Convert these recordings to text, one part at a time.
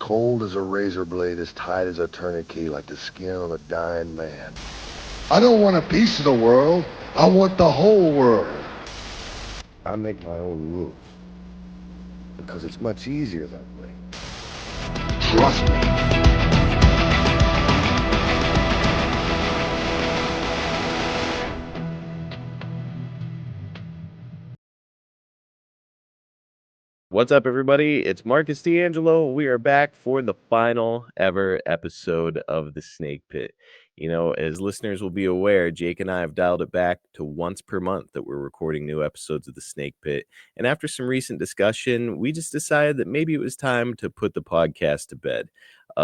cold as a razor blade, as tight as a tourniquet, like the skin on a dying man. I don't want a piece of the world. I want the whole world. I make my own rules because it's much easier that way. Trust me. What's up, everybody? It's Marcus D'Angelo. We are back for the final ever episode of The Snake Pit. You know, as listeners will be aware, Jake and I have dialed it back to once per month that we're recording new episodes of The Snake Pit. And after some recent discussion, we just decided that maybe it was time to put the podcast to bed.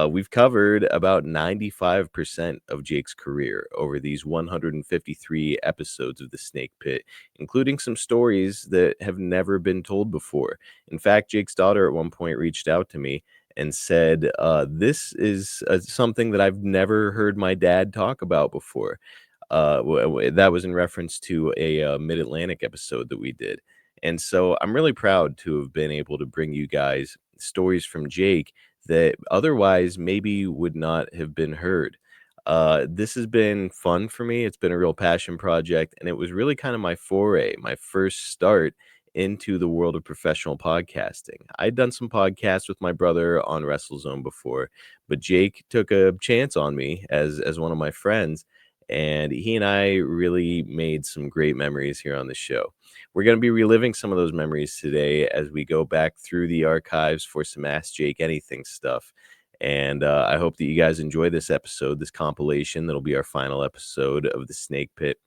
We've covered about 95% of Jake's career over these 153 episodes of The Snake Pit, including some stories that have never been told before. In fact, Jake's daughter at one point reached out to me and said, this is something that I've never heard my dad talk about before. That was in reference to a Mid-Atlantic episode that we did. And so I'm really proud to have been able to bring you guys stories from Jake that otherwise maybe would not have been heard. This has been fun for me. It's been a real passion project, and it was really kind of my foray, my first start into the world of professional podcasting. I'd done some podcasts with my brother on WrestleZone before, but Jake took a chance on me as one of my friends, and he and I really made some great memories here on the show. We're going to be reliving some of those memories today as we go back through the archives for some Ask Jake Anything stuff. And I hope that you guys enjoy this episode, this compilation that'll be our final episode of The Snake Pit.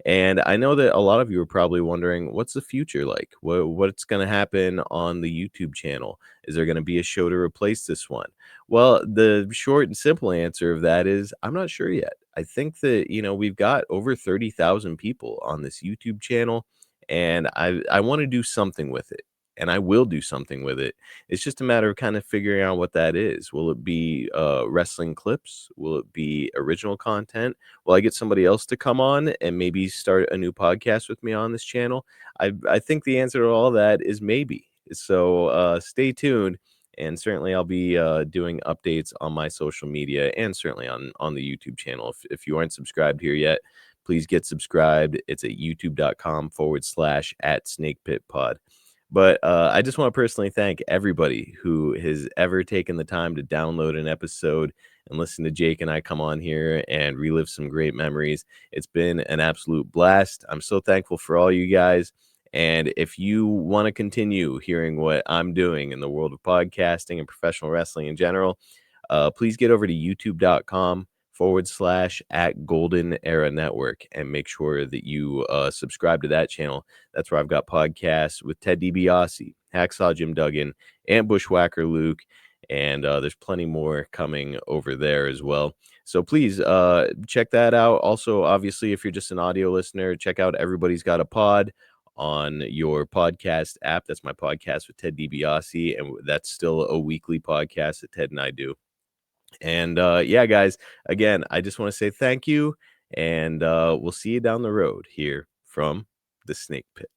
And I know that a lot of you are probably wondering, what's the future like? What's going to happen on the YouTube channel? Is there going to be a show to replace this one? Well, the short and simple answer of that is I'm not sure yet. I think that, we've got over 30,000 people on this YouTube channel, and I want to do something with it. And I will do something with it. It's just a matter of kind of figuring out what that is. Will it be wrestling clips? Will it be original content? Will I get somebody else to come on and maybe start a new podcast with me on this channel? I think the answer to all that is maybe. So stay tuned. And certainly I'll be doing updates on my social media and certainly on the YouTube channel. If you aren't subscribed here yet, please get subscribed. It's at youtube.com/@snakepitpod. But I just want to personally thank everybody who has ever taken the time to download an episode and listen to Jake and I come on here and relive some great memories. It's been an absolute blast. I'm so thankful for all you guys. And if you want to continue hearing what I'm doing in the world of podcasting and professional wrestling in general, please get over to youtube.com/@Golden Era Network and make sure that you subscribe to that channel. That's where I've got podcasts with Ted DiBiase, Hacksaw Jim Duggan, and Bushwhacker Luke. And there's plenty more coming over there as well. So please check that out. Also, obviously, if you're just an audio listener, check out Everybody's Got a Pod on your podcast app. That's my podcast with Ted DiBiase, and that's still a weekly podcast that Ted and I do. And yeah, guys, again, I just want to say thank you, and we'll see you down the road here from the Snake Pit.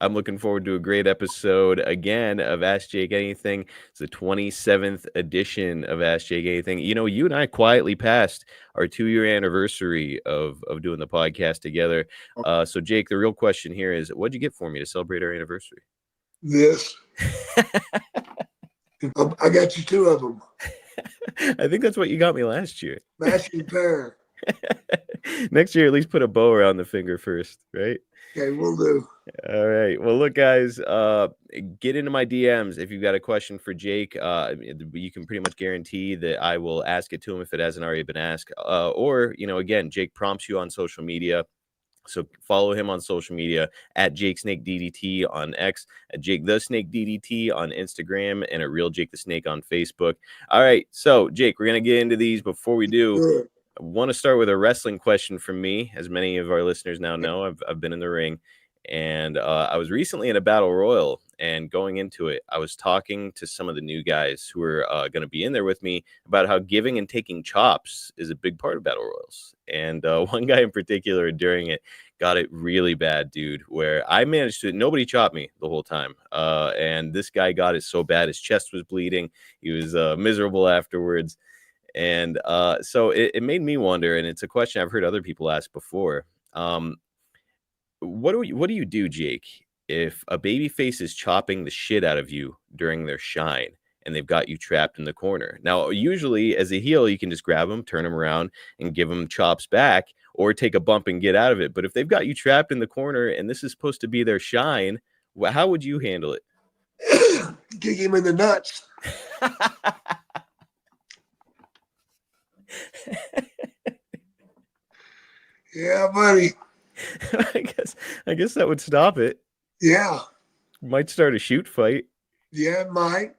I'm looking forward to a great episode again of Ask Jake Anything. It's the 27th edition of Ask Jake Anything. You and I quietly passed our 2-year anniversary of doing the podcast together. So, Jake, the real question here is, what'd you get for me to celebrate our anniversary? This. I got you 2 of them. I think that's what you got me last year. Matching pair. Next year, at least put a bow around the finger first, right? Okay, we'll do. All right. Well, look, guys, get into my DMs if you've got a question for Jake. You can pretty much guarantee that I will ask it to him if it hasn't already been asked. Or, again, Jake prompts you on social media. So follow him on social media at Jake Snake DDT on X, at Jake the Snake DDT on Instagram, and at Real Jake the Snake on Facebook. All right. So, Jake, we're going to get into these. Before we do, Good. I want to start with a wrestling question from me. As many of our listeners now know, I've been in the ring, and I was recently in a battle royal, and going into it, I was talking to some of the new guys who are going to be in there with me about how giving and taking chops is a big part of battle royals. And one guy in particular during it got it really bad, dude, where I managed to, nobody chopped me the whole time. And this guy got it so bad, his chest was bleeding. He was miserable afterwards. And so it made me wonder, and it's a question I've heard other people ask before. What do you do, Jake, if a baby face is chopping the shit out of you during their shine and they've got you trapped in the corner? Now, usually as a heel, you can just grab them, turn them around, and give them chops back, or take a bump and get out of it. But if they've got you trapped in the corner and this is supposed to be their shine, how would you handle it? Kick him in the nuts. Yeah, buddy. I guess that would stop it. Yeah. Might start a shoot fight. Yeah, it might.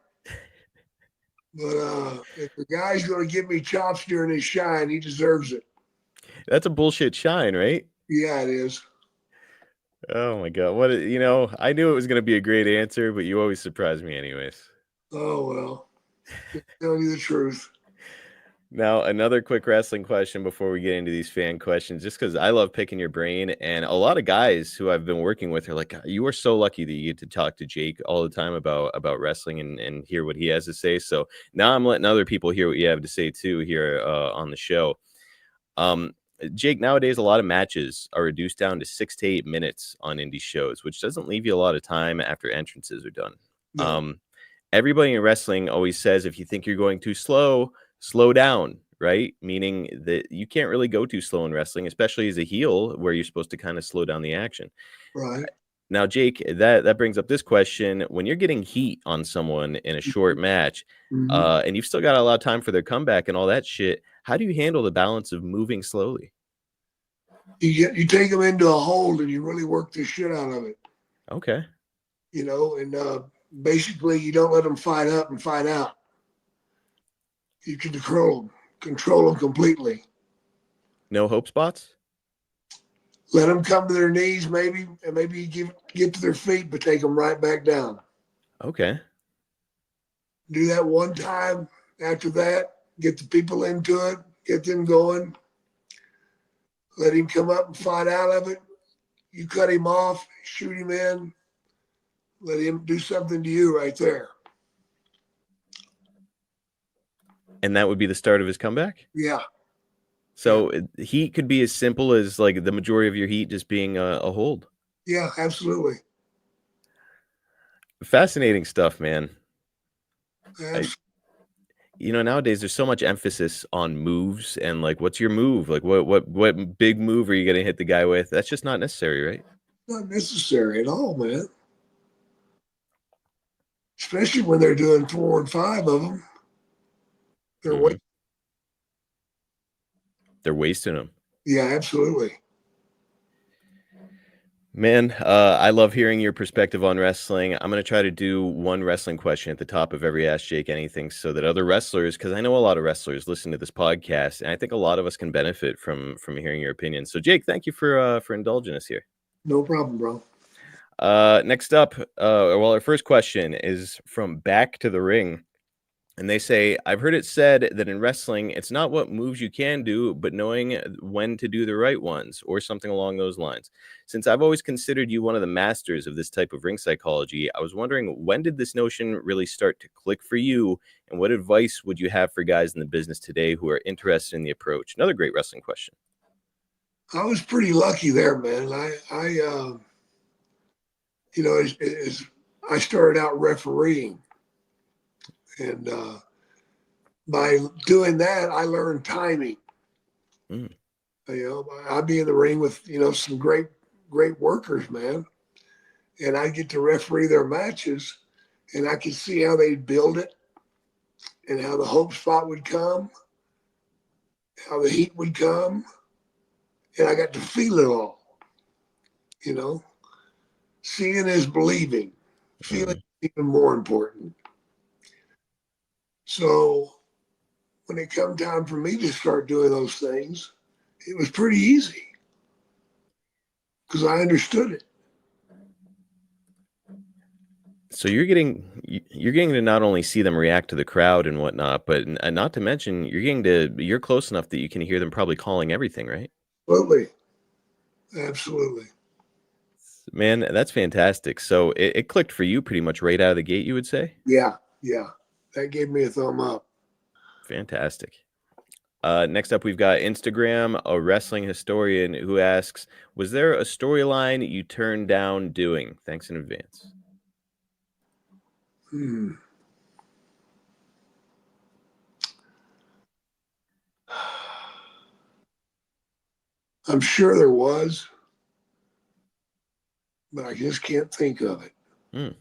But if the guy's going to give me chops during his shine, he deserves it. That's a bullshit shine, right? Yeah, it is. Oh my God. I knew it was going to be a great answer, but you always surprise me anyways. Oh, well. Just tell you the truth. Now, another quick wrestling question before we get into these fan questions, just because I love picking your brain. And a lot of guys who I've been working with are like, you are so lucky that you get to talk to Jake all the time about wrestling and hear what he has to say. So now I'm letting other people hear what you have to say too here on the show. Jake, nowadays, a lot of matches are reduced down to 6 to 8 minutes on indie shows, which doesn't leave you a lot of time after entrances are done. No. Everybody in wrestling always says, if you think you're going too slow down, right? Meaning that you can't really go too slow in wrestling, especially as a heel where you're supposed to kind of slow down the action. Right. Now, Jake, that brings up this question. When you're getting heat on someone in a short match, and you've still got a lot of time for their comeback and all that shit, how do you handle the balance of moving slowly? You take them into a hold and you really work the shit out of it. Okay. And basically you don't let them fight up and fight out. You can control them completely. No hope spots? Let them come to their knees, maybe, and maybe get to their feet, but take them right back down. Okay. Do that one time. After that, get the people into it, get them going. Let him come up and fight out of it. You cut him off, shoot him in. Let him do something to you right there. And that would be the start of his comeback? Yeah. So heat could be as simple as like the majority of your heat just being a hold. Yeah, absolutely. Fascinating stuff, man. Yes. Nowadays there's so much emphasis on moves and like, what's your move? Like what big move are you going to hit the guy with? That's just not necessary, right? Not necessary at all, man. Especially when they're doing 4 and 5 of them. They're wasting them. Yeah, absolutely. Man, I love hearing your perspective on wrestling. I'm going to try to do one wrestling question at the top of every Ask Jake Anything so that other wrestlers, because I know a lot of wrestlers listen to this podcast, and I think a lot of us can benefit from hearing your opinion. So, Jake, thank you for indulging us here. No problem, bro. Next up, our first question is from Back to the Ring. And they say, I've heard it said that in wrestling, it's not what moves you can do, but knowing when to do the right ones or something along those lines. Since I've always considered you one of the masters of this type of ring psychology, I was wondering, when did this notion really start to click for you? And what advice would you have for guys in the business today who are interested in the approach? Another great wrestling question. I was pretty lucky there, man. I started out refereeing. And by doing that, I learned timing. I'd be in the ring with, some great workers, man. And I get to referee their matches and I could see how they'd build it and how the hope spot would come, how the heat would come. And I got to feel it all, Seeing is believing. Feeling is even more important. So when it come time for me to start doing those things, it was pretty easy because I understood it. So you're getting to not only see them react to the crowd and whatnot, but not to mention you're close enough that you can hear them probably calling everything, right? Absolutely. Man, that's fantastic. So it clicked for you pretty much right out of the gate, you would say? Yeah. Yeah. That gave me a thumb up. Fantastic. Next up, we've got Instagram, a wrestling historian who asks, was there a storyline you turned down doing? Thanks in advance. I'm sure there was, but I just can't think of it. Hmm.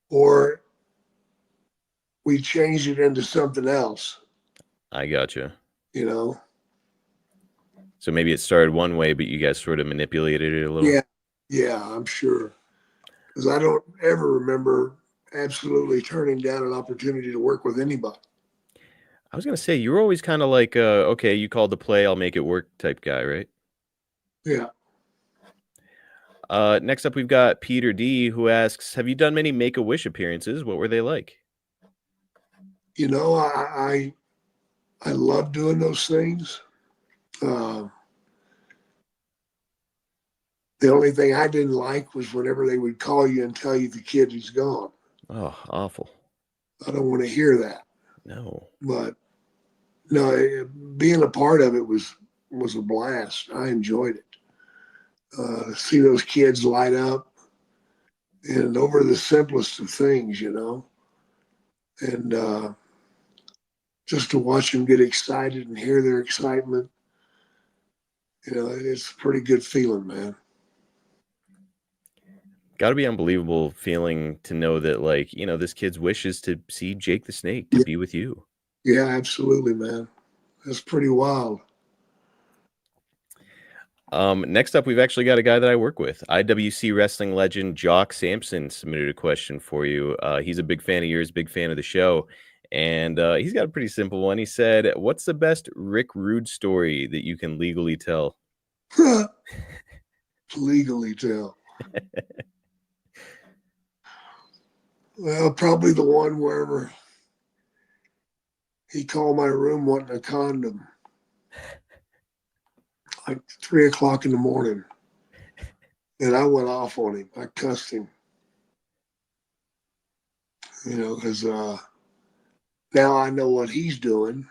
Or we changed it into something else, I gotcha. you know? So maybe it started one way, but you guys sort of manipulated it a little. Yeah. Yeah, I'm sure. Because I don't ever remember absolutely turning down an opportunity to work with anybody. I was gonna say you were always kind of like, okay, you called the play, I'll make it work type guy, right? Yeah. Next up, we've got Peter D, who asks, have you done many Make-A-Wish appearances? What were they like? You know, I love doing those things. The only thing I didn't like was whenever they would call you and tell you the kid is gone. Oh, awful. I don't want to hear that. No. But no, being a part of it was a blast. I enjoyed it. See those kids light up, and over the simplest of things, you know, and just to watch them get excited and hear their excitement, you know, it's a pretty good feeling, man. Got to be unbelievable feeling to know that, like, this kid's wish is to see Jake the Snake, to be with you. Yeah, absolutely, man. That's pretty wild. Next up, we've actually got a guy that I work with. IWC wrestling legend Jock Sampson submitted a question for you. He's a big fan of yours, big fan of the show. And he's got a pretty simple one. He said, what's the best Rick Rude story that you can legally tell? Legally tell. Well, probably the one where he called my room wanting a condom. Like 3 o'clock in the morning. And I went off on him. I cussed him. You know, because now I know what he's doing.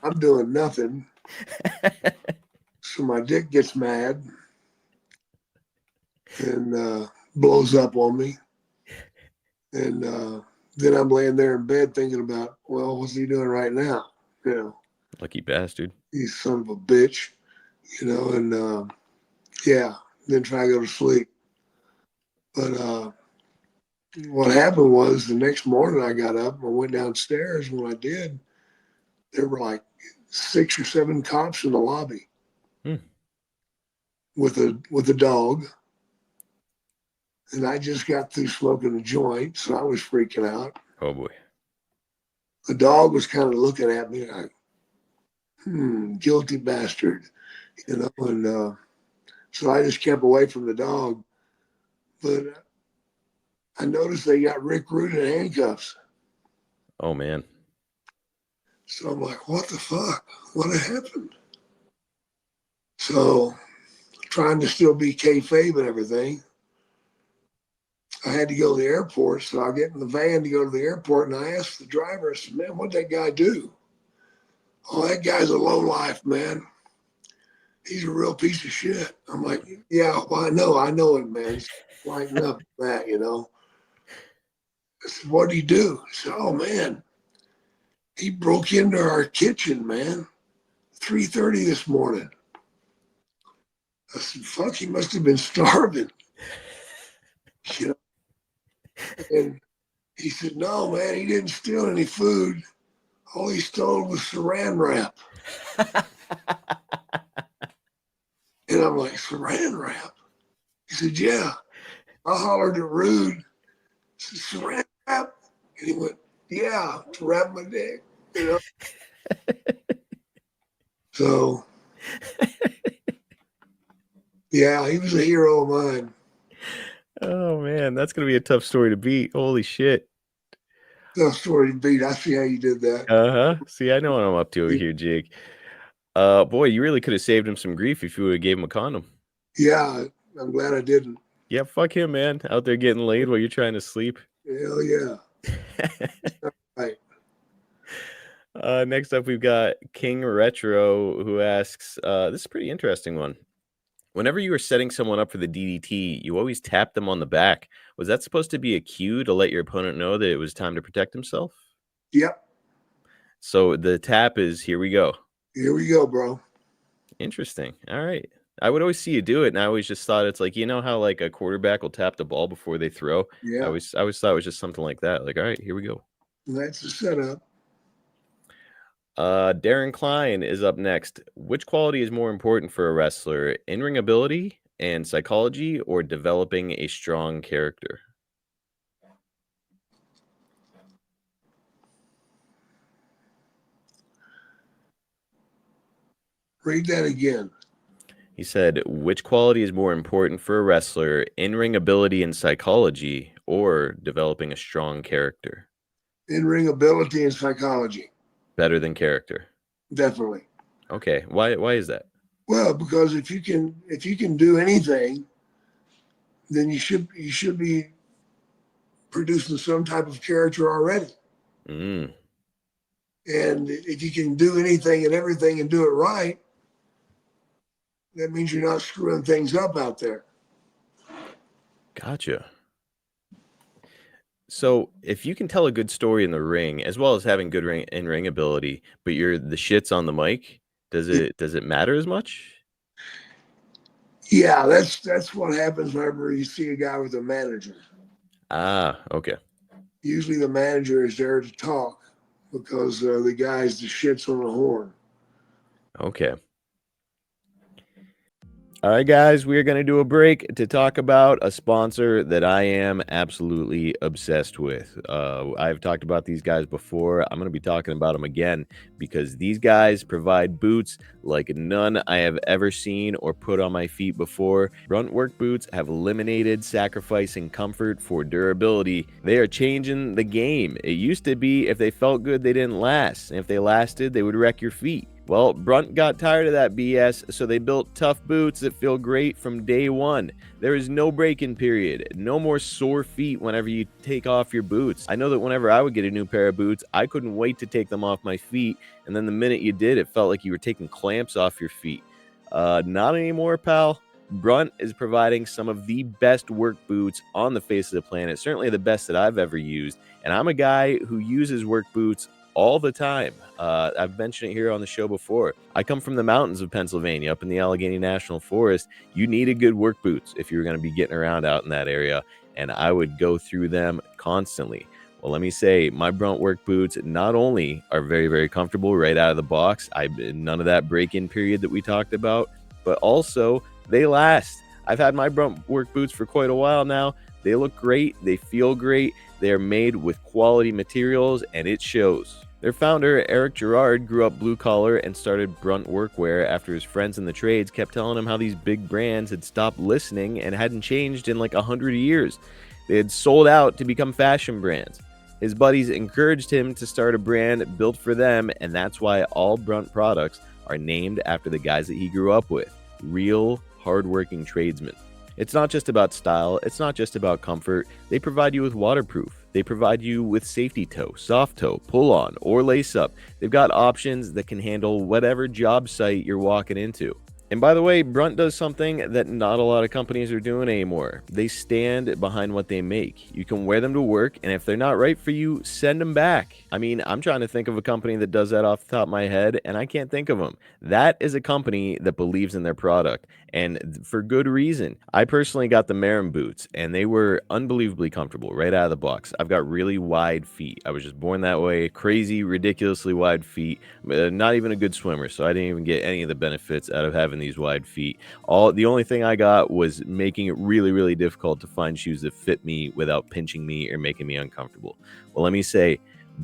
I'm doing nothing. So my dick gets mad and blows up on me. And then I'm laying there in bed thinking about, well, what's he doing right now? You know, Lucky bastard. you son of a bitch, you know, and yeah, then try to go to sleep. But what happened was the next morning I got up and I went downstairs. When I did, there were like 6 or 7 cops in the lobby with a dog. And I just got through smoking a joint, so I was freaking out. Oh boy. The dog was kind of looking at me like, guilty bastard, you know, and so I just kept away from the dog. But I noticed they got Rick Rude in handcuffs. Oh man. So I'm like, what the fuck? What happened? So trying to still be kayfabe and everything, I had to go to the airport. So I get in the van to go to the airport, and I asked the driver, I said, man, what'd that guy do? Oh, that guy's a lowlife, man. He's a real piece of shit. I'm like, yeah, well, I know him, man. He's lighting up that, you know. I said, what'd he do? He said, oh, man, he broke into our kitchen, man, 3:30 this morning. I said, fuck, he must have been starving. You know? And he said, no, man, he didn't steal any food. All he stole was saran wrap. And I'm like, saran wrap? He said, yeah. I hollered at Rude. I said, saran wrap? And he went, yeah, to wrap my dick, you know? So, yeah, he was a hero of mine. Oh man, that's gonna be a tough story to beat. Holy shit. Story beat. I see how you did that. See, I know what I'm up to over here, Jake. Boy, you really could have saved him some grief if you would have gave him a condom. Yeah, I'm glad I didn't. Yeah, fuck him, man. Out there getting laid while you're trying to sleep. Hell yeah. Right. Next up, we've got King Retro, who asks, this is a pretty interesting one. Whenever you were setting someone up for the DDT, you always tap them on the back. Was that supposed to be a cue to let your opponent know that it was time to protect himself? Yep. So the tap is, here we go. Here we go, bro. Interesting. All right. I would always see you do it, and I always just thought it's like, you know how like a quarterback will tap the ball before they throw? Yeah. I always thought it was just something like that. Like, all right, here we go. That's the setup. Darren Klein is up next. Which quality is more important for a wrestler, in-ring ability and psychology, or developing a strong character? Read that again. He said, which quality is more important for a wrestler, in-ring ability and psychology, or developing a strong character? In-ring ability and psychology. Better than character. Definitely. Okay. Why is that? Well, because if you can do anything, then you should be producing some type of character already. Mm. And if you can do anything and everything and do it right, that means you're not screwing things up out there. Gotcha. So if you can tell a good story in the ring, as well as having good in-ring ability, but you're the shits on the mic, does it matter as much? Yeah, that's what happens whenever you see a guy with a manager. Ah, okay. Usually the manager is there to talk because the guy's the shits on the horn. Okay. All right, guys, we are going to do a break to talk about a sponsor that I am absolutely obsessed with. I've talked about these guys before. I'm going to be talking about them again because these guys provide boots like none I have ever seen or put on my feet before. Brunt work boots have eliminated sacrificing comfort for durability. They are changing the game. It used to be if they felt good, they didn't last. And if they lasted, they would wreck your feet. Well, Brunt got tired of that BS, so they built tough boots that feel great from day one. There is no break-in period, no more sore feet whenever you take off your boots. I know that whenever I would get a new pair of boots, I couldn't wait to take them off my feet, and then the minute you did, it felt like you were taking clamps off your feet. Not anymore, pal. Brunt is providing some of the best work boots on the face of the planet, certainly the best that I've ever used, and I'm a guy who uses work boots all the time. I've mentioned it here on the show before. I come from the mountains of Pennsylvania, up in the Allegheny National Forest. You needed good work boots if you were going to be getting around out in that area, and I would go through them constantly. Well, let me say, my Brunt work boots not only are very, very comfortable right out of the box, none of that break-in period that we talked about, but also they last. I've had my Brunt work boots for quite a while now. They look great. They feel great. They are made with quality materials, and it shows. Their founder, Eric Gerard, grew up blue-collar and started Brunt Workwear after his friends in the trades kept telling him how these big brands had stopped listening and hadn't changed in like 100 years. They had sold out to become fashion brands. His buddies encouraged him to start a brand built for them, and that's why all Brunt products are named after the guys that he grew up with, real, hardworking tradesmen. It's not just about style, it's not just about comfort. They provide you with waterproof. They provide you with safety toe, soft toe, pull on, or lace up. They've got options that can handle whatever job site you're walking into. And by the way, Brunt does something that not a lot of companies are doing anymore. They stand behind what they make. You can wear them to work, and if they're not right for you, send them back. I mean, I'm trying to think of a company that does that off the top of my head, and I can't think of them. That is a company that believes in their product, and for good reason. I personally got the Marin boots, and they were unbelievably comfortable right out of the box. I've got really wide feet. I was just born that way. Crazy, ridiculously wide feet. Not even a good swimmer, so I didn't even get any of the benefits out of having these wide feet. The only thing I got was making it really, really difficult to find shoes that fit me without pinching me or making me uncomfortable. Well, let me say,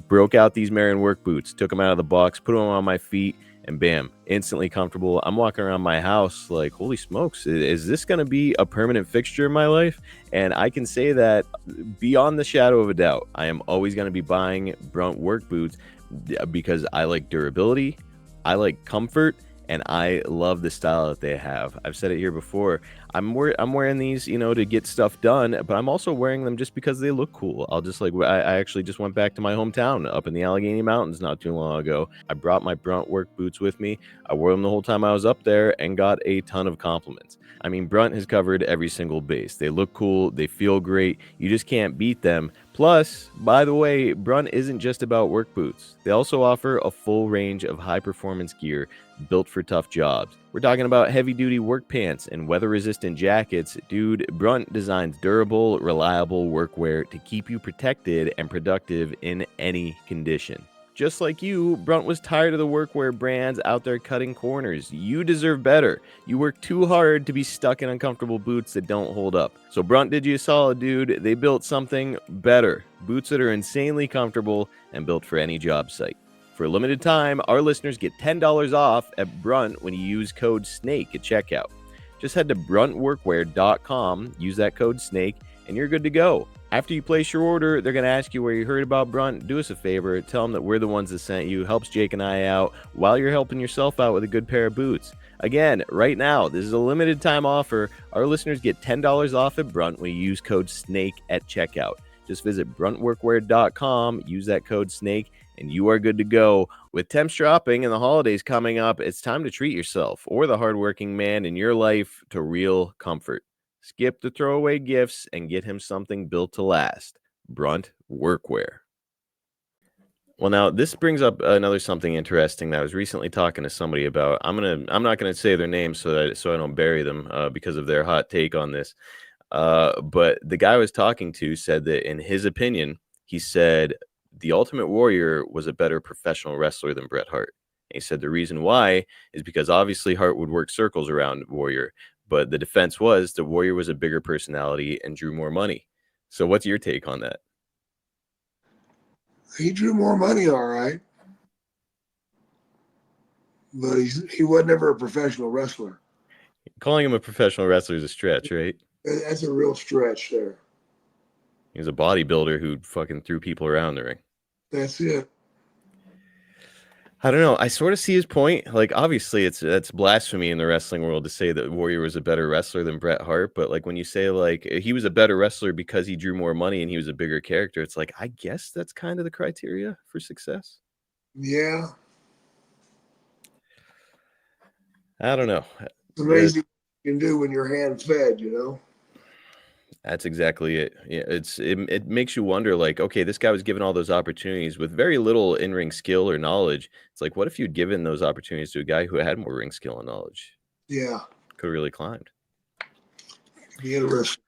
broke out these Marin work boots, took them out of the box, put them on my feet, and bam, instantly comfortable. I'm walking around my house like, holy smokes, is this going to be a permanent fixture in my life? And I can say that beyond the shadow of a doubt, I am always going to be buying Brunt work boots because I like durability, I like comfort, and I love the style that they have. I've said it here before. I'm wearing these, you know, to get stuff done, but I'm also wearing them just because they look cool. I'll just like, I actually just went back to my hometown up in the Allegheny Mountains not too long ago. I brought my Brunt work boots with me. I wore them the whole time I was up there and got a ton of compliments. I mean, Brunt has covered every single base. They look cool. They feel great. You just can't beat them. Plus, by the way, Brunt isn't just about work boots. They also offer a full range of high-performance gear built for tough jobs. We're talking about heavy-duty work pants and weather-resistant jackets. Dude, Brunt designs durable, reliable workwear to keep you protected and productive in any condition. Just like you, Brunt was tired of the workwear brands out there cutting corners. You deserve better. You work too hard to be stuck in uncomfortable boots that don't hold up. So Brunt did you a solid, dude. They built something better. Boots that are insanely comfortable and built for any job site. For a limited time, our listeners get $10 off at Brunt when you use code SNAKE at checkout. Just head to bruntworkwear.com, use that code SNAKE, and you're good to go. After you place your order, they're going to ask you where you heard about Brunt. Do us a favor, tell them that we're the ones that sent you. Helps Jake and I out while you're helping yourself out with a good pair of boots. Again, right now, this is a limited time offer. Our listeners get $10 off at Brunt when you use code SNAKE at checkout. Just visit bruntworkwear.com, use that code SNAKE, and you are good to go. With temps dropping and the holidays coming up, it's time to treat yourself or the hardworking man in your life to real comfort. Skip the throwaway gifts and get him something built to last. Brunt Workwear. Well, now this brings up another something interesting that I was recently talking to somebody about. I'm not gonna say their name so I don't bury them because of their hot take on this. But the guy I was talking to said that in his opinion, he said the Ultimate Warrior was a better professional wrestler than Bret Hart. And he said the reason why is because obviously Hart would work circles around Warrior, but the defense was that Warrior was a bigger personality and drew more money. So what's your take on that? He drew more money, all right, but he was never a professional wrestler. Calling him a professional wrestler is a stretch, right? That's a real stretch there. He was a bodybuilder who fucking threw people around the ring. That's it. I don't know. I sort of see his point. Like, obviously, that's blasphemy in the wrestling world to say that Warrior was a better wrestler than Bret Hart. But like, when you say like he was a better wrestler because he drew more money and he was a bigger character, it's like I guess that's kind of the criteria for success. Yeah. I don't know. It's amazing what you can do when you're hand fed, you know. That's exactly it. Yeah, it makes you wonder, like, okay, this guy was given all those opportunities with very little in-ring skill or knowledge. It's like, what if you'd given those opportunities to a guy who had more ring skill and knowledge? Yeah. Could have really climbed. Be interesting.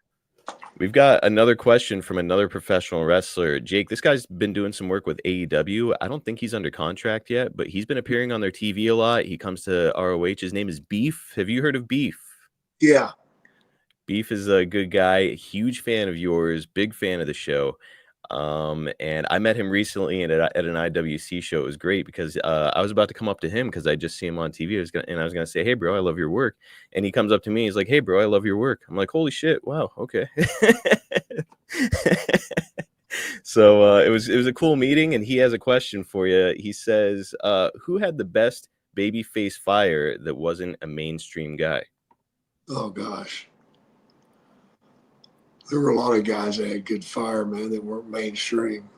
We've got another question from another professional wrestler. Jake, this guy's been doing some work with AEW. I don't think he's under contract yet, but he's been appearing on their TV a lot. He comes to ROH. His name is Beef. Have you heard of Beef? Yeah. Beef is a good guy, huge fan of yours, big fan of the show. And I met him recently at an IWC show. It was great because I was about to come up to him because I just see him on TV. I was gonna say, "Hey, bro, I love your work." And he comes up to me. He's like, "Hey, bro, I love your work." I'm like, "Holy shit! Wow, okay." So it was a cool meeting, and he has a question for you. He says, "Who had the best babyface fire that wasn't a mainstream guy?" Oh gosh. There were a lot of guys that had good fire, man, that weren't mainstream.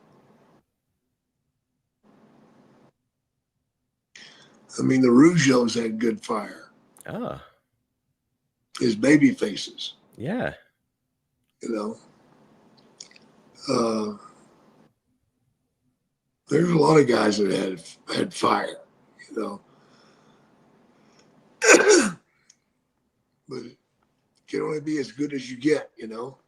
I mean, the Rougeos had good fire. Ah, His baby faces, yeah. you know. There's a lot of guys that had fire, you know. But it can only be as good as you get, you know.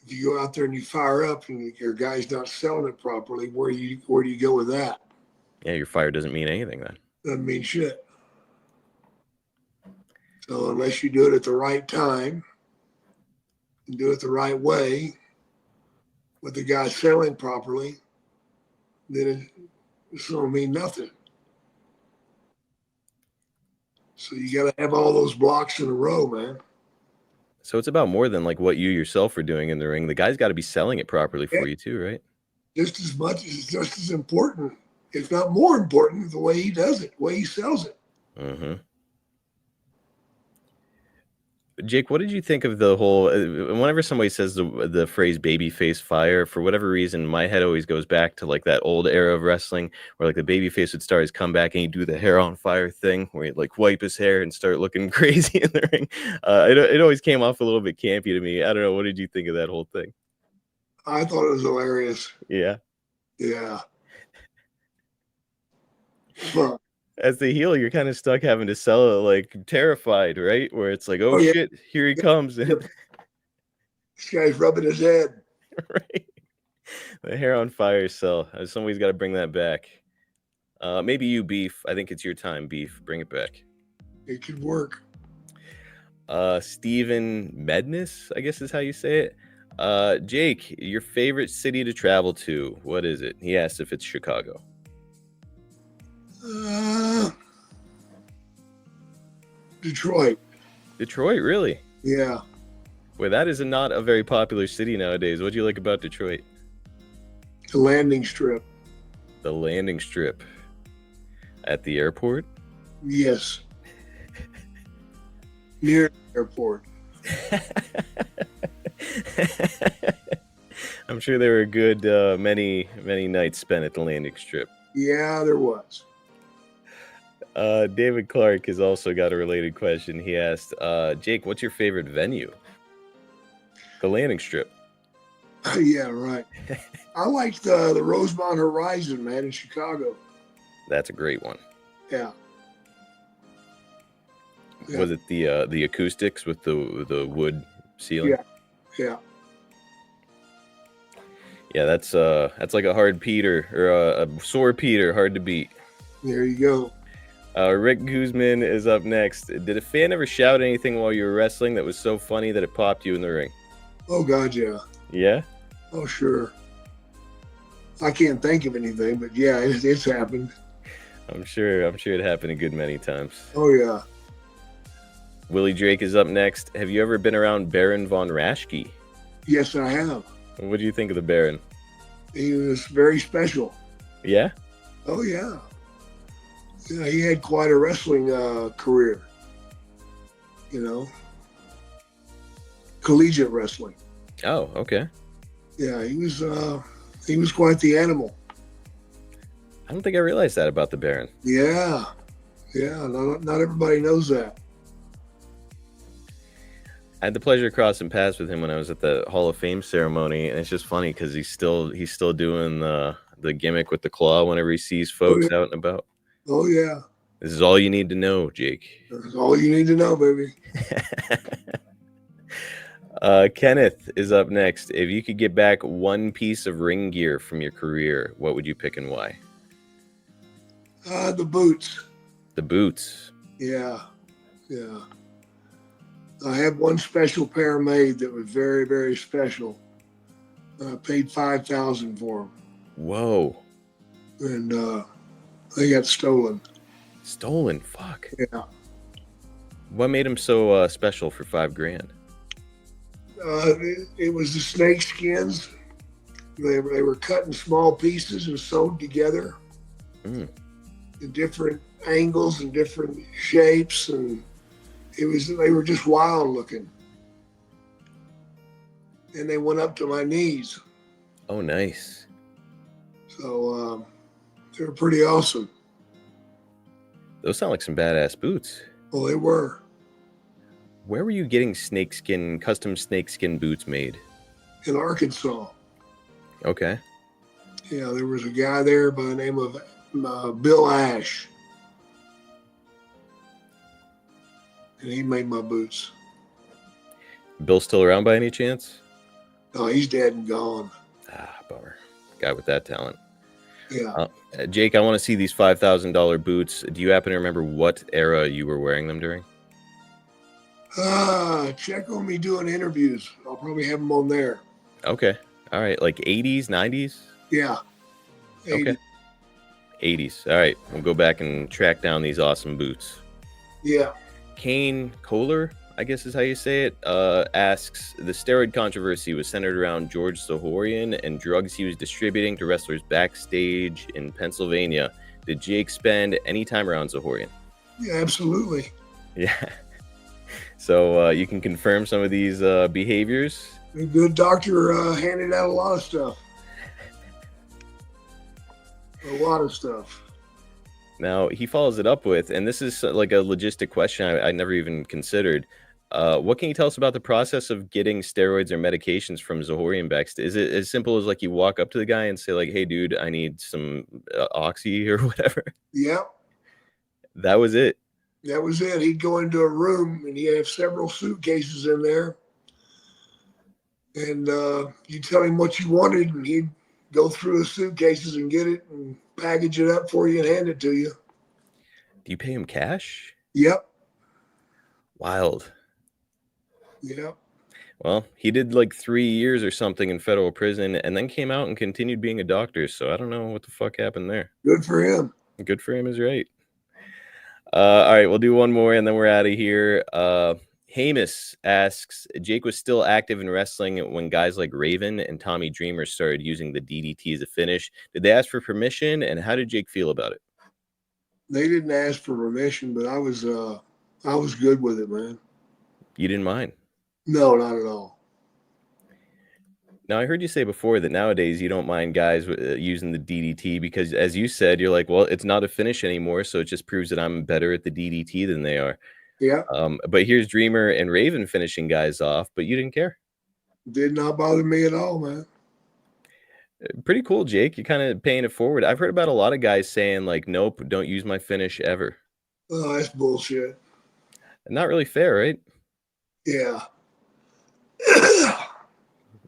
If you go out there and you fire up and your guy's not selling it properly, where do you go with that? Yeah, your fire doesn't mean anything then. Doesn't mean shit. So unless you do it at the right time and do it the right way with the guy selling properly, then This don't mean nothing. So you got to have all those blocks in a row, man. So it's about more than like what you yourself are doing in the ring. The guy's got to be selling it properly for you too, right? Just as much as just as important, if not more important, the way he does it, the way he sells it. Mm-hmm. Jake, what did you think of the whole? Whenever somebody says the phrase "babyface fire," for whatever reason, my head always goes back to like that old era of wrestling, where like the babyface would start his comeback and he'd do the hair on fire thing, where he'd like wipe his hair and start looking crazy in the ring. It always came off a little bit campy to me. I don't know. What did you think of that whole thing? I thought it was hilarious. Yeah. Yeah. But as the heel, you're kind of stuck having to sell it like terrified, right? Where it's like, oh yeah. shit, here he comes. This guy's rubbing his head. Right. The hair on fire sell. Somebody's got to bring that back. Maybe you, Beef. I think it's your time, Beef. Bring it back. It could work. Steven Medness, I guess is how you say it. Jake, your favorite city to travel to, what is it? He asked if it's Chicago. Detroit. Detroit, really? Yeah. Well, that is not a very popular city nowadays. What do you like about Detroit? The landing strip. The landing strip at the airport? Yes. Near the airport. I'm sure there were good many nights spent at the landing strip. Yeah, there was. David Clark has also got a related question. He asked, Jake, what's your favorite venue? The landing strip. Yeah, right. I liked the Rosemont Horizon, man, in Chicago. That's a great one. Yeah. Was it the acoustics with the wood ceiling? Yeah. Yeah, that's like a hard Peter or a sore Peter, hard to beat. There you go. Rick Guzman is up next. Did a fan ever shout anything while you were wrestling that was so funny that it popped you in the ring? Oh God, yeah. Yeah? Oh sure. I can't think of anything, but yeah, it's happened. I'm sure it happened a good many times. Oh yeah. Willie Drake is up next. Have you ever been around Baron von Raschke? Yes, I have. What do you think of the Baron? He was very special. Yeah? Oh yeah. Yeah, he had quite a wrestling career. You know, collegiate wrestling. Oh, okay. Yeah, he was quite the animal. I don't think I realized that about the Baron. Yeah. Not everybody knows that. I had the pleasure of crossing paths with him when I was at the Hall of Fame ceremony, and it's just funny because he's still doing the gimmick with the claw whenever he sees folks out and about. Oh yeah. This is all you need to know, Jake. That's all you need to know, baby. Kenneth is up next. If you could get back one piece of ring gear from your career, what would you pick and why? The boots. The boots. Yeah. I have one special pair made that was very, very special. I paid $5,000 for them. Whoa. And they got stolen. Stolen? Fuck. Yeah. What made them so special for $5,000? It was the snake skins. They were cut in small pieces and sewed together in different angles and different shapes, and they were just wild looking. And they went up to my knees. Oh, nice. So they were pretty awesome. Those sound like some badass boots. Well, they were. Where were you getting custom snakeskin boots made? In Arkansas. Okay. Yeah, there was a guy there by the name of Bill Ash. And he made my boots. Bill still around by any chance? No, he's dead and gone. Ah, bummer. Guy with that talent. Yeah. Jake, I want to see these $5,000 boots. Do you happen to remember what era you were wearing them during? Check on me doing interviews. I'll probably have them on there. Okay. All right. Like 80s, 90s? Yeah. 80s. Okay. 80s. All right, we'll go back and track down these awesome boots. Yeah. Kane Kohler, I guess is how you say it, asks, the steroid controversy was centered around George Zahorian and drugs he was distributing to wrestlers backstage in Pennsylvania. Did Jake spend any time around Zahorian? Yeah, absolutely. Yeah. So you can confirm some of these behaviors? A good doctor handed out a lot of stuff. A lot of stuff. Now, he follows it up with, and this is like a logistic question I never even considered. What can you tell us about the process of getting steroids or medications from Zahorian backstage? Is it as simple as like you walk up to the guy and say like, hey, dude, I need some Oxy or whatever? Yeah. That was it. That was it. He'd go into a room and he'd have several suitcases in there. And you tell him what you wanted, and he'd go through the suitcases and get it and package it up for you and hand it to you. Do you pay him cash? Yep. Wild. Yep. Well, he did like 3 years or something in federal prison and then came out and continued being a doctor. So I don't know what the fuck happened there. Good for him. Good for him is right. All right, we'll do one more and then we're out of here. Hamus asks, Jake was still active in wrestling when guys like Raven and Tommy Dreamer started using the DDT as a finish. Did they ask for permission, and how did Jake feel about it? They didn't ask for permission, but I was good with it, man. You didn't mind? No, not at all. Now, I heard you say before that nowadays you don't mind guys using the DDT because, as you said, you're like, well, it's not a finish anymore, so it just proves that I'm better at the DDT than they are. Yeah. But here's Dreamer and Raven finishing guys off, but you didn't care. Did not bother me at all, man. Pretty cool, Jake. You're kind of paying it forward. I've heard about a lot of guys saying like, nope, don't use my finish ever. Oh, that's bullshit. Not really fair, right? Yeah.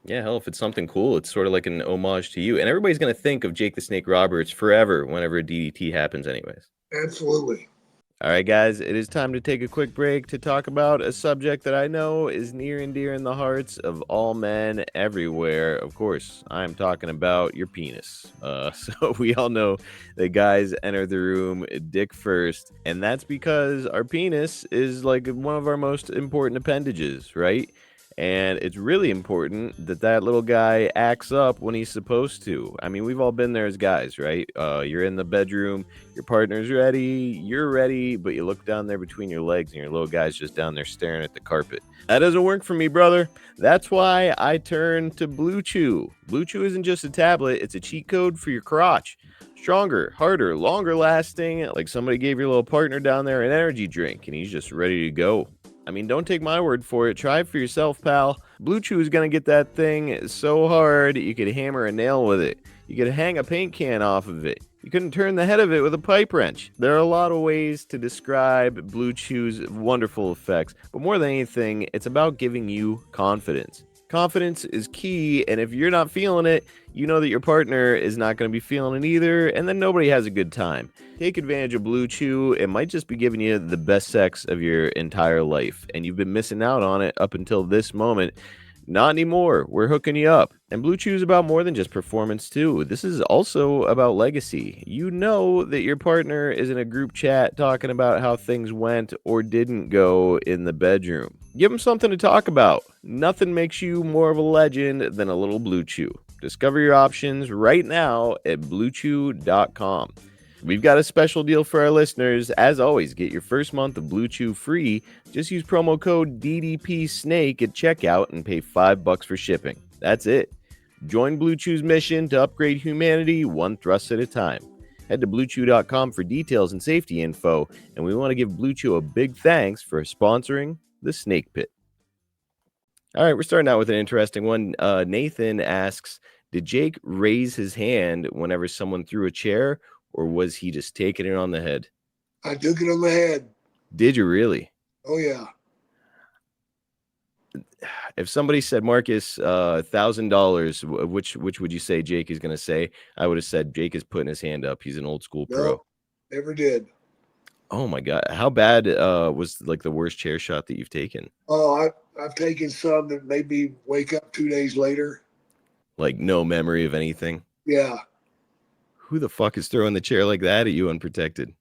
Yeah, hell, if it's something cool, it's sort of like an homage to you. And everybody's going to think of Jake the Snake Roberts forever whenever a DDT happens anyways. Absolutely. All right, guys, it is time to take a quick break to talk about a subject that I know is near and dear in the hearts of all men everywhere. Of course, I'm talking about your penis. So we all know that guys enter the room dick first, and that's because our penis is like one of our most important appendages, right? And it's really important that that little guy acts up when he's supposed to. I mean, we've all been there as guys, right? You're in the bedroom, your partner's ready, you're ready, but you look down there between your legs and your little guy's just down there staring at the carpet. That doesn't work for me, brother. That's why I turned to Blue Chew. Blue Chew isn't just a tablet, it's a cheat code for your crotch. Stronger, harder, longer lasting, like somebody gave your little partner down there an energy drink and he's just ready to go. I mean, don't take my word for it. Try it for yourself, pal. Blue Chew is going to get that thing so hard you could hammer a nail with it. You could hang a paint can off of it. You couldn't turn the head of it with a pipe wrench. There are a lot of ways to describe Blue Chew's wonderful effects, but more than anything, it's about giving you confidence. Confidence is key, and if you're not feeling it, you know that your partner is not going to be feeling it either, and then nobody has a good time. Take advantage of Blue Chew. It might just be giving you the best sex of your entire life, and you've been missing out on it up until this moment. Not anymore. We're hooking you up. And Blue Chew is about more than just performance, too. This is also about legacy. You know that your partner is in a group chat talking about how things went or didn't go in the bedroom. Give them something to talk about. Nothing makes you more of a legend than a little Blue Chew. Discover your options right now at BlueChew.com. We've got a special deal for our listeners. As always, get your first month of Blue Chew free. Just use promo code DDPSNAKE at checkout and pay $5 for shipping. That's it. Join Blue Chew's mission to upgrade humanity one thrust at a time. Head to BlueChew.com for details and safety info, and we want to give Blue Chew a big thanks for sponsoring the Snake Pit. All right, we're starting out with an interesting one. Nathan asks, did Jake raise his hand whenever someone threw a chair, or was he just taking it on the head? I took it on the head. Did you really? Oh, yeah. If somebody said, Marcus, $1,000, which would you say Jake is going to say? I would have said Jake is putting his hand up. He's an old school pro. No, never did. Oh, my God. How bad was like the worst chair shot that you've taken? Oh, I've taken some that made me wake up 2 days later. Like no memory of anything? Yeah. Who the fuck is throwing the chair like that at you unprotected?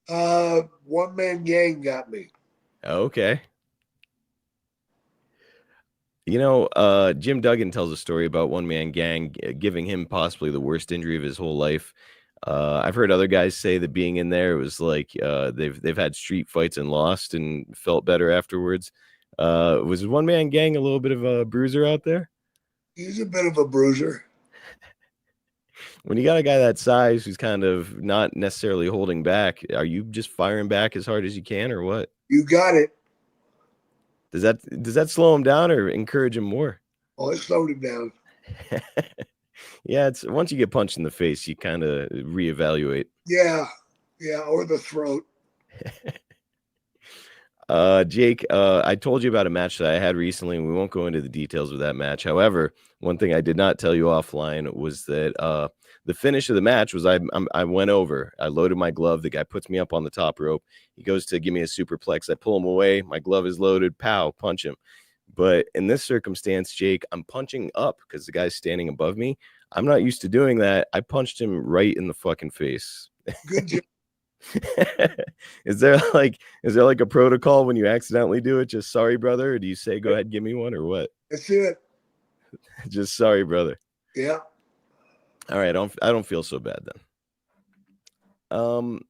One man gang got me. Okay. Jim Duggan tells a story about one man gang giving him possibly the worst injury of his whole life. I've heard other guys say that being in there, it was like they've had street fights and lost and felt better afterwards. Was one man gang a little bit of a bruiser out there? He's a bit of a bruiser. When you got a guy that size who's kind of not necessarily holding back, are you just firing back as hard as you can, or what? You got it. Does that slow him down or encourage him more? Oh, it slowed him down. Yeah, it's once you get punched in the face, you kind of reevaluate. Yeah, or the throat. Jake, I told you about a match that I had recently, and we won't go into the details of that match. However, one thing I did not tell you offline was that the finish of the match was I went over. I loaded my glove. The guy puts me up on the top rope. He goes to give me a superplex. I pull him away. My glove is loaded. Pow, punch him. But in this circumstance, Jake, I'm punching up because the guy's standing above me. I'm not used to doing that. I punched him right in the fucking face. Good job. Is there like a protocol when you accidentally do it? Just sorry, brother, or do you say go ahead, give me one, or what? That's it. Just sorry, brother. Yeah. All right, I don't feel so bad then.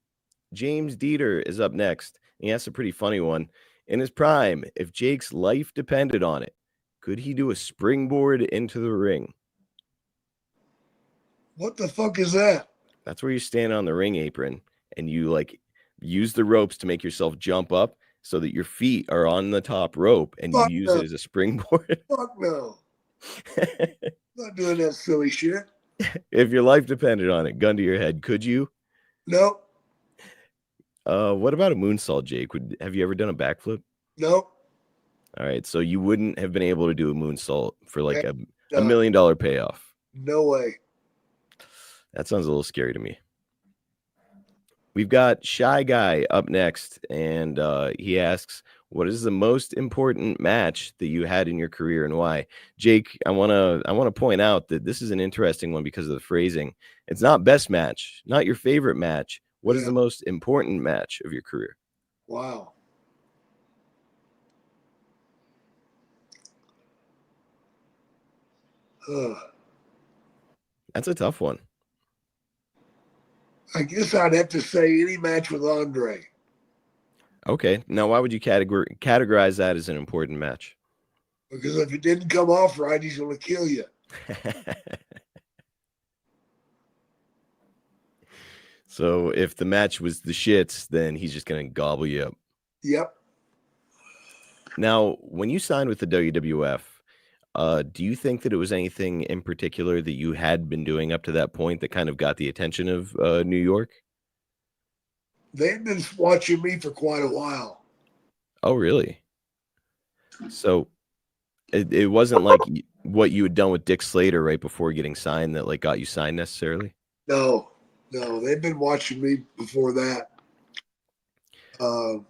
James Dieter is up next. He asks a pretty funny one. In his prime, if Jake's life depended on it, could he do a springboard into the ring? What the fuck is that? That's where you stand on the ring apron and you like use the ropes to make yourself jump up so that your feet are on the top rope and you use it as a springboard. Fuck no. Not doing that silly shit. If your life depended on it, gun to your head, could you? Nope. What about a moonsault, Jake? Have you ever done a backflip? Nope. All right, so you wouldn't have been able to do a moonsault for like a $1 million payoff. No way. That sounds a little scary to me. We've got Shy Guy up next, and he asks, what is the most important match that you had in your career and why? Jake, I want to point out that this is an interesting one because of the phrasing. It's not best match, not your favorite match. What is the most important match of your career? Wow. That's a tough one. I guess I'd have to say any match with Andre. Okay. Now, why would you categorize that as an important match? Because if it didn't come off right, he's going to kill you. So if the match was the shits, then he's just going to gobble you up. Yep. Now, when you signed with the WWF, do you think that it was anything in particular that you had been doing up to that point that kind of got the attention of New York? They've been watching me for quite a while. Oh, really? So it wasn't like what you had done with Dick Slater right before getting signed that like got you signed necessarily? No, they've been watching me before that. I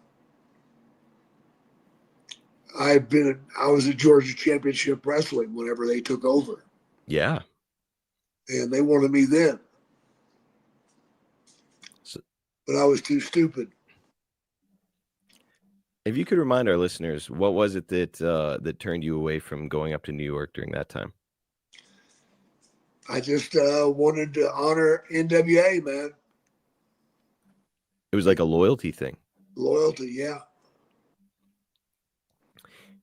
was at Georgia Championship Wrestling whenever they took over. Yeah. And they wanted me then. But I was too stupid. If you could remind our listeners, what was it that turned you away from going up to New York during that time? I just wanted to honor NWA, man. It was like a loyalty thing. Loyalty, yeah.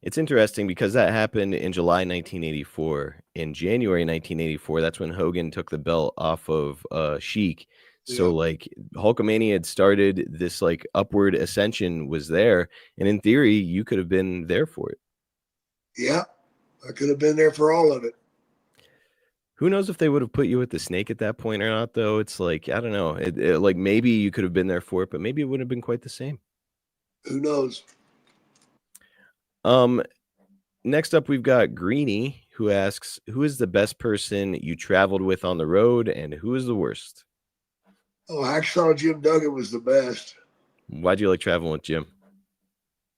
It's interesting because that happened in July 1984. In January 1984, that's when Hogan took the belt off of Sheik. So like Hulkamania had started, this like upward ascension was there, and in theory, you could have been there for it. Yeah, I could have been there for all of it. Who knows if they would have put you with the Snake at that point or not, though? It's like, I don't know. It like maybe you could have been there for it, but maybe it wouldn't have been quite the same. Who knows? Next up, we've got Greenie, who asks, who is the best person you traveled with on the road, and who is the worst? Oh, Hacksaw Jim Duggan was the best. Why'd you like traveling with Jim?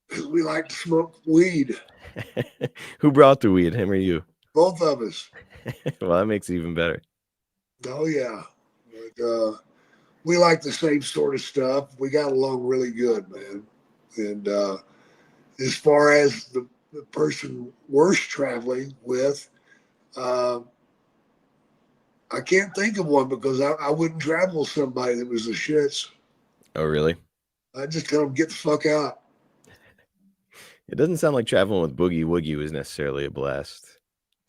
Because we like to smoke weed. Who brought the weed, him or you? Both of us. Well, that makes it even better. Oh, yeah. But we like the same sort of stuff. We got along really good, man. And as far as the person worst traveling with, uh, I can't think of one because I wouldn't travel with somebody that was the shits. Oh, really? I just tell them get the fuck out. It doesn't sound like traveling with Boogie Woogie was necessarily a blast.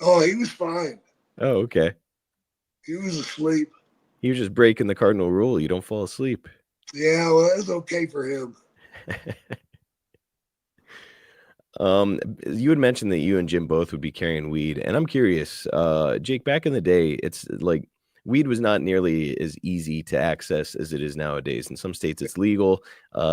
Oh, he was fine. Oh, okay. He was asleep. He was just breaking the cardinal rule. You don't fall asleep. Yeah, well, that's okay for him. You had mentioned that you and Jim both would be carrying weed, and I'm curious, Jake, back in the day, it's like weed was not nearly as easy to access as it is nowadays. In some states, it's legal.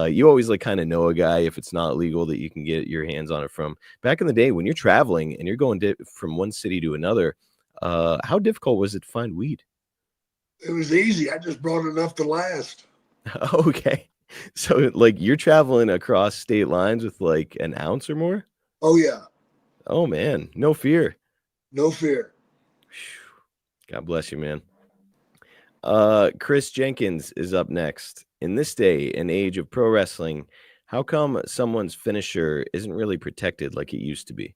You always like kind of know a guy if it's not legal that you can get your hands on it from. Back in the day, when you're traveling and you're going from one city to another, how difficult was it to find weed? It was easy. I just brought enough to last. Okay. So like you're traveling across state lines with like an ounce or more? Oh yeah, Oh man, no fear. no fear. God bless you, man. Chris Jenkins is up next. In this day and age of pro wrestling, how come someone's finisher isn't really protected like it used to be?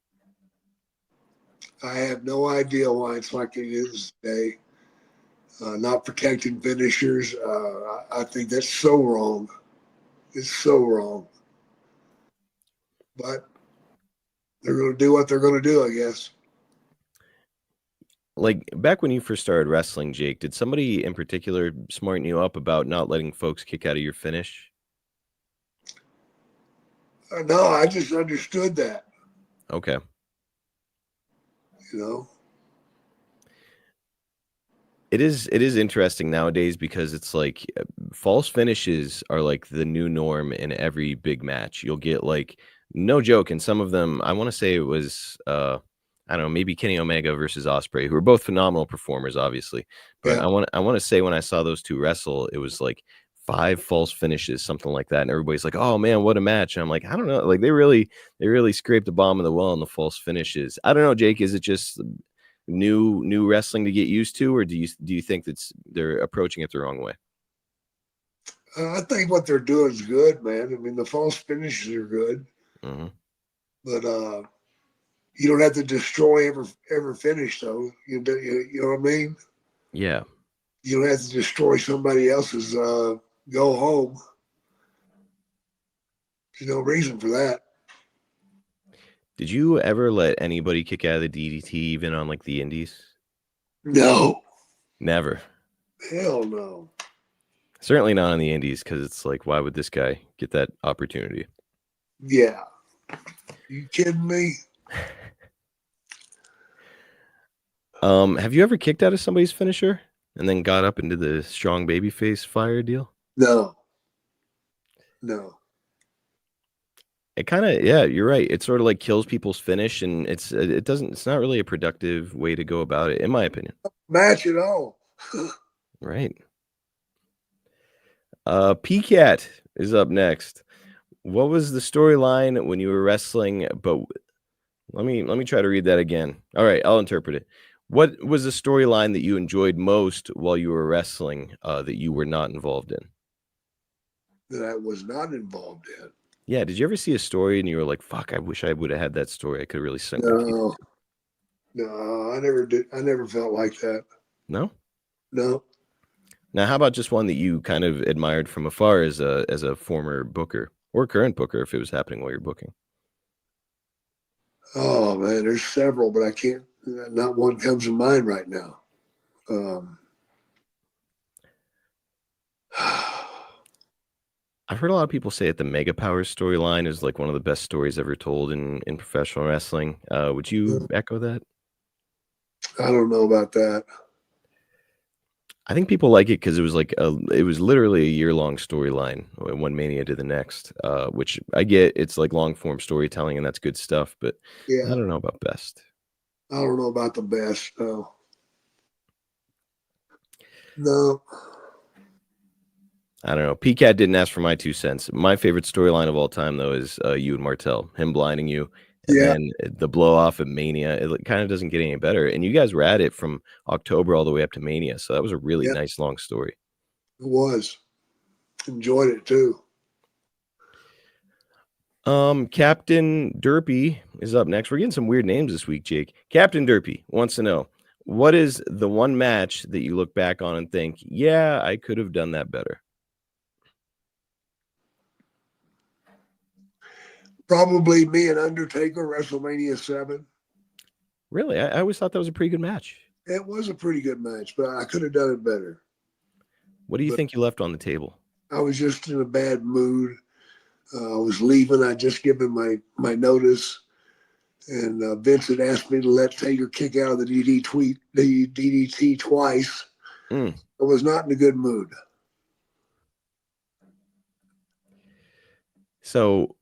I have no idea why it's like it is today. Not protecting finishers. I think that's so wrong. It's so wrong. But they're going to do what they're going to do, I guess. Like back when you first started wrestling, Jake, did somebody in particular smarten you up about not letting folks kick out of your finish? No, I just understood that, Okay. you know. It is interesting nowadays because it's like false finishes are like the new norm in every big match. You'll get like no joke, and some of them I want to say it was I don't know, maybe Kenny Omega versus Ospreay, who are both phenomenal performers, obviously. But Yeah. I want to say when I saw those two wrestle, it was like 5 false finishes, something like that, and everybody's like, "Oh man, what a match!" And I'm like, I don't know, like they really scraped the bottom of the well on the false finishes. I don't know, Jake, is it just new wrestling to get used to, or do you think they're approaching it the wrong way? I think what they're doing is good, man. I mean, the false finishes are good, Mm-hmm. but you don't have to destroy every finish, though. You know what I mean? Yeah. You don't have to destroy somebody else's go home. There's no reason for that. Did you ever let anybody kick out of the DDT even on like the indies? No. Never. Hell no. Certainly not on the indies, because it's like, why would this guy get that opportunity? Yeah. You kidding me? Have you ever kicked out of somebody's finisher and then got up into the strong babyface fire deal? No. It kind of, yeah, you're right. It sort of like kills people's finish, and it's not really a productive way to go about it, in my opinion. Match at all. Right. PCAT is up next. What was the storyline when you were wrestling? But let me try to read that again. All right, I'll interpret it. What was the storyline that you enjoyed most while you were wrestling that you were not involved in? That I was not involved in. Yeah, did you ever see a story and you were like, "Fuck, I wish I would have had that story. I could really sink my teeth into." No, I never did. I never felt like that. No? No. Now, how about just one that you kind of admired from afar as a former booker or current booker, if it was happening while you're booking? Oh man, there's several, but I can't. Not one comes to mind right now. I've heard a lot of people say that the Mega Powers storyline is like one of the best stories ever told in professional wrestling. Would you echo that? I don't know about that. I think people like it because it was like it was literally a year-long storyline, one Mania to the next, which I get. It's like long-form storytelling, and that's good stuff. But Yeah, I don't know about best. I don't know about the best. No. No. I don't know. PCAT didn't ask for my 2 cents. My favorite storyline of all time, though, is you and Martel, him blinding you, and Yeah. then the blow off of Mania. It kind of doesn't get any better. And you guys were at it from October all the way up to Mania, so that was a really Yeah. nice long story. It was. Enjoyed it too. Captain Derpy is up next. We're getting some weird names this week, Jake. Captain Derpy wants to know, what is the one match that you look back on and think, yeah, I could have done that better? Probably me and Undertaker, WrestleMania 7. Really? I always thought that was a pretty good match. It was a pretty good match, but I could have done it better. What do you think you left on the table? I was just in a bad mood. I was leaving. I'd just given my notice. And Vince had asked me to let Taker kick out of the DDT twice. I was not in a good mood. So,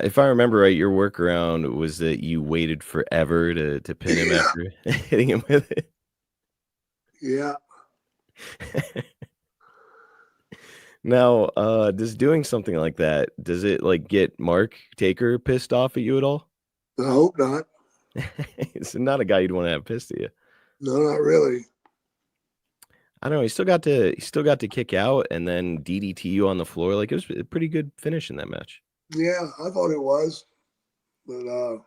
if I remember right, your workaround was that you waited forever to pin him after hitting him with it. Yeah. Now, does doing something like that, does it like get Mark Taker pissed off at you at all? I hope not. It's not a guy you'd want to have pissed at you. No, not really. I don't know. He still got to kick out and then DDT you on the floor. Like, it was a pretty good finish in that match. Yeah, I thought it was, but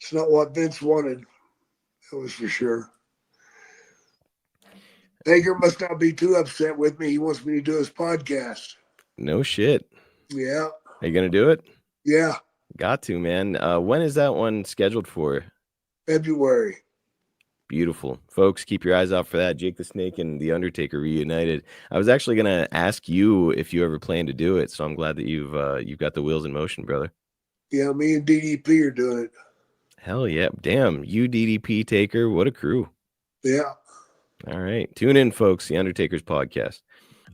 it's not what Vince wanted. That was for sure. Taker must not be too upset with me. He wants me to do his podcast. No shit. Yeah. Are you gonna do it? Yeah. Got to, man. When is that one scheduled for? February. Beautiful. Folks, keep your eyes out for that. Jake the Snake and The Undertaker reunited. I was actually going to ask you if you ever plan to do it, so I'm glad that you've got the wheels in motion, brother. Yeah, me and DDP are doing it. Hell yeah. Damn, you DDP Taker, what a crew. Yeah. All right. Tune in, folks, The Undertaker's podcast.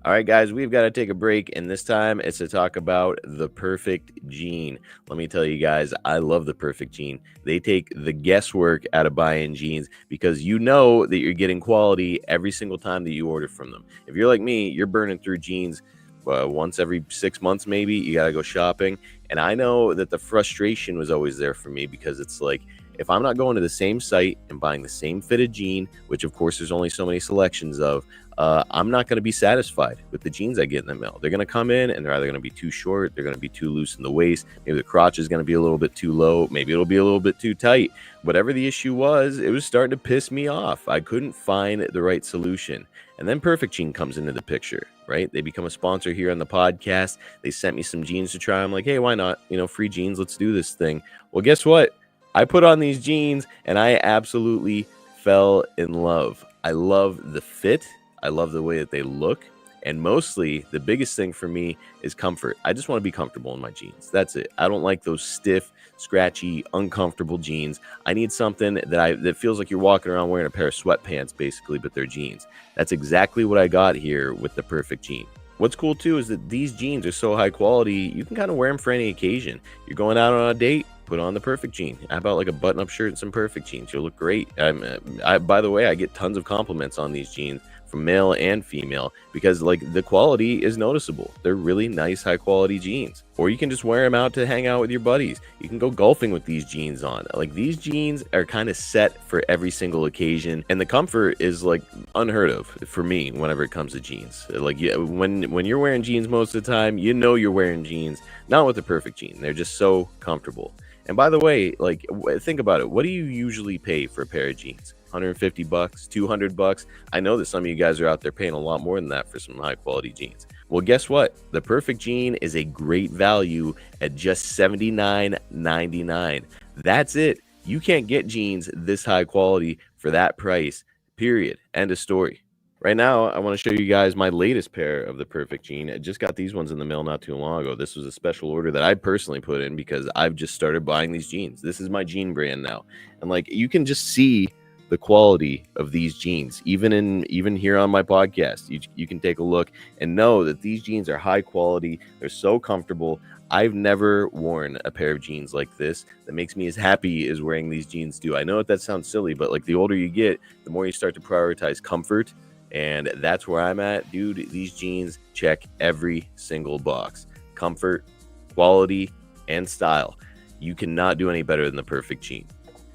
All right, guys, we've got to take a break, and this time it's to talk about the Perfect Gene. Let me tell you guys, I love the Perfect Gene. They take the guesswork out of buying jeans because you know that you're getting quality every single time that you order from them. If you're like me, you're burning through jeans once every 6 months, maybe. You got to go shopping, and I know that the frustration was always there for me because it's like, if I'm not going to the same site and buying the same fitted jean, which of course there's only so many selections of, I'm not going to be satisfied with the jeans I get in the mail. They're going to come in and they're either going to be too short, they're going to be too loose in the waist, maybe the crotch is going to be a little bit too low, maybe it'll be a little bit too tight. Whatever the issue was, it was starting to piss me off. I couldn't find the right solution. And then Perfect Jean comes into the picture, right? They become a sponsor here on the podcast. They sent me some jeans to try. I'm like, hey, why not? Free jeans, let's do this thing. Well, guess what? I put on these jeans and I absolutely fell in love. I love the fit. I love the way that they look. And mostly, the biggest thing for me is comfort. I just want to be comfortable in my jeans. That's it. I don't like those stiff, scratchy, uncomfortable jeans. I need something that feels like you're walking around wearing a pair of sweatpants, basically, but they're jeans. That's exactly what I got here with the Perfect Jean. What's cool, too, is that these jeans are so high quality, you can kind of wear them for any occasion. You're going out on a date, put on the Perfect Jean. How about like a button-up shirt and some Perfect Jeans? You'll look great. By the way, I get tons of compliments on these jeans from male and female because like the quality is noticeable. They're really nice, high quality jeans. Or you can just wear them out to hang out with your buddies. You can go golfing with these jeans on. Like, these jeans are kind of set for every single occasion, and the comfort is like unheard of for me whenever it comes to jeans. Like, when you're wearing jeans most of the time, you know you're wearing jeans, not with the Perfect Jean. They're just so comfortable. And by the way, like, think about it. What do you usually pay for a pair of jeans? $150, $200? I know that some of you guys are out there paying a lot more than that for some high quality jeans. Well, guess what? The Perfect Jean is a great value at just $79.99. That's it. You can't get jeans this high quality for that price, period. End of story. Right now, I want to show you guys my latest pair of the Perfect Jean. I just got these ones in the mail not too long ago. This was a special order that I personally put in because I've just started buying these jeans. This is my jean brand now. And like, you can just see the quality of these jeans, even here on my podcast. You can take a look and know that these jeans are high quality. They're so comfortable. I've never worn a pair of jeans like this that makes me as happy as wearing these jeans do. I know that sounds silly, but like, the older you get, the more you start to prioritize comfort. And that's where I'm at, dude. These jeans check every single box: comfort, quality, and style. You cannot do any better than the Perfect Jean.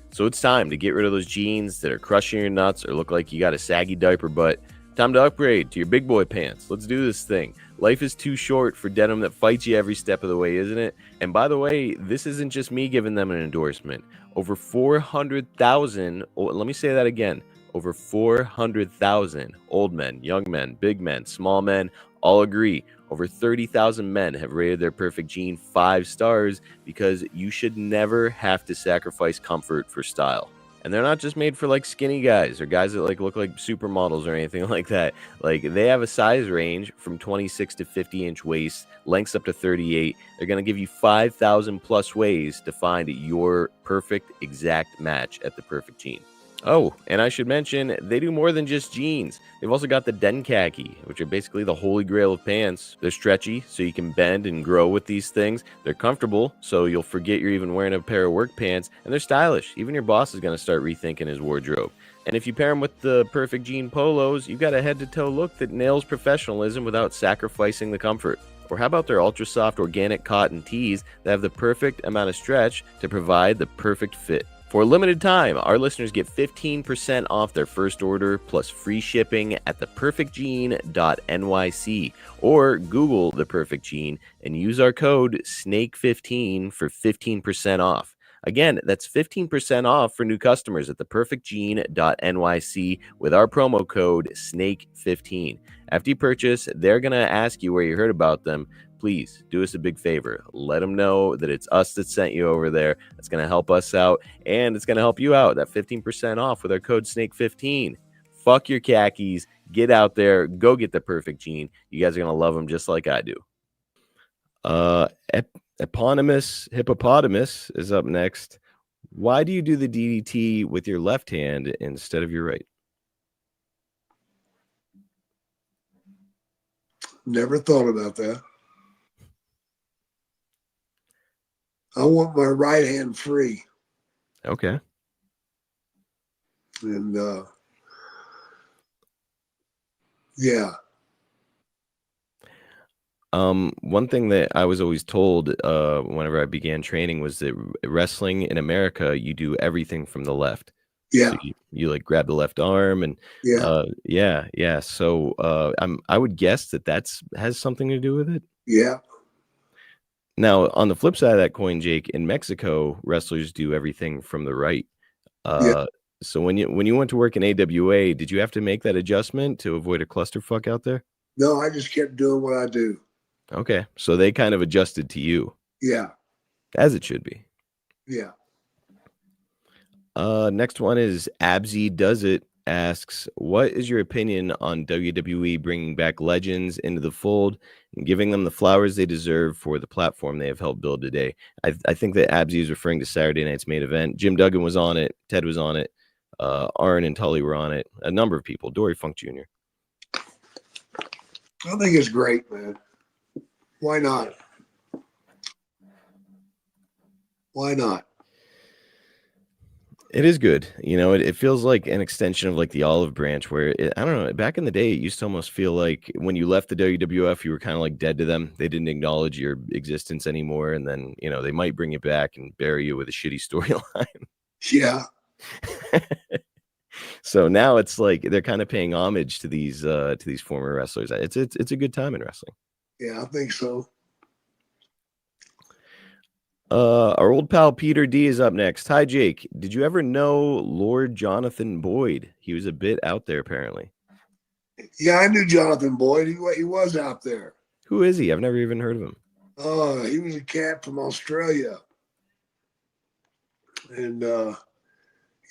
So it's time to get rid of those jeans that are crushing your nuts or look like you got a saggy diaper butt. Time to upgrade to your big boy pants. Let's do this thing. Life is too short for denim that fights you every step of the way, isn't it? And by the way, this isn't just me giving them an endorsement. Over 400,000, let me say that again, over 400,000 old men, young men, big men, small men, all agree. Over 30,000 men have rated their Perfect Jean 5 stars because you should never have to sacrifice comfort for style. And they're not just made for like skinny guys or guys that like look like supermodels or anything like that. Like they have a size range from 26 to 50-inch waist, lengths up to 38. They're going to give you 5,000 plus ways to find your perfect exact match at the Perfect Jean. Oh, and I should mention, they do more than just jeans. They've also got the den khaki, which are basically the holy grail of pants. They're stretchy, so you can bend and grow with these things. They're comfortable, so you'll forget you're even wearing a pair of work pants. And they're stylish. Even your boss is going to start rethinking his wardrobe. And if you pair them with the Perfect Jean polos, you've got a head-to-toe look that nails professionalism without sacrificing the comfort. Or how about their ultra-soft organic cotton tees that have the perfect amount of stretch to provide the perfect fit? For a limited time, our listeners get 15% off their first order plus free shipping at theperfectjean.nyc or Google The Perfect Jean and use our code SNAKE15 for 15% off. Again, that's 15% off for new customers at theperfectjean.nyc with our promo code SNAKE15. After you purchase, they're going to ask you where you heard about them. Please do us a big favor. Let them know that it's us that sent you over there. It's going to help us out, and it's going to help you out. That 15% off with our code SNAKE15. Fuck your khakis. Get out there. Go get the Perfect Jean. You guys are going to love them just like I do. Eponymous Hippopotamus is up next. Why do you do the DDT with your left hand instead of your right? Never thought about that. I want my right hand free. Okay. And yeah. One thing that I was always told whenever I began training was that wrestling in America, you do everything from the left. Yeah. So you like grab the left arm and yeah. So I would guess that has something to do with it. Yeah. Now, on the flip side of that coin, Jake, in Mexico, wrestlers do everything from the right. So when you went to work in AWA, did you have to make that adjustment to avoid a clusterfuck out there? No, I just kept doing what I do. Okay, so they kind of adjusted to you. Yeah. As it should be. Yeah. Next one is Absy Does It asks, what is your opinion on WWE bringing back legends into the fold and giving them the flowers they deserve for the platform they have helped build today? I think that Absy is referring to Saturday night's main event. Jim Duggan was on it. Ted was on it. Arn and Tully were on it. A number of people. Dory Funk Jr. I think it's great, man. Why not? Why not? It is good. You know, it feels like an extension of like the olive branch where I don't know, back in the day, it used to almost feel like when you left the WWF, you were kind of like dead to them. They didn't acknowledge your existence anymore. And then, you know, they might bring you back and bury you with a shitty storyline. Yeah. So now it's like they're kind of paying homage to these former wrestlers. It's a good time in wrestling. Yeah, I think so. Our old pal Peter D is up next. Hi, Jake. Did you ever know Lord Jonathan Boyd? He was a bit out there, apparently. Yeah, I knew Jonathan Boyd. He was out there. Who is he? I've never even heard of him. He was a cat from Australia. And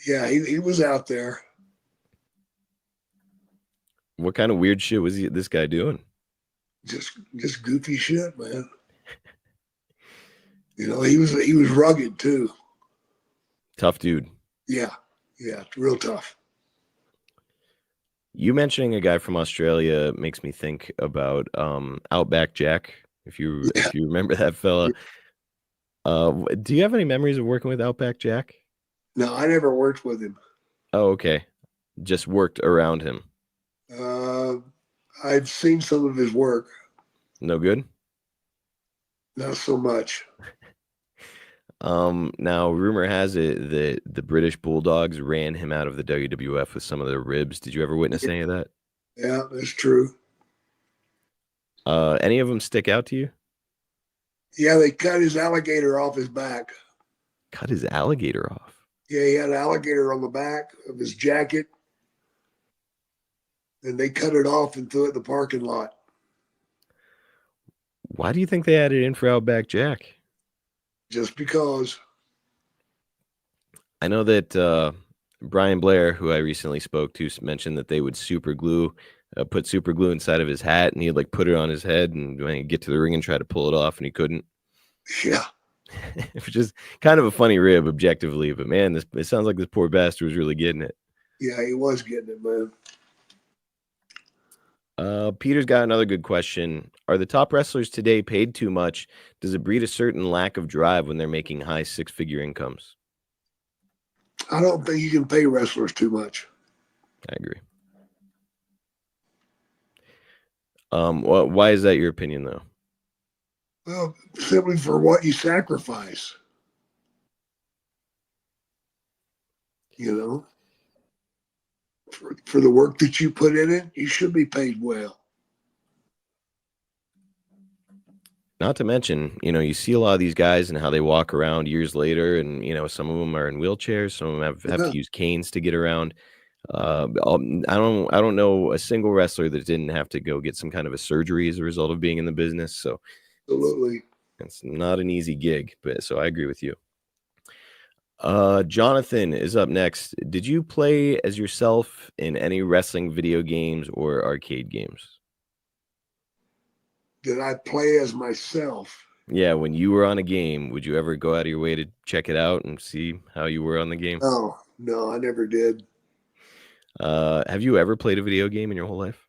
yeah, he was out there. What kind of weird shit was this guy doing? Just goofy shit, man. You know, he was rugged too. Tough dude. Yeah, real tough. You mentioning a guy from Australia makes me think about Outback Jack. If you remember that fella. Do you have any memories of working with Outback Jack? No, I never worked with him. Oh, okay. Just worked around him. I've seen some of his work. No good? Not so much. Now rumor has it that the British Bulldogs ran him out of the WWF with some of their ribs. Did you ever witness any of that? Yeah, that's true. Any of them stick out to you? Yeah, they cut his alligator off his back. Cut his alligator off. Yeah, he had an alligator on the back of his jacket, and they cut it off and threw it in the parking lot. Why do you think they added in for Outback Jack? Just because. I know that Brian Blair, who I recently spoke to, mentioned that they would put super glue inside of his hat, and he'd like put it on his head, and when he'd get to the ring and try to pull it off, and he couldn't. Yeah. Which is kind of a funny rib, objectively, but man, it sounds like this poor bastard was really getting it. Yeah, he was getting it, man. Peter's got another good question. Are the top wrestlers today paid too much? Does it breed a certain lack of drive when they're making high six-figure incomes? I don't think you can pay wrestlers too much. I agree. Why is that your opinion, though? Well, simply for what you sacrifice. You know, for the work that you put in it, you should be paid well. Not to mention, you see a lot of these guys and how they walk around years later, and some of them are in wheelchairs, some of them have to use canes to get around. I don't know a single wrestler that didn't have to go get some kind of a surgery as a result of being in the business. So absolutely, it's not an easy gig. But so I agree with you. Jonathan is up next. Did you play as yourself in any wrestling video games or arcade games? Did I play as myself? Yeah, when you were on a game, would you ever go out of your way to check it out and see how you were on the game? No, I never did. Have you ever played a video game in your whole life?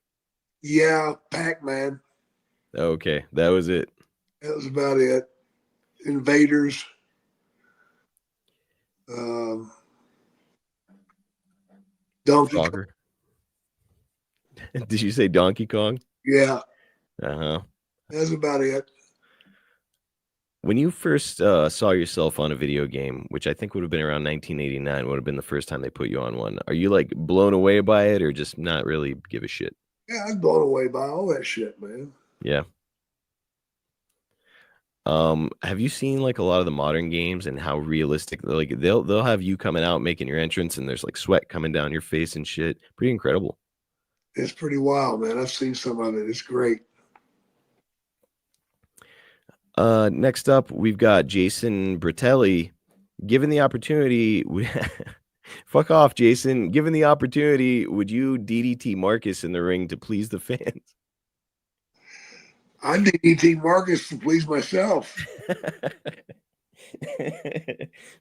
Yeah, Pac-Man. Okay, that was it. That was about it. Invaders. Donkey Kong. Did you say Donkey Kong? Yeah. Uh-huh. That's about it. When you first saw yourself on a video game, which I think would have been around 1989, would have been the first time they put you on one. Are you like blown away by it, or just not really give a shit? Yeah, I'm blown away by all that shit, man. Yeah. Have you seen like a lot of the modern games and how realistic, like they'll have you coming out making your entrance and there's like sweat coming down your face and shit? Pretty incredible. It's pretty wild, man. I've seen some of it. It's great. Next up, we've got Jason Bratelli. Given the opportunity, fuck off, Jason. Given the opportunity, would you DDT Marcus in the ring to please the fans? I DDT Marcus to please myself.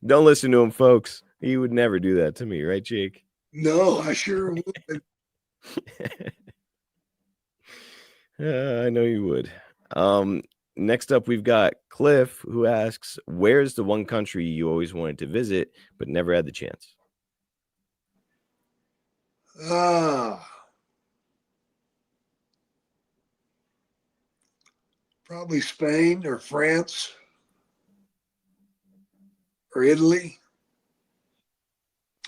Don't listen to him, folks. He would never do that to me, right, Jake? No, I sure would. I know you would. Next up, we've got Cliff, who asks, where's the one country you always wanted to visit but never had the chance? Probably Spain or France or Italy.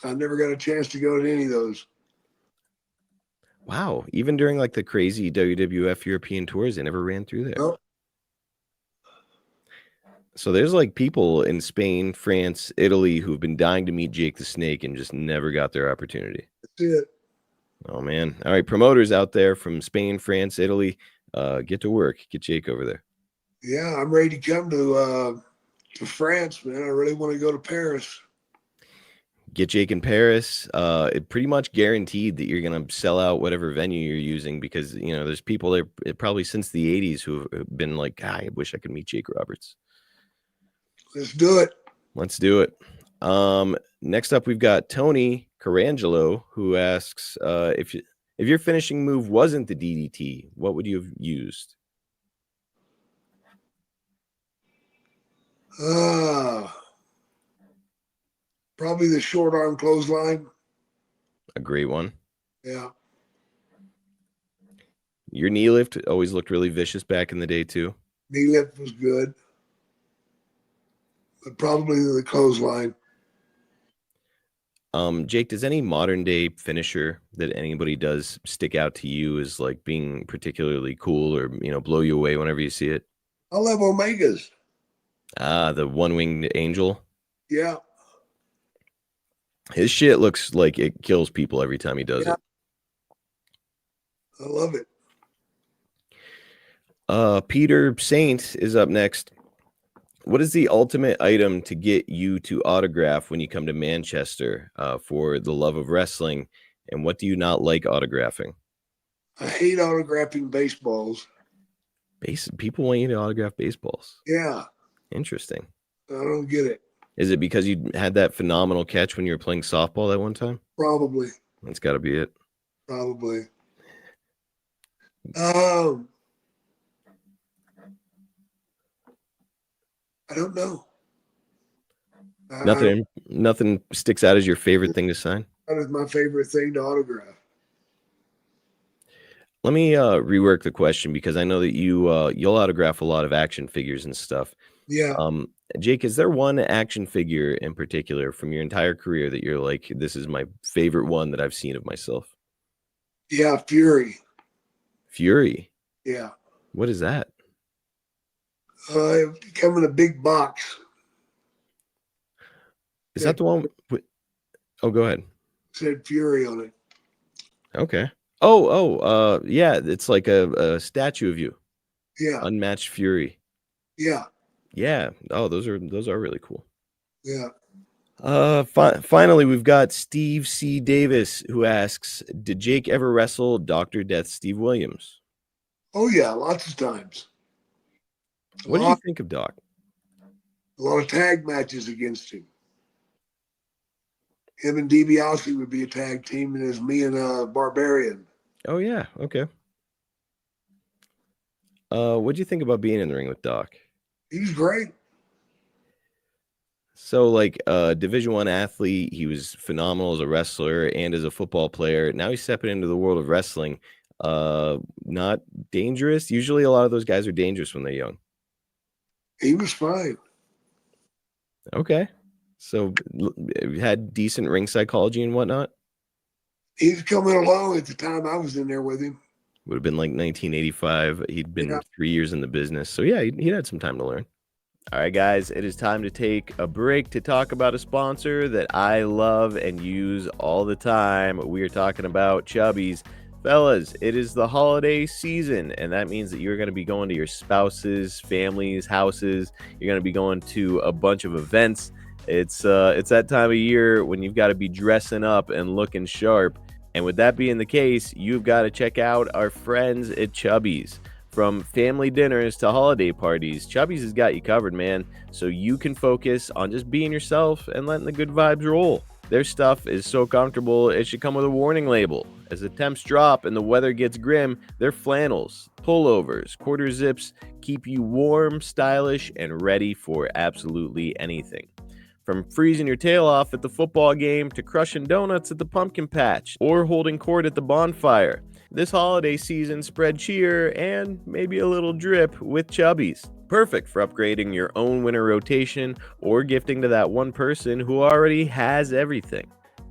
I never got a chance to go to any of those. Wow. Even during like the crazy WWF European tours, they never ran through there. Nope. So there's like people in Spain, France, Italy who've been dying to meet Jake the Snake and just never got their opportunity. That's it. Oh, man. All right. Promoters out there from Spain, France, Italy, get to work. Get Jake over there. Yeah, I'm ready to come to France, man. I really want to go to Paris. Get Jake in Paris. It pretty much guaranteed that you're going to sell out whatever venue you're using because, there's people there probably since the 80s who have been like, I wish I could meet Jake Roberts. Let's do it. Let's do it. Next up, we've got Tony Carangelo, who asks, if your finishing move wasn't the DDT, what would you have used? Probably the short arm clothesline. A great one. Yeah. Your knee lift always looked really vicious back in the day, too. Knee lift was good. But probably the clothesline. Jake, does any modern day finisher that anybody does stick out to you as like being particularly cool or, blow you away whenever you see it? I love Omegas. The one-winged angel. Yeah. His shit looks like it kills people every time he does it. I love it. Peter Saint is up next. What is the ultimate item to get you to autograph when you come to Manchester for the love of wrestling? And what do you not like autographing? I hate autographing baseballs. People want you to autograph baseballs. Yeah. Interesting. I don't get it. Is it because you had that phenomenal catch when you were playing softball that one time? Probably. That's got to be it. Probably. I don't know. Nothing sticks out as your favorite thing to sign? That is my favorite thing to autograph. Let me rework the question because I know that you'll autograph a lot of action figures and stuff. Yeah. Jake, is there one action figure in particular from your entire career that you're like, this is my favorite one that I've seen of myself? Yeah, Fury. Fury? Yeah. What is that? It come in a big box. Is that the one? Oh, go ahead. It said Fury on it. Okay. Yeah. It's like a statue of you. Yeah. Unmatched Fury. Yeah. Yeah. Oh, those are really cool. Yeah. Finally, we've got Steve C. Davis who asks, did Jake ever wrestle Dr. Death Steve Williams? Oh, yeah. Lots of times. What did you think of Doc? A lot of tag matches against him. Him and DiBiase would be a tag team, and it's me and Barbarian. Oh, yeah. Okay. What'd you think about being in the ring with Doc? He's great. So, like, Division I athlete, he was phenomenal as a wrestler and as a football player. Now he's stepping into the world of wrestling. Not dangerous. Usually a lot of those guys are dangerous when they're young. He was fine. Okay. So had decent ring psychology and whatnot? He's coming along at the time I was in there with him. Would have been like 1985. He'd been 3 years in the business. So, yeah, he'd had some time to learn. All right, guys, it is time to take a break to talk about a sponsor that I love and use all the time. We are talking about Chubbies. Fellas, it is the holiday season, and that means that you're going to be going to your spouses, families, houses. You're going to be going to a bunch of events. It's that time of year when you've got to be dressing up and looking sharp. And with that being the case, you've got to check out our friends at Chubbies. From family dinners to holiday parties, Chubbies has got you covered, man. So you can focus on just being yourself and letting the good vibes roll. Their stuff is so comfortable, it should come with a warning label. As the temps drop and the weather gets grim, their flannels, pullovers, quarter zips keep you warm, stylish, and ready for absolutely anything. From freezing your tail off at the football game to crushing donuts at the pumpkin patch or holding court at the bonfire, this holiday season spread cheer and maybe a little drip with Chubbies. Perfect for upgrading your own winter rotation or gifting to that one person who already has everything.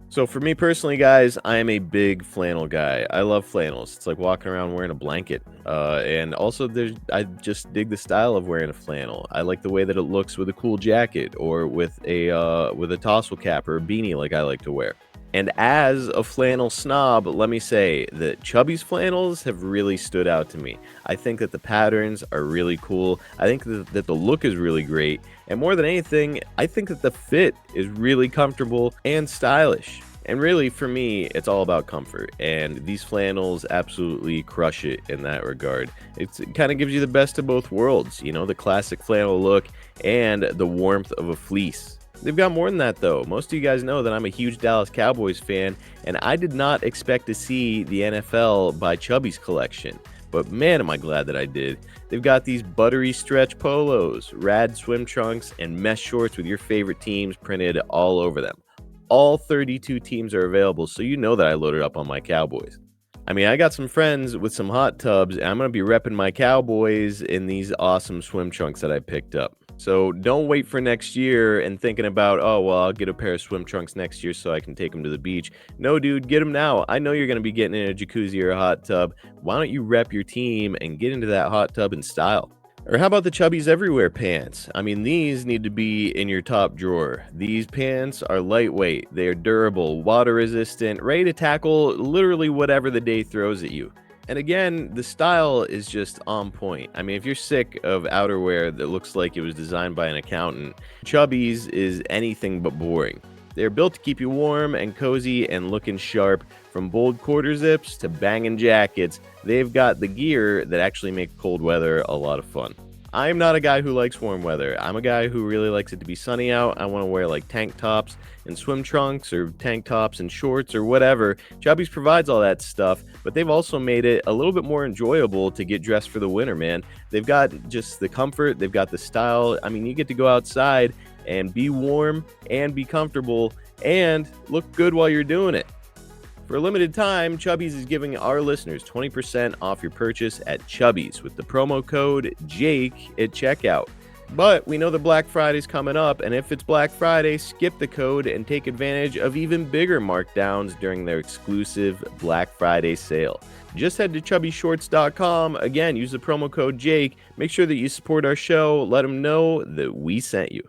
So for me personally, guys, I am a big flannel guy. I love flannels. It's like walking around wearing a blanket. And also, I just dig the style of wearing a flannel. I like the way that it looks with a cool jacket or with a tassel cap or a beanie like I like to wear. And as a flannel snob, let me say that Chubby's flannels have really stood out to me. I think that the patterns are really cool. I think that the look is really great. And more than anything, I think that the fit is really comfortable and stylish. And really, for me, it's all about comfort. And these flannels absolutely crush it in that regard. It kind of gives you the best of both worlds, the classic flannel look and the warmth of a fleece. They've got more than that, though. Most of you guys know that I'm a huge Dallas Cowboys fan, and I did not expect to see the NFL buy Chubby's collection. But man, am I glad that I did. They've got these buttery stretch polos, rad swim trunks, and mesh shorts with your favorite teams printed all over them. All 32 teams are available, so you know that I loaded up on my Cowboys. I mean, I got some friends with some hot tubs, and I'm going to be repping my Cowboys in these awesome swim trunks that I picked up. So don't wait for next year and thinking about, oh, well, I'll get a pair of swim trunks next year so I can take them to the beach. No, dude, get them now. I know you're going to be getting in a jacuzzi or a hot tub. Why don't you rep your team and get into that hot tub in style? Or how about the Chubbies Everywhere pants? I mean, these need to be in your top drawer. These pants are lightweight, they are durable, water resistant, ready to tackle literally whatever the day throws at you. And again, the style is just on point. I mean, if you're sick of outerwear that looks like it was designed by an accountant, Chubbies is anything but boring. They're built to keep you warm and cozy and looking sharp. From bold quarter zips to banging jackets, they've got the gear that actually makes cold weather a lot of fun. I'm not a guy who likes warm weather. I'm a guy who really likes it to be sunny out. I want to wear like tank tops and swim trunks or tank tops and shorts or whatever. Chubbies provides all that stuff, but they've also made it a little bit more enjoyable to get dressed for the winter, man. They've got just the comfort, they've got the style. I mean, you get to go outside and be warm and be comfortable and look good while you're doing it. For a limited time, Chubbies is giving our listeners 20% off your purchase at Chubbies with the promo code JAKE at checkout. But we know that Black Friday's coming up, and if it's Black Friday, skip the code and take advantage of even bigger markdowns during their exclusive Black Friday sale. Just head to chubbyshorts.com. Again, use the promo code JAKE. Make sure that you support our show. Let them know that we sent you.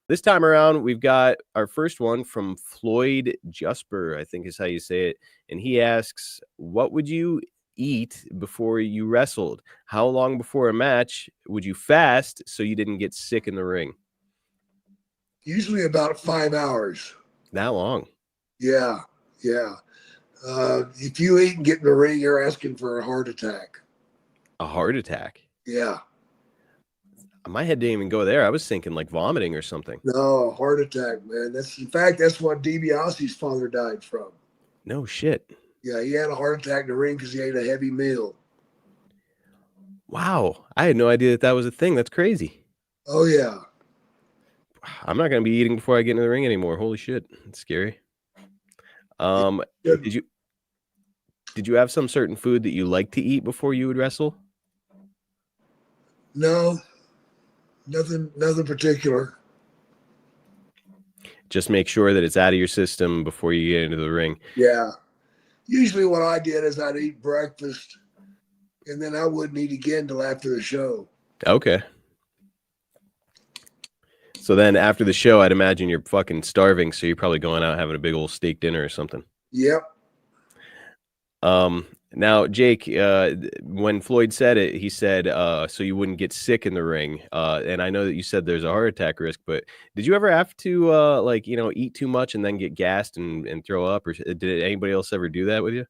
This time around, we've got our first one from Floyd Jusper, I think is how you say it. And he asks, what would you eat before you wrestled? How long before a match would you fast so you didn't get sick in the ring? Usually about 5 hours. That long? Yeah. If you eat and get in the ring, you're asking for a heart attack. A heart attack? Yeah. My head didn't even go there. I was thinking like vomiting or something. No, heart attack, man. That's what DiBiase's father died from. No shit. Yeah, he had a heart attack in the ring because he ate a heavy meal. Wow. I had no idea that was a thing. That's crazy. Oh, yeah. I'm not going to be eating before I get into the ring anymore. Holy shit. It's scary. Did you have some certain food that you like to eat before you would wrestle? No. Nothing particular. Just make sure that it's out of your system before you get into the ring. Yeah. Usually what I did is I'd eat breakfast and then I wouldn't eat again till after the show. Okay. So then after the show, I'd imagine you're fucking starving, so you're probably going out having a big old steak dinner or something. Yep. Now, Jake, when Floyd said it, he said, so you wouldn't get sick in the ring. And I know that you said there's a heart attack risk, but did you ever have to, eat too much and then get gassed and throw up? Or did anybody else ever do that with you?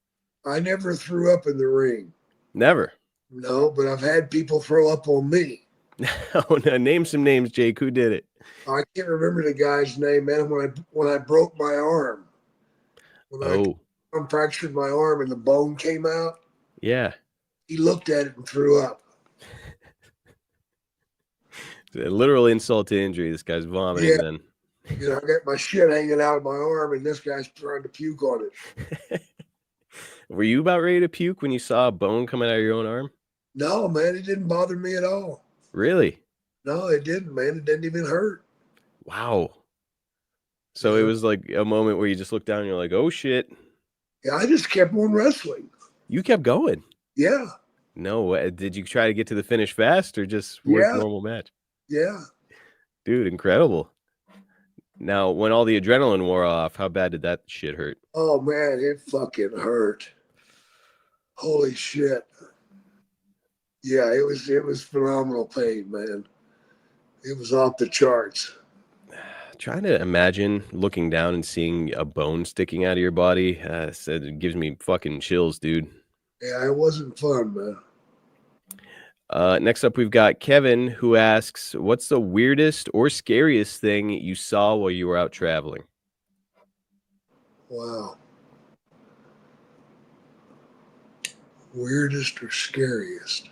I never threw up in the ring. Never? No, but I've had people throw up on me. Oh, no. Name some names, Jake. Who did it? I can't remember the guy's name, man. When I broke my arm. I fractured my arm and the bone came out. Yeah. He looked at it and threw up. Literal insult to injury. This guy's vomiting. Yeah. Then. You know, I got my shit hanging out of my arm and this guy's trying to puke on it. Were you about ready to puke when you saw a bone coming out of your own arm? No, man. It didn't bother me at all. Really? No, it didn't, man. It didn't even hurt. Wow. So it was like a moment where you just looked down and you're like, oh, shit. Yeah, I just kept on wrestling. You kept going? Yeah. No, did you try to get to the finish fast or just work normal match? Yeah. Dude, incredible. Now, when all the adrenaline wore off, how bad did that shit hurt? Oh, man, it fucking hurt. Holy shit. Yeah, it was phenomenal pain, man. It was off the charts. Trying to imagine looking down and seeing a bone sticking out of your body, it gives me fucking chills, dude. Yeah, it wasn't fun, man. Next up, we've got Kevin, who asks, what's the weirdest or scariest thing you saw while you were out traveling? Wow. Weirdest or scariest?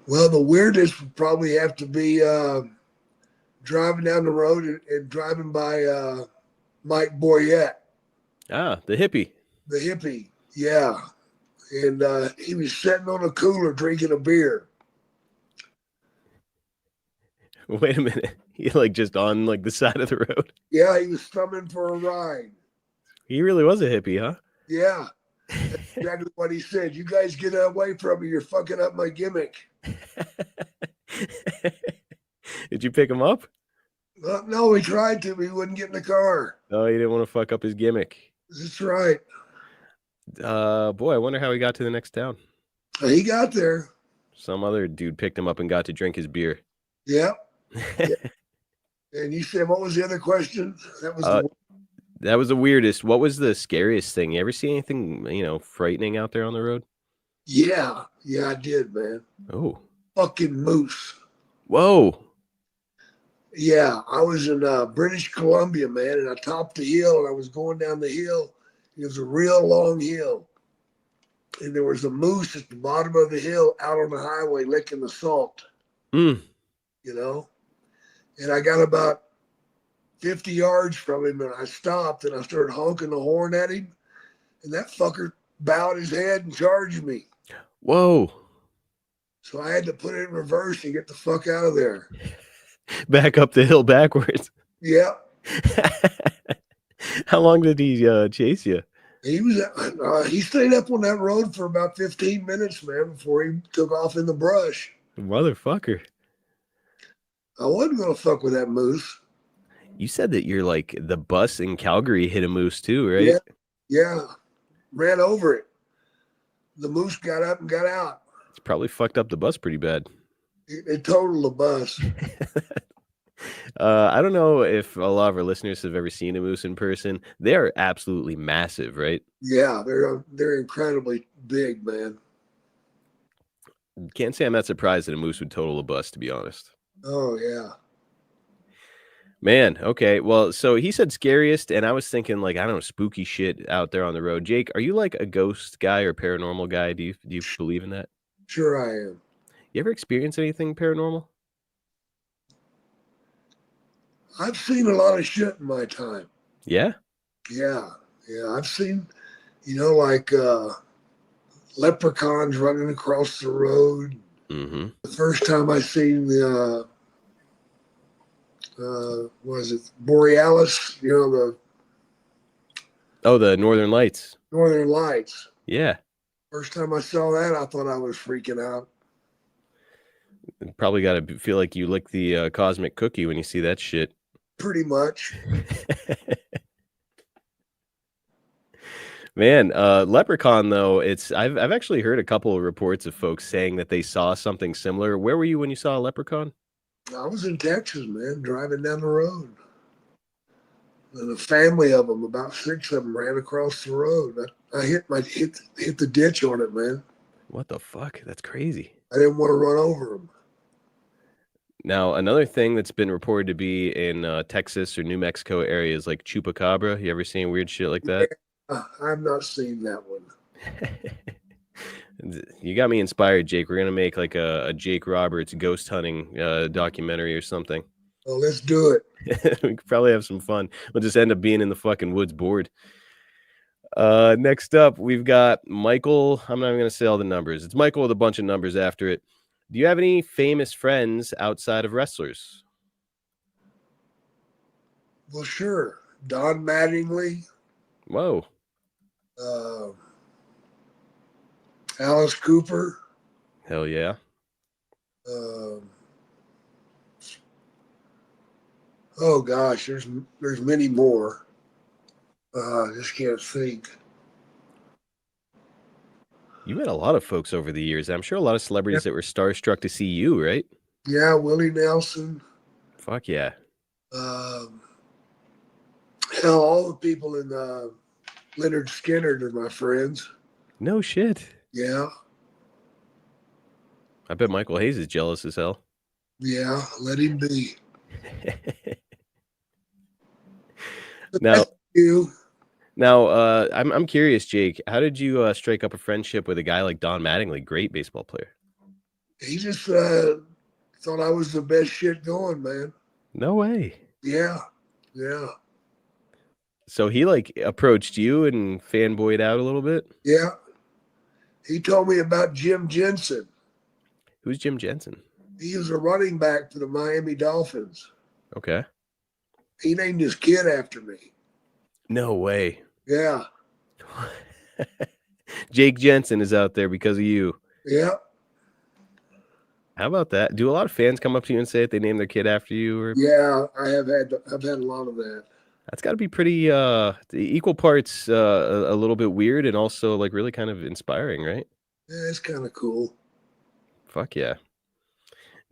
Well, the weirdest would probably have to be driving down the road and driving by Mike Boyette. Ah, the hippie. The hippie. Yeah. and he was sitting on a cooler drinking a beer. Wait a minute. He like just on like the side of the road. Yeah, he was thumbing for a ride. He really was a hippie, huh? Yeah, that's exactly what he said. You guys get away from me. You're fucking up my gimmick. Did you pick him up? No, he tried to, but he wouldn't get in the car. Oh, he didn't want to fuck up his gimmick. That's right. Boy, I wonder how he got to the next town. He got there. Some other dude picked him up and got to drink his beer. Yep. Yeah. And you said, what was the other question? That was that was the weirdest. What was the scariest thing? You ever see anything, frightening out there on the road? Yeah, I did, man. Oh. Fucking moose. Whoa. Yeah, I was in British Columbia, man, and I topped the hill, and I was going down the hill. It was a real long hill. And there was a moose at the bottom of the hill out on the highway licking the salt. Mm. And I got about 50 yards from him, and I stopped, and I started honking the horn at him, and that fucker bowed his head and charged me. Whoa. So I had to put it in reverse and get the fuck out of there. Back up the hill backwards. Yeah. How long did he chase you? He stayed up on that road for about 15 minutes, man, before he took off in the brush. Motherfucker. I wasn't going to fuck with that moose. You said that you're like the bus in Calgary hit a moose too, right? Yeah. Ran over it. The moose got up and got out. It's probably fucked up the bus pretty bad. It totaled the bus. I don't know if a lot of our listeners have ever seen a moose in person. They are absolutely massive, right? Yeah, they're incredibly big, man. Can't say I'm that surprised that a moose would total a bus, to be honest. Oh, yeah. Man, okay. Well, so he said scariest, and I was thinking like, I don't know, spooky shit out there on the road. Jake, are you like a ghost guy or paranormal guy? Do you believe in that? Sure I am. You ever experience anything paranormal? I've seen a lot of shit in my time. Yeah? Yeah. I've seen, like leprechauns running across the road. Mm-hmm. The first time I seen the, Borealis, the Northern Lights. Northern Lights. Yeah. First time I saw that, I thought I was freaking out. Probably got to feel like you lick the cosmic cookie when you see that shit. Pretty much. Man, leprechaun though, I've actually heard a couple of reports of folks saying that they saw something similar. Where were you when you saw a leprechaun? I was in Texas, man, driving down the road. And a family of them, about 6 of them, ran across the road. I hit the ditch on it, man. What the fuck? That's crazy. I didn't want to run over them. Now, another thing that's been reported to be in Texas or New Mexico areas like chupacabra. You ever seen weird shit like that? Yeah, I've not seen that one. You got me inspired, Jake. We're going to make like a Jake Roberts ghost hunting documentary or something. Well, let's do it. We could probably have some fun. We'll just end up being in the fucking woods bored. Next up, we've got Michael. I'm not even going to say all the numbers. It's Michael with a bunch of numbers after it. Do you have any famous friends outside of wrestlers? Well, sure. Don Mattingly. Whoa. Alice Cooper. Hell yeah. Oh gosh, there's many more. Just can't think. You met a lot of folks over the years. I'm sure a lot of celebrities that were starstruck to see you, right? Yeah, Willie Nelson. Fuck yeah. Hell, all the people in Leonard Skinner are my friends. No shit. Yeah. I bet Michael Hayes is jealous as hell. Yeah, let him be. Now, I'm curious, Jake. How did you strike up a friendship with a guy like Don Mattingly, great baseball player? He just thought I was the best shit going, man. No way. Yeah. So he like approached you and fanboyed out a little bit? Yeah. He told me about Jim Jensen. Who's Jim Jensen? He was a running back for the Miami Dolphins. Okay. He named his kid after me. No way. Yeah. Jake Jensen is out there because of you. Yeah. How about that? Do a lot of fans come up to you and say that they named their kid after you? Or Yeah, I've had a lot of that. that's got to be pretty equal parts a little bit weird and also like really kind of inspiring, right? Yeah, it's kind of cool. Fuck yeah.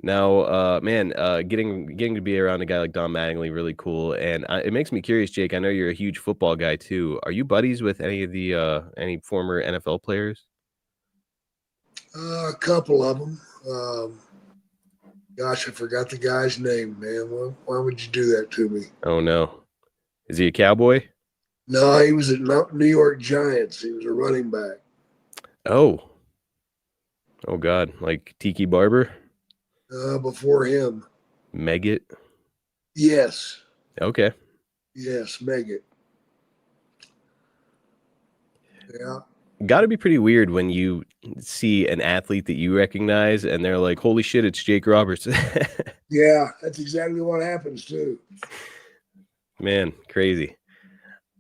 Now, man, getting to be around a guy like Don Mattingly, really cool, and it makes me curious, Jake. I know you're a huge football guy too. Are you buddies with any of the any former NFL players? A couple of them. Gosh, I forgot the guy's name, man. Why would you do that to me? Oh no, is he a Cowboy? No, he was at New York Giants. He was a running back. Oh God, like Tiki Barber? Before him. Meggett? Yes. Okay. Yes, Meggett. Yeah. Got to be pretty weird when you see an athlete that you recognize and they're like, holy shit, it's Jake Roberts. Yeah, that's exactly what happens too. Man, crazy.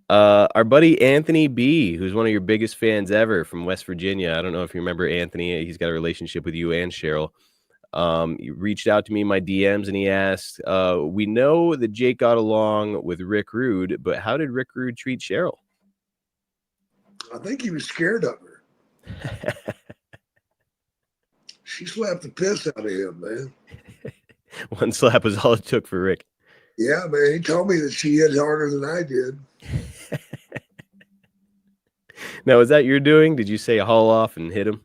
Our buddy Anthony B, who's one of your biggest fans ever from West Virginia. I don't know if you remember Anthony. He's got a relationship with you and Cheryl. He reached out to me in my DMs and he asked, we know that Jake got along with Rick Rude, but how did Rick Rude treat Cheryl? I think he was scared of her. She slapped the piss out of him, man. One slap was all it took for Rick. Yeah, man. He told me that she hit harder than I did. Now, is that your doing? Did you say haul off and hit him?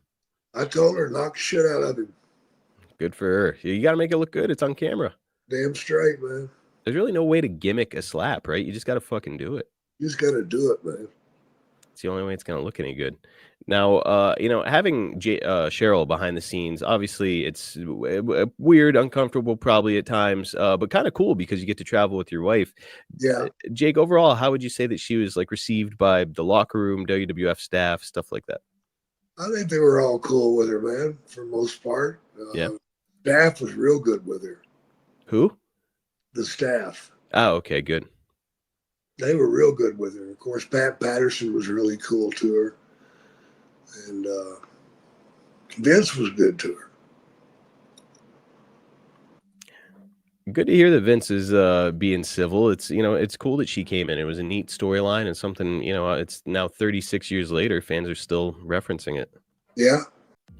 I told her knock the shit out of him. Good for her. You got to make it look good. It's on camera. Damn straight, man. There's really no way to gimmick a slap, right? You just got to fucking do it. You just got to do it, man. It's the only way it's going to look any good. Now, having Cheryl behind the scenes, obviously it's weird, uncomfortable probably at times, but kind of cool because you get to travel with your wife. Yeah. Jake, overall, how would you say that she was like received by the locker room, WWF staff, stuff like that? I think they were all cool with her, man, for the most part. Yeah. Staff was real good with her. Who? The staff. Oh, okay, good. They were real good with her. Of course, Pat Patterson was really cool to her. And Vince was good to her. Good to hear that Vince is being civil. It's it's cool that she came in. It was a neat storyline and something, it's now 36 years later, fans are still referencing it. Yeah.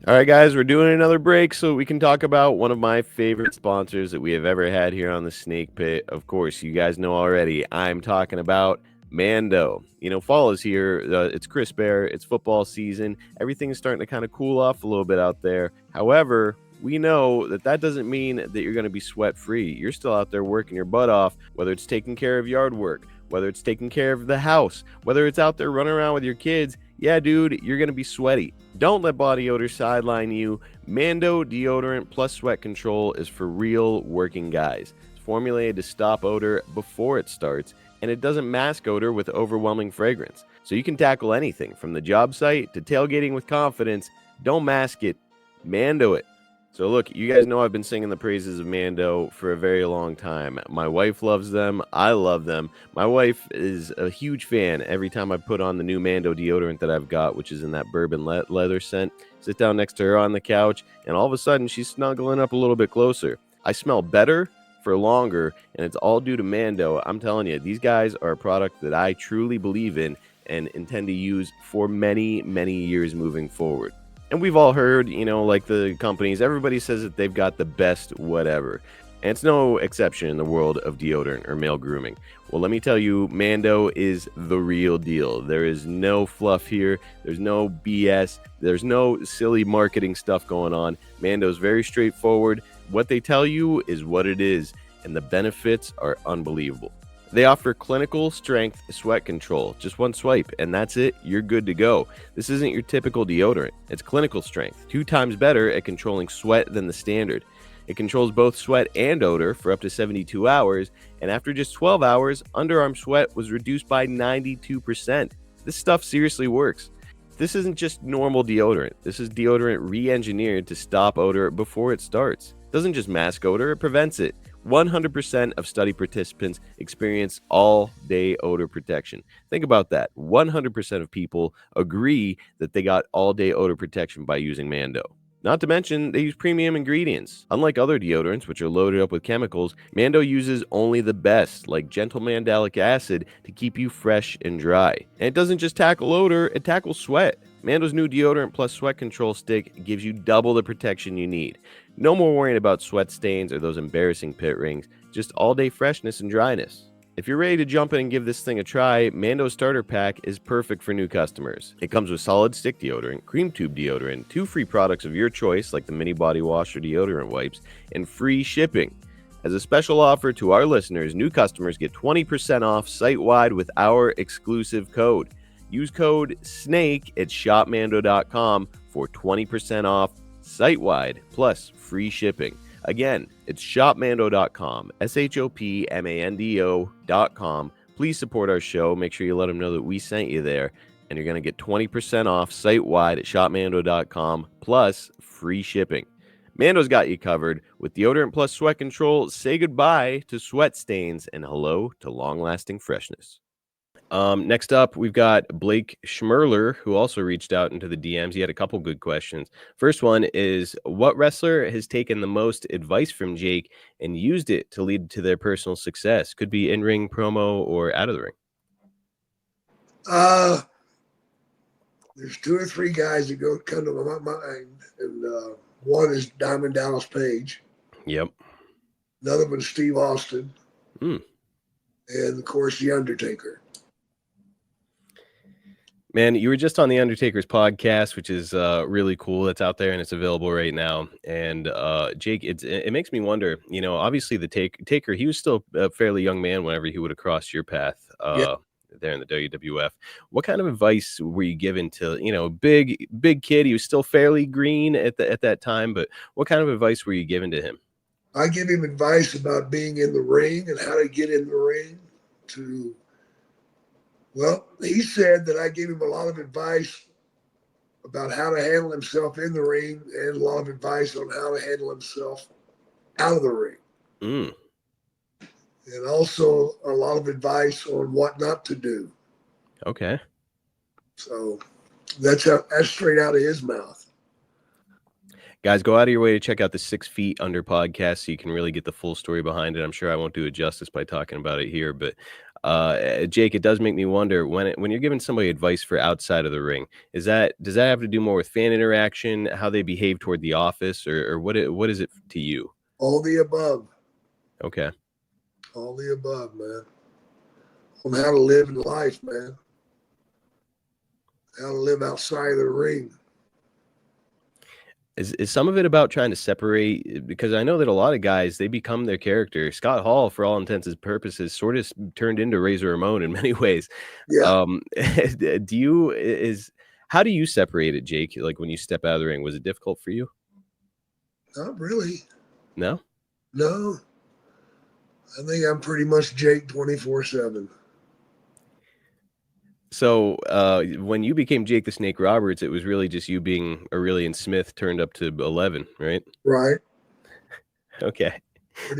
All right, guys, we're doing another break so we can talk about one of my favorite sponsors that we have ever had here on the Snake Pit. Of course, you guys know already, I'm talking about Mando. Fall is here. It's crisp air. It's football season. Everything is starting to kind of cool off a little bit out there. However, we know that doesn't mean that you're going to be sweat free. You're still out there working your butt off, whether it's taking care of yard work, whether it's taking care of the house, whether it's out there running around with your kids. Yeah, dude, you're going to be sweaty. Don't let body odor sideline you. Mando deodorant plus sweat control is for real working guys. It's formulated to stop odor before it starts, and it doesn't mask odor with overwhelming fragrance. So you can tackle anything from the job site to tailgating with confidence. Don't mask it. Mando it. So look, you guys know I've been singing the praises of Mando for a very long time. My wife loves them. I love them. My wife is a huge fan. Every time I put on the new Mando deodorant that I've got, which is in that bourbon leather scent, sit down next to her on the couch, and all of a sudden she's snuggling up a little bit closer. I smell better for longer, and it's all due to Mando. I'm telling you, these guys are a product that I truly believe in and intend to use for many, many years moving forward. And we've all heard, like the companies, everybody says that they've got the best whatever. And it's no exception in the world of deodorant or male grooming. Well, let me tell you, Mando is the real deal. There is no fluff here. There's no BS. There's no silly marketing stuff going on. Mando's very straightforward. What they tell you is what it is, and the benefits are unbelievable. They offer clinical strength sweat control. Just one swipe, and that's it. You're good to go. This isn't your typical deodorant. It's clinical strength, 2 times better at controlling sweat than the standard. It controls both sweat and odor for up to 72 hours, and after just 12 hours, underarm sweat was reduced by 92%. This stuff seriously works. This isn't just normal deodorant. This is deodorant re-engineered to stop odor before it starts. It doesn't just mask odor, it prevents it. 100% of study participants experience all-day odor protection. Think about that. 100% of people agree that they got all-day odor protection by using Mando. Not to mention, they use premium ingredients. Unlike other deodorants, which are loaded up with chemicals, Mando uses only the best, like gentle mandelic acid, to keep you fresh and dry. And it doesn't just tackle odor, it tackles sweat. Mando's new deodorant plus sweat control stick gives you double the protection you need. No more worrying about sweat stains or those embarrassing pit rings, just all-day freshness and dryness. If you're ready to jump in and give this thing a try, Mando Starter Pack is perfect for new customers. It comes with solid stick deodorant, cream tube deodorant, 2 free products of your choice like the mini body wash or deodorant wipes, and free shipping. As a special offer to our listeners, new customers get 20% off site-wide with our exclusive code. Use code SNAKE at shopmando.com for 20% off site-wide plus free shipping. Again, it's shopmando.com, shopmando.com. Please support our show. Make sure you let them know that we sent you there. And you're going to get 20% off site-wide at shopmando.com plus free shipping. Mando's got you covered. With deodorant plus sweat control, say goodbye to sweat stains and hello to long-lasting freshness. Next up, we've got Blake Schmerler, who also reached out into the DMs. He had a couple good questions. First one is, what wrestler has taken the most advice from Jake and used it to lead to their personal success? Could be in-ring, promo, or out of the ring. There's 2 or 3 guys that come to my mind, and one is Diamond Dallas Page. Yep. Another one is Steve Austin. And of course, The Undertaker. Man, you were just on the Undertaker's podcast, which is really cool. That's out there and it's available right now. And Jake, it makes me wonder. You know, obviously the Taker, he was still a fairly young man whenever he would have crossed your path there in the WWF. What kind of advice were you given to, you know, big kid? He was still fairly green at that time, but what kind of advice were you given to him? I give him advice about being in the ring and how to get in the ring. Well, he said that I gave him a lot of advice about how to handle himself in the ring and a lot of advice on how to handle himself out of the ring. And also a lot of advice on what not to do. Okay. So that's straight out of his mouth. Guys, go out of your way to check out the 6 Feet Under podcast so you can really get the full story behind it. I'm sure I won't do it justice by talking about it here, but Jake, it does make me wonder when you're giving somebody advice for outside of the ring, does that have to do more with fan interaction, how they behave toward the office, or what is it to you? All the above. Okay. All the above, man. On how to live in life, man. How to live outside of the ring. Is some of it about trying to separate? Because I know that a lot of guys, they become their character. Scott Hall, for all intents and purposes, sort of turned into Razor Ramon in many ways. Yeah. How do you separate it, Jake? Like when you step out of the ring, was it difficult for you? Not really. No? No. I think I'm pretty much Jake 24/7. So when you became Jake the Snake Roberts, it was really just you being Aurelian Smith turned up to 11, right? Right. Okay.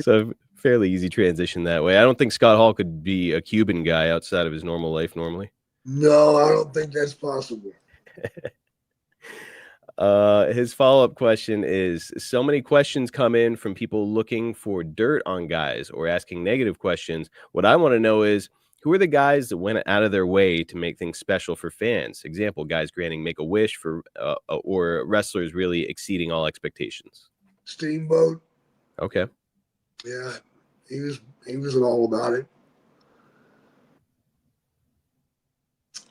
So fairly easy transition that way. I don't think Scott Hall could be a Cuban guy outside of his normal life normally. No, I don't think that's possible. His follow-up question is, so many questions come in from people looking for dirt on guys or asking negative questions. What I want to know is, who are the guys that went out of their way to make things special for fans? Example, guys granting Make-A-Wish for, or wrestlers really exceeding all expectations. Steamboat. Okay. Yeah, he was all about it.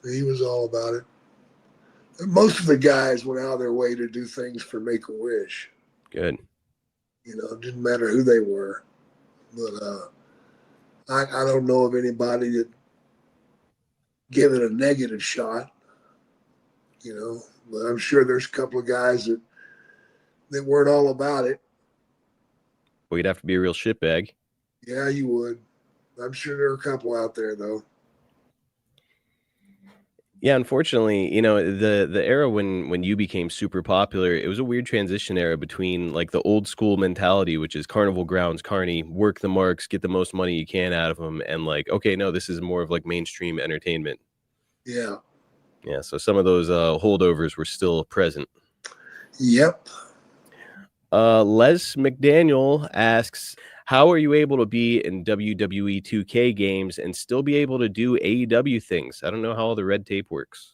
He was all about it. Most of the guys went out of their way to do things for Make-A-Wish. Good. You know, it didn't matter who they were. But I don't know of anybody that gave it a negative shot, you know, but I'm sure there's a couple of guys that weren't all about it. Well, you'd have to be a real shitbag. Yeah, you would. I'm sure there are a couple out there, though. Yeah, unfortunately, you know, the era when you became super popular, it was a weird transition era between like the old school mentality, which is carnival grounds, carny, work the marks, get the most money you can out of them, and like, okay, no, this is more of like mainstream entertainment. Yeah. Yeah, so some of those holdovers were still present. Yep. Les McDaniel asks, how are you able to be in WWE 2K games and still be able to do AEW things? I don't know how all the red tape works.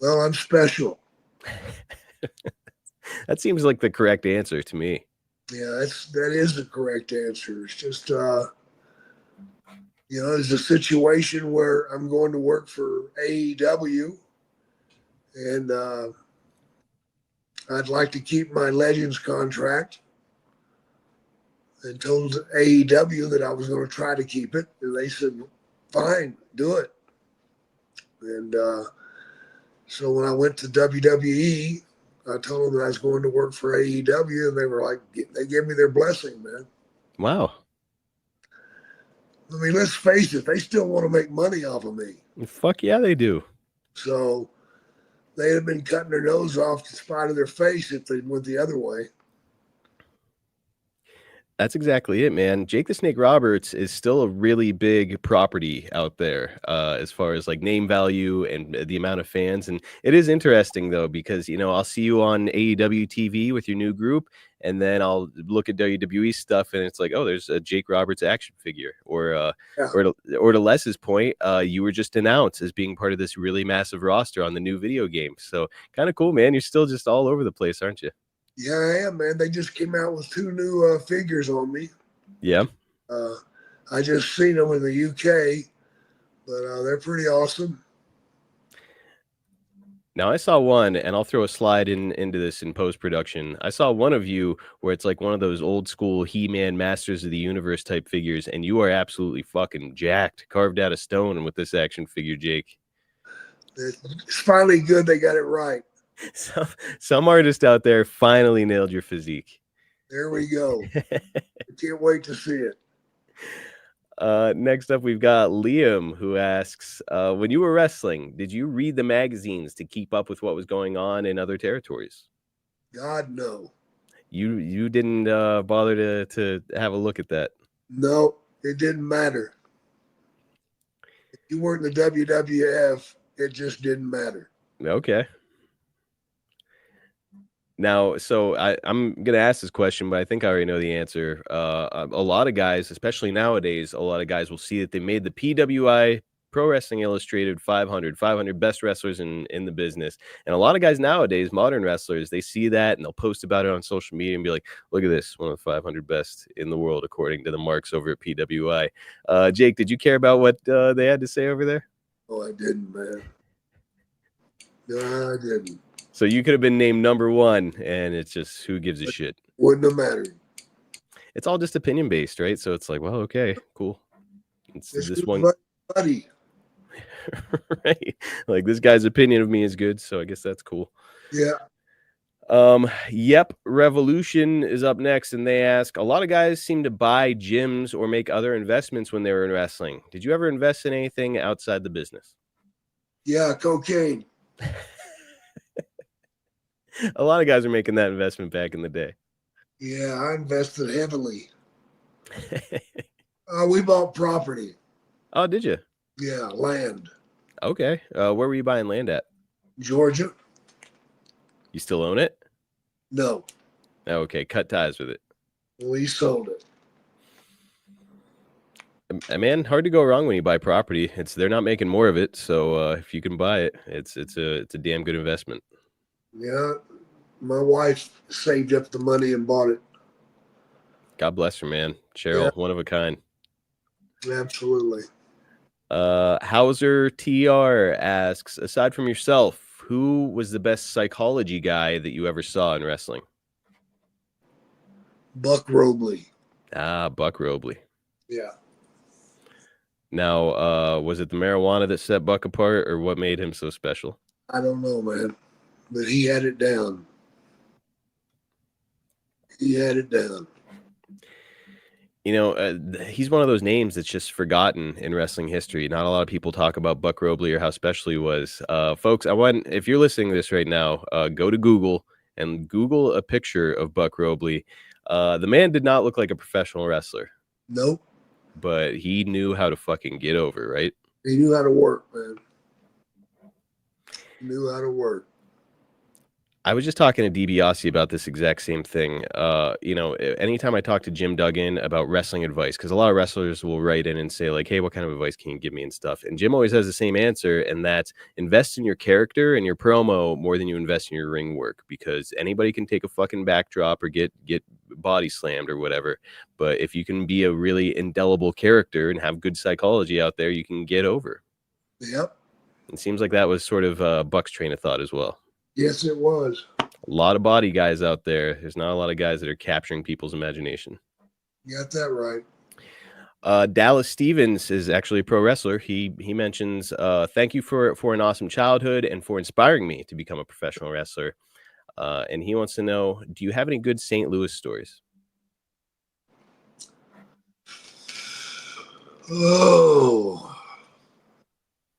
Well, I'm special. That seems like the correct answer to me. Yeah, that is the correct answer. It's just there's a situation where I'm going to work for AEW, and I'd like to keep my Legends contract, and told AEW that I was going to try to keep it, and they said, "Fine, do it." And so when I went to WWE, I told them that I was going to work for AEW, and they were like, they gave me their blessing, man. Wow. I mean, let's face it, they still want to make money off of me. Fuck yeah, they do. So they'd have been cutting their nose off to spite of their face if they went the other way. That's exactly it, man. Jake the Snake Roberts is still a really big property out there as far as like name value and the amount of fans. And it is interesting, though, because, you know, I'll see you on AEW TV with your new group, and then I'll look at WWE stuff and it's like, oh, there's a Jake Roberts action figure. Or to Les's point, you were just announced as being part of this really massive roster on the new video game. So kind of cool, man. You're still just all over the place, aren't you? Yeah, I am, man. They just came out with 2 new figures on me. Yeah. I just seen them in the UK, but they're pretty awesome. Now I saw one, and I'll throw a slide into this in post-production. I saw one of you where it's like one of those old school He-Man Masters of the Universe type figures, and you are absolutely fucking jacked, carved out of stone with this action figure, Jake. It's finally good they got it right. Some artist out there finally nailed your physique. There we go. I can't wait to see it. Next up, we've got Liam, who asks, when you were wrestling, did you read the magazines to keep up with what was going on in other territories? God, no. You didn't bother to have a look at that? No, it didn't matter. If you weren't in the WWF, it just didn't matter. Okay. Now, so I'm going to ask this question, but I think I already know the answer. A lot of guys, especially nowadays, a lot of guys will see that they made the PWI Pro Wrestling Illustrated 500 best wrestlers in the business. And a lot of guys nowadays, modern wrestlers, they see that and they'll post about it on social media and be like, look at this, one of the 500 best in the world, according to the marks over at PWI. Jake, did you care about what they had to say over there? Oh, I didn't, man. No, I didn't. So you could have been named number one, and it's just who gives a shit. Wouldn't have mattered. It's all just opinion based, right? So it's like, well, okay, cool. It's this one, buddy. right? Like this guy's opinion of me is good, so I guess that's cool. Yeah. Yep. Revolution is up next, and they ask, a lot of guys seem to buy gyms or make other investments when they were in wrestling. Did you ever invest in anything outside the business? Yeah, cocaine. A lot of guys are making that investment back in the day. Yeah, I invested heavily. We bought property. Oh, did you? Yeah, land. Okay. Where were you buying land at? Georgia. You still own it? No. Okay, cut ties with it. We sold it. Man, hard to go wrong when you buy property. They're not making more of it, so if you can buy it, it's a damn good investment. Yeah, my wife saved up the money and bought it. God bless her, man. Cheryl, one of a kind. Absolutely. Hauser TR asks, aside from yourself, who was the best psychology guy that you ever saw in wrestling? Buck Robley. Buck Robley. Yeah. Now, was it the marijuana that set Buck apart, or what made him so special? I don't know, man. But he had it down. He had it down. He's one of those names that's just forgotten in wrestling history. Not a lot of people talk about Buck Robley or how special he was. Folks, if you're listening to this right now, go to Google and Google a picture of Buck Robley. The man did not look like a professional wrestler. Nope. But he knew how to fucking get over, right? He knew how to work, man. He knew how to work. I was just talking to DiBiase about this exact same thing. Anytime I talk to Jim Duggan about wrestling advice, because a lot of wrestlers will write in and say, like, hey, what kind of advice can you give me and stuff? And Jim always has the same answer, and that's invest in your character and your promo more than you invest in your ring work, because anybody can take a fucking backdrop or get body slammed or whatever. But if you can be a really indelible character and have good psychology out there, you can get over. Yep. It seems like that was sort of Buck's train of thought as well. Yes, it was. A lot of body guys out there. There's not a lot of guys that are capturing people's imagination. You got that right. Dallas Stevens is actually a pro wrestler. He mentions, thank you for an awesome childhood and for inspiring me to become a professional wrestler. And he wants to know, do you have any good St. Louis stories? Oh,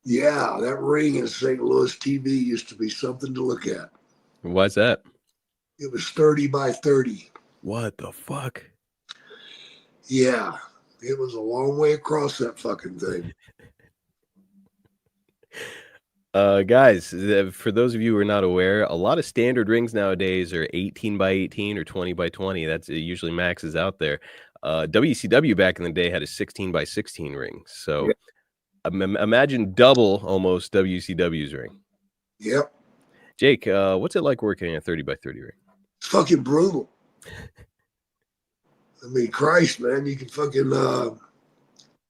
yeah, that ring in St. Louis TV used to be something to look at. Why's that? It was 30 by 30. What the fuck? Yeah, it was a long way across that fucking thing. Guys, for those of you who are not aware, a lot of standard rings nowadays are 18 by 18 or 20 by 20. That's usually maxes out there. WCW back in the day had a 16 by 16 ring. So imagine double almost WCW's ring. Yep. Jake, what's it like working in a 30 by 30 ring? It's fucking brutal. I mean, Christ, man, you can fucking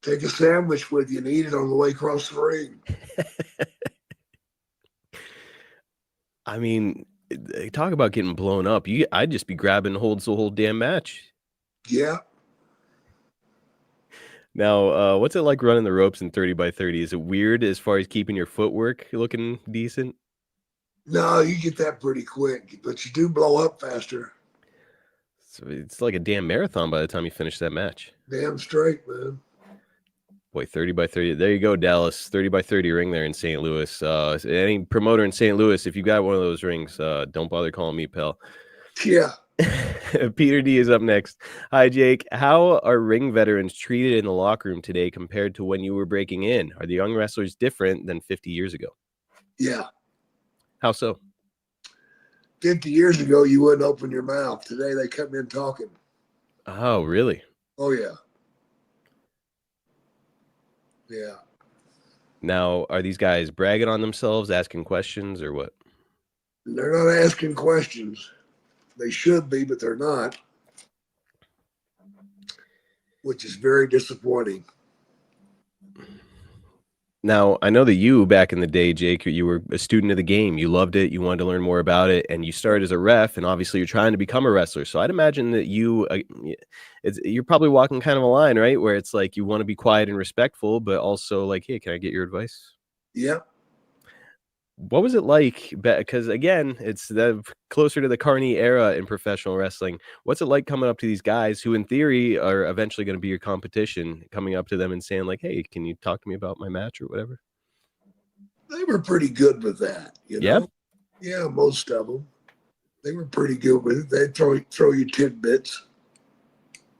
take a sandwich with you and eat it on the way across the ring. I mean, talk about getting blown up. I'd just be grabbing holds the whole damn match. Yeah. Now, what's it like running the ropes in 30 by 30? Is it weird as far as keeping your footwork looking decent? No, you get that pretty quick, but you do blow up faster. So it's like a damn marathon by the time you finish that match. Damn straight, man. Boy, 30 by 30. There you go, Dallas. 30 by 30 ring there in St. Louis. Any promoter in St. Louis, if you got one of those rings, don't bother calling me, pal. Yeah. Peter D is up next. Hi, Jake. How are ring veterans treated in the locker room today compared to when you were breaking in? Are the young wrestlers different than 50 years ago? Yeah. How so? 50 years ago, you wouldn't open your mouth. Today, they come in talking. Oh, really? Oh, yeah. Yeah. Now, are these guys bragging on themselves, asking questions, or what? They're not asking questions. They should be, but they're not, which is very disappointing. Now, I know that you, back in the day, Jake, you were a student of the game. You loved it. You wanted to learn more about it. And you started as a ref, and obviously you're trying to become a wrestler. So I'd imagine that you're probably walking kind of a line, right? Where it's like you want to be quiet and respectful, but also like, hey, can I get your advice? Yeah. What was it like? Because again, it's closer to the Carney era in professional wrestling. What's it like coming up to these guys who, in theory, are eventually going to be your competition, coming up to them and saying, like, "Hey, can you talk to me about my match or whatever?" They were pretty good with that, you know. Yep. Yeah, most of them. They were pretty good with it. They'd throw you tidbits,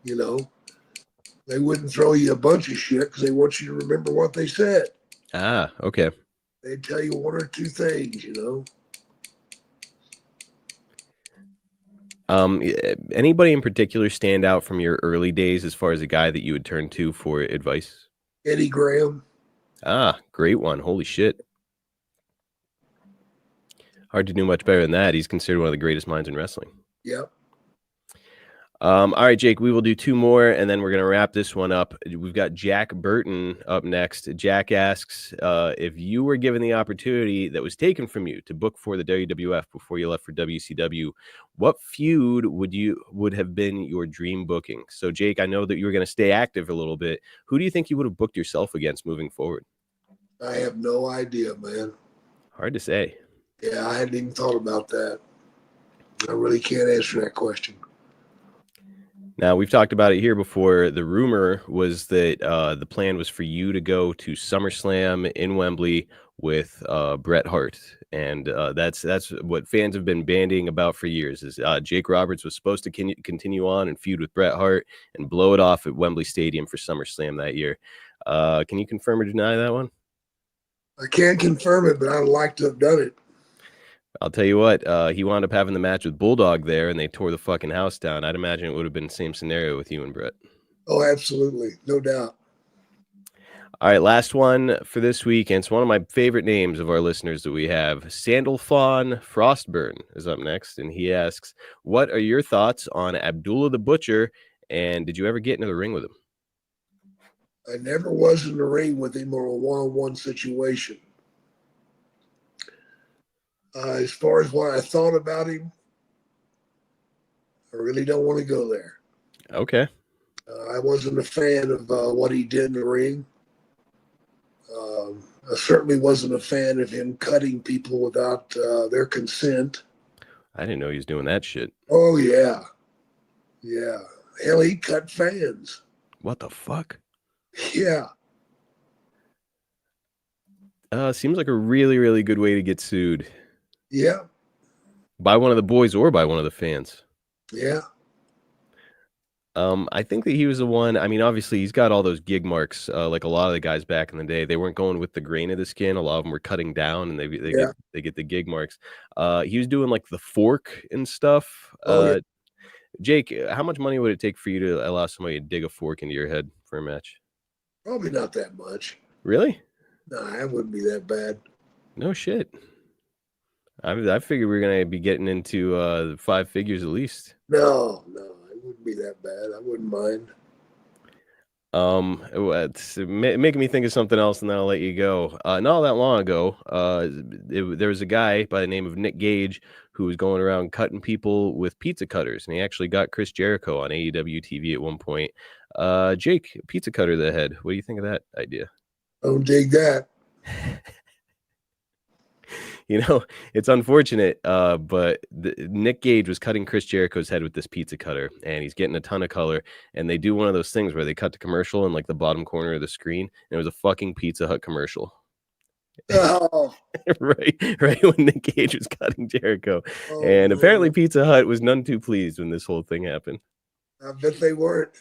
you know. They wouldn't throw you a bunch of shit because they want you to remember what they said. Ah, okay. They'd tell you one or two things, you know. Anybody in particular stand out from your early days as far as a guy that you would turn to for advice? Eddie Graham. Ah, great one. Holy shit. Hard to do much better than that. He's considered one of the greatest minds in wrestling. Yep. All right, Jake, we will do two more, and then we're going to wrap this one up. We've got Jack Burton up next. Jack asks, if you were given the opportunity that was taken from you to book for the WWF before you left for WCW, what feud would have been your dream booking? So, Jake, I know that you were going to stay active a little bit. Who do you think you would have booked yourself against moving forward? I have no idea, man. Hard to say. Yeah, I hadn't even thought about that. I really can't answer that question. Now, we've talked about it here before. The rumor was that the plan was for you to go to SummerSlam in Wembley with Bret Hart, and that's what fans have been bandying about for years. Is Jake Roberts was supposed to continue on and feud with Bret Hart and blow it off at Wembley Stadium for SummerSlam that year. Can you confirm or deny that one? I can't confirm it, but I'd like to have done it. I'll tell you what, he wound up having the match with Bulldog there, and they tore the fucking house down. I'd imagine it would have been the same scenario with you and Bret. Oh, absolutely. No doubt. All right, last one for this week, and it's one of my favorite names of our listeners that we have. Sandalphon Frostburn is up next, and he asks, what are your thoughts on Abdullah the Butcher, and did you ever get into the ring with him? I never was in the ring with him or a one-on-one situation. As far as what I thought about him, I really don't want to go there. Okay. I wasn't a fan of what he did in the ring. I certainly wasn't a fan of him cutting people without their consent. I didn't know he was doing that shit. Oh, yeah. Yeah. Hell, he cut fans. What the fuck? Yeah. Seems like a really, really good way to get sued. Yeah. By one of the boys or by one of the fans. Yeah. I think that he was the one. I mean, obviously, he's got all those gig marks, like a lot of the guys back in the day. They weren't going with the grain of the skin. A lot of them were cutting down, and they get the gig marks. He was doing like the fork and stuff. Yeah. Jake, how much money would it take for you to allow somebody to dig a fork into your head for a match? Probably not that much. Really? No, it wouldn't be that bad. No shit. I figured we were gonna be getting into 5 figures at least. No, it wouldn't be that bad. I wouldn't mind. It's making me think of something else, and then I'll let you go. Not that long ago, there was a guy by the name of Nick Gage who was going around cutting people with pizza cutters, and he actually got Chris Jericho on AEW TV at one point. Jake, pizza cutter to the head. What do you think of that idea? Don't dig that. You know, it's unfortunate, but Nick Gage was cutting Chris Jericho's head with this pizza cutter, and he's getting a ton of color. And they do one of those things where they cut the commercial in like the bottom corner of the screen, and it was a fucking Pizza Hut commercial. Oh. right when Nick Gage was cutting Jericho. And apparently Pizza Hut was none too pleased when this whole thing happened. I bet they weren't.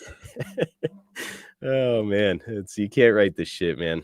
Oh, man. You can't write this shit, man.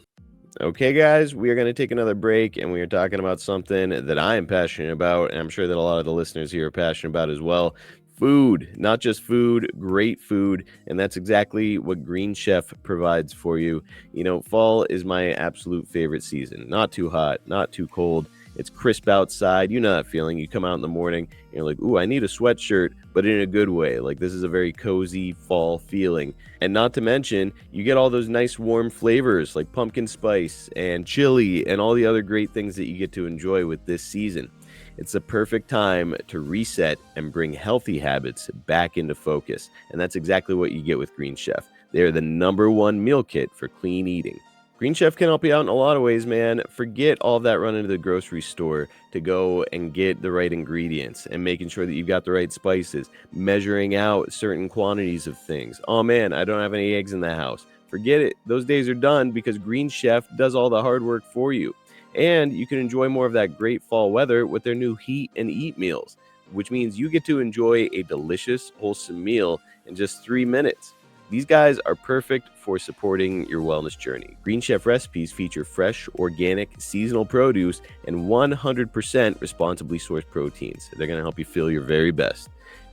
Okay, guys, we are going to take another break, and we are talking about something that I am passionate about, and I'm sure that a lot of the listeners here are passionate about as well. Food, not just food, great food, and that's exactly what Green Chef provides for you. You know, fall is my absolute favorite season. Not too hot, not too cold. It's crisp outside. You know that feeling. You come out in the morning, and you're like, ooh, I need a sweatshirt, but in a good way. Like, this is a very cozy fall feeling. And not to mention, you get all those nice warm flavors like pumpkin spice and chili and all the other great things that you get to enjoy with this season. It's the perfect time to reset and bring healthy habits back into focus. And that's exactly what you get with Green Chef. They're the #1 meal kit for clean eating. Green Chef can help you out in a lot of ways, man. Forget all of that running to the grocery store to go and get the right ingredients and making sure that you've got the right spices, measuring out certain quantities of things. Oh man, I don't have any eggs in the house. Forget it. Those days are done because Green Chef does all the hard work for you. And you can enjoy more of that great fall weather with their new Heat and Eat meals, which means you get to enjoy a delicious, wholesome meal in just 3 minutes. These guys are perfect for supporting your wellness journey. Green Chef recipes feature fresh, organic, seasonal produce and 100% responsibly sourced proteins. They're going to help you feel your very best.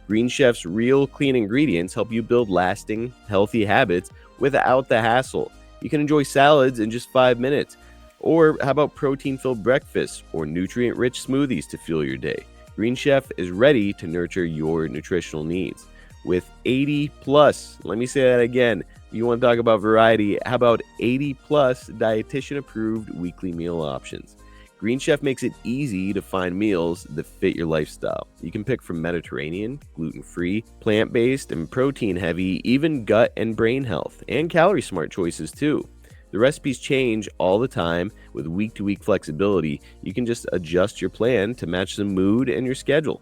Green Chef's real, clean ingredients help you build lasting, healthy habits without the hassle. You can enjoy salads in just 5 minutes. Or how about protein-filled breakfasts or nutrient-rich smoothies to fuel your day? Green Chef is ready to nurture your nutritional needs. With 80 plus, let me say that again. You want to talk about variety, how about 80 plus dietitian approved weekly meal options? Green Chef makes it easy to find meals that fit your lifestyle. You can pick from Mediterranean, gluten-free, plant-based, and protein-heavy, even gut and brain health, and calorie-smart choices too. The recipes change all the time with week-to-week flexibility. You can just adjust your plan to match the mood and your schedule.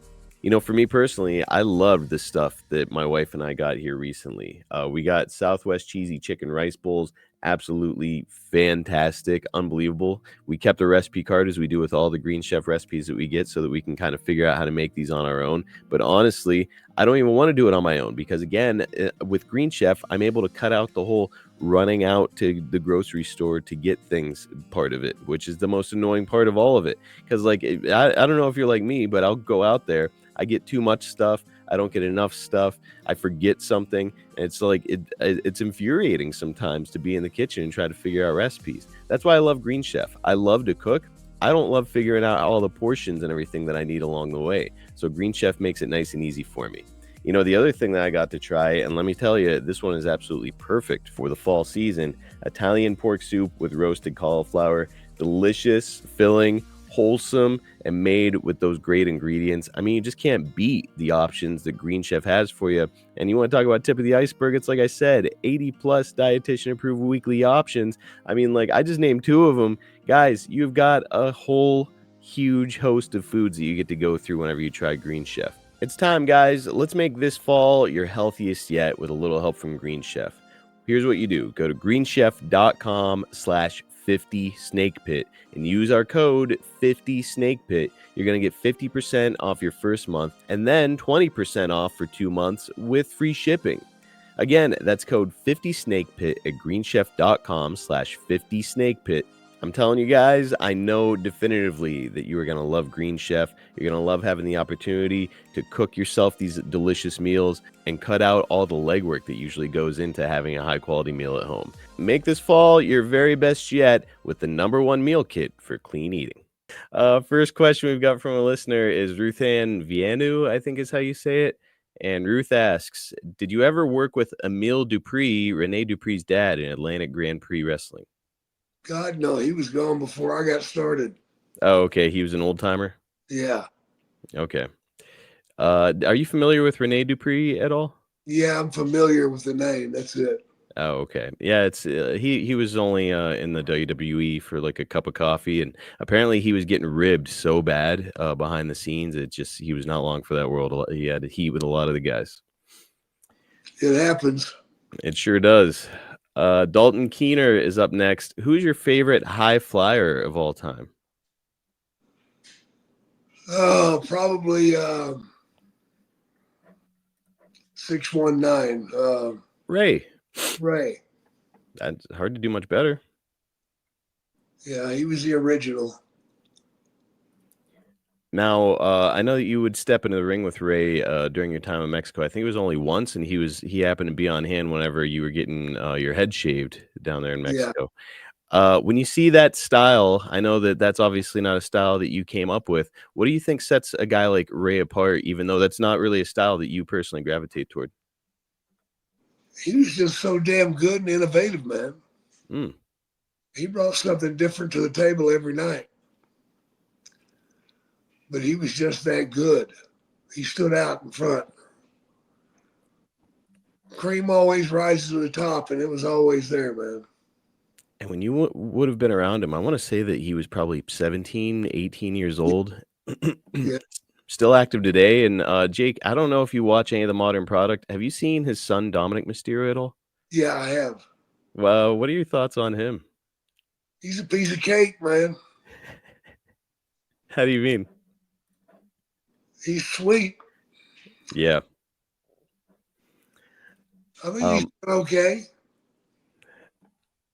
For me personally, I loved the stuff that my wife and I got here recently. We got Southwest cheesy chicken rice bowls. Absolutely fantastic, unbelievable. We kept a recipe card as we do with all the Green Chef recipes that we get so that we can kind of figure out how to make these on our own. But honestly, I don't even want to do it on my own because, again, with Green Chef, I'm able to cut out the whole running out to the grocery store to get things part of it, which is the most annoying part of all of it. Because, like, I don't know if you're like me, but I'll go out there. I get too much stuff. I don't get enough stuff. I forget something. And it's like it's infuriating sometimes to be in the kitchen and try to figure out recipes. That's why I love Green Chef. I love to cook. I don't love figuring out all the portions and everything that I need along the way. So Green Chef makes it nice and easy for me. The other thing that I got to try, and let me tell you, this one is absolutely perfect for the fall season. Italian pork soup with roasted cauliflower. Delicious, filling, wholesome, and made with those great ingredients. I mean, you just can't beat the options that Green Chef has for you. And you want to talk about tip of the iceberg? It's like I said, 80 plus dietitian approved weekly options. I mean, like, I just named 2 of them. Guys, you've got a whole huge host of foods that you get to go through whenever you try Green Chef. It's time, guys. Let's make this fall your healthiest yet with a little help from Green Chef. Here's what you do. Go to greenchef.com/50snakepit and use our code 50snakepit. You're going to get 50% off your first month and then 20% off for 2 months with free shipping. Again, that's code 50snakepit at greenchef.com/50snakepit. I'm telling you guys, I know definitively that you are going to love Green Chef. You're going to love having the opportunity to cook yourself these delicious meals and cut out all the legwork that usually goes into having a high quality meal at home. Make this fall your very best yet with the #1 meal kit for clean eating. First question we've got from a listener is Ruth Ann Vianu, I think is how you say it. And Ruth asks, did you ever work with Emile Dupree, Rene Dupree's dad, in Atlantic Grand Prix Wrestling? God, no, he was gone before I got started. Oh, okay. He was an old timer? Yeah. Okay. Are you familiar with Rene Dupree at all? Yeah, I'm familiar with the name. That's it. Oh, okay. Yeah, it's he was only in the WWE for like a cup of coffee, and apparently he was getting ribbed so bad behind the scenes. He was not long for that world. He had heat with a lot of the guys. It happens. It sure does. Dalton Keener is up next. Who's your favorite high flyer of all time? Oh, probably 619. Ray. Ray. That's hard to do much better. Yeah, he was the original. Now, I know that you would step into the ring with Ray during your time in Mexico. I think it was only once, and he happened to be on hand whenever you were getting your head shaved down there in Mexico. Yeah. When you see that style, I know that that's obviously not a style that you came up with. What do you think sets a guy like Ray apart, even though that's not really a style that you personally gravitate toward? He was just so damn good and innovative, man. Mm. He brought something different to the table every night. But he was just that good. He stood out in front. Cream always rises to the top, and it was always there, man. And when you would have been around him, I want to say that he was probably 17, 18 years old. Yeah. Still active today. And Jake, I don't know if you watch any of the Modern Product. Have you seen his son, Dominic Mysterio, at all? Yeah, I have. Well, what are your thoughts on him? He's a piece of cake, man. How do you mean? He's sweet. Yeah. I think he's okay.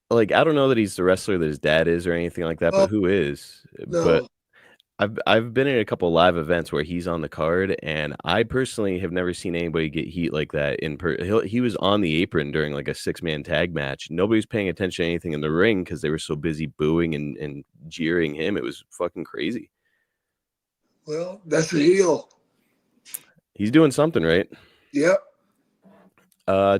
Like, I don't know that he's the wrestler that his dad is or anything like that, but who is? No. But I've been in a couple of live events where he's on the card, and I personally have never seen anybody get heat like that. He was on the apron during like a 6-man tag match. Nobody's paying attention to anything in the ring because they were so busy booing and jeering him. It was fucking crazy. Well, that's a heel. He's doing something right. Yep.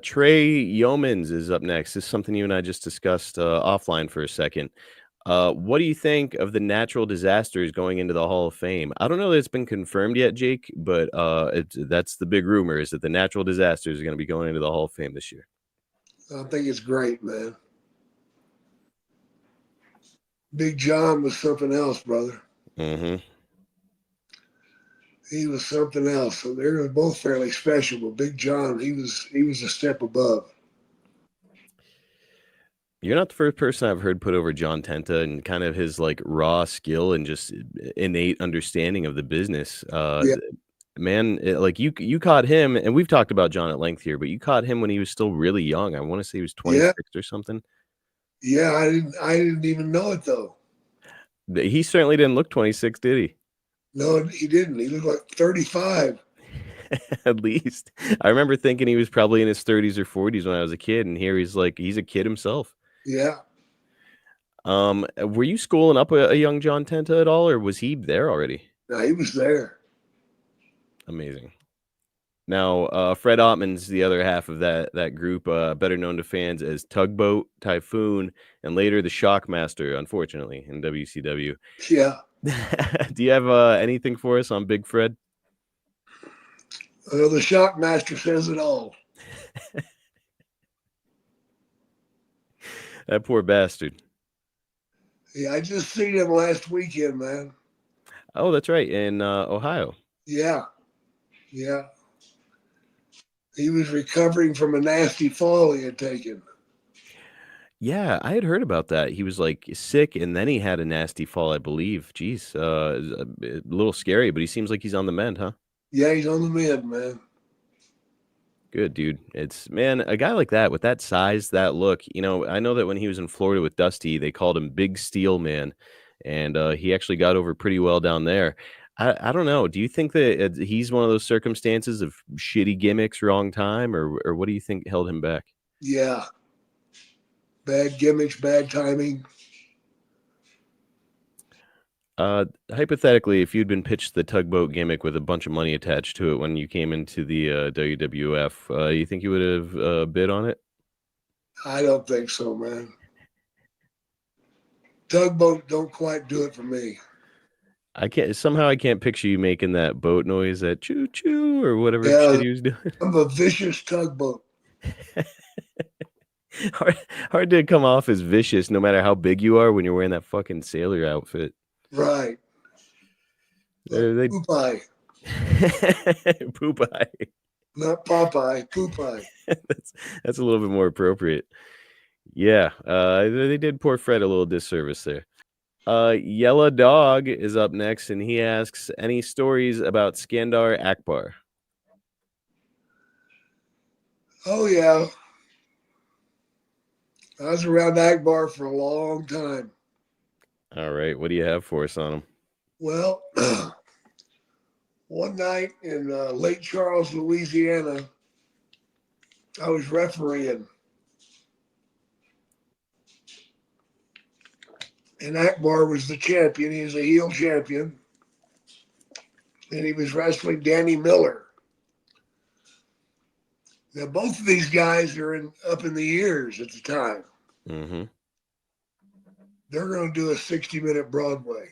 Trey Yeomans is up next. This is something you and I just discussed offline for a second. What do you think of the natural disasters going into the Hall of Fame? I don't know that it's been confirmed yet, Jake, but that's the big rumor is that the natural disasters are going to be going into the Hall of Fame this year. I think it's great, man. Big John was something else, brother. Mm-hmm. He was something else. So they were both fairly special, but Big John, he was a step above. You're not the first person I've heard put over John Tenta and kind of his like raw skill and just innate understanding of the business. Yeah. Man, like you caught him, and we've talked about John at length here, but you caught him when he was still really young. I want to say he was 26 or something. Yeah, I didn't even know it though. He certainly didn't look 26, did he? No, he didn't. He looked like 35. At least. I remember thinking he was probably in his 30s or 40s when I was a kid, and here he's a kid himself. Yeah. Were you schooling up a young John Tenta at all, or was he there already? No, he was there. Amazing. Now, Fred Ottman's the other half of that group, better known to fans as Tugboat, Typhoon, and later the Shockmaster, unfortunately, in WCW. Yeah. Do you have anything for us on Big Fred? Well, the Shockmaster says it all. That poor bastard. Yeah, I just seen him last weekend, man. Oh, that's right, in Ohio. Yeah. Yeah. He was recovering from a nasty fall he had taken. Yeah, I had heard about that. He was like sick, and then he had a nasty fall, I believe. Jeez, a little scary, but he seems like he's on the mend, huh? Yeah, he's on the mend, man. Good, dude. It's, man, a guy like that with that size, that look, I know that when he was in Florida with Dusty, they called him Big Steel Man, and he actually got over pretty well down there. I don't know. Do you think that he's one of those circumstances of shitty gimmicks, wrong time, or what do you think held him back? Yeah. Bad gimmicks, bad timing. Hypothetically, if you'd been pitched the Tugboat gimmick with a bunch of money attached to it when you came into the WWF, you think you would have bid on it? I don't think so, man. Tugboat don't quite do it for me. I can't picture you making that boat noise, that choo choo or whatever shit he was doing. I'm a vicious tugboat. hard to come off as vicious no matter how big you are when you're wearing that fucking sailor outfit. Right. Popeye. Popeye. Not Popeye, Popeye. That's a little bit more appropriate. Yeah, they did poor Fred a little disservice there. Yellow Dog is up next, and he asks, any stories about Skandar Akbar? Oh, yeah. I was around Akbar for a long time. All right. What do you have for us on him? Well, one night in Lake Charles, Louisiana, I was refereeing. And Akbar was the champion. He was a heel champion. And he was wrestling Danny Miller. Now, both of these guys are up in the years at the time. Mm-hmm. They're going to do a 60-minute Broadway.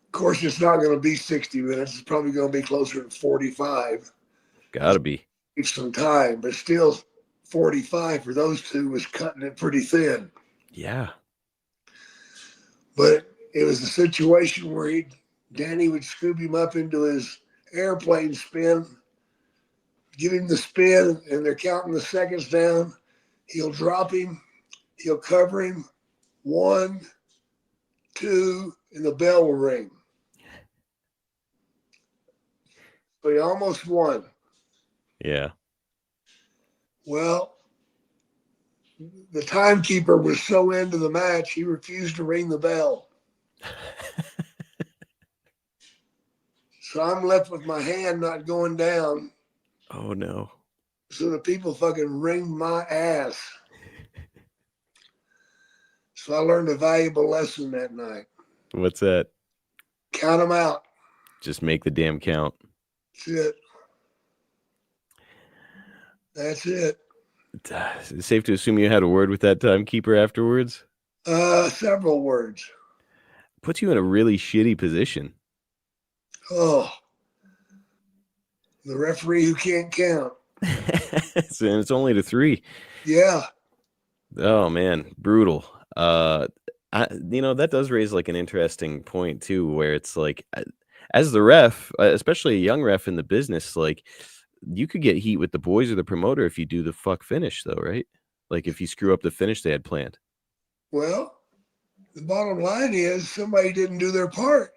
Of course, it's not going to be 60 minutes. It's probably going to be closer to 45. Gotta be. It's some time, but still 45 for those two was cutting it pretty thin. Yeah. But it was a situation where Danny would scoop him up into his airplane spin, give him the spin, and they're counting the seconds down. He'll drop him. He'll cover him. 1, 2, and the bell will ring. So he almost won. Yeah. Well, the timekeeper was so into the match, he refused to ring the bell. So I'm left with my hand not going down. Oh, no. So the people fucking ring my ass. So I learned a valuable lesson that night. What's that? Count them out. Just make the damn count. That's it. That's it. Is it safe to assume you had a word with that timekeeper afterwards? Several words. Puts you in a really shitty position. Oh. The referee who can't count. It's only to 3. Yeah. Oh, man. Brutal. That does raise like an interesting point too, where it's like, as the ref, especially a young ref in the business, like you could get heat with the boys or the promoter if you do the fuck finish, though, right? Like if you screw up the finish they had planned. Well, the bottom line is somebody didn't do their part.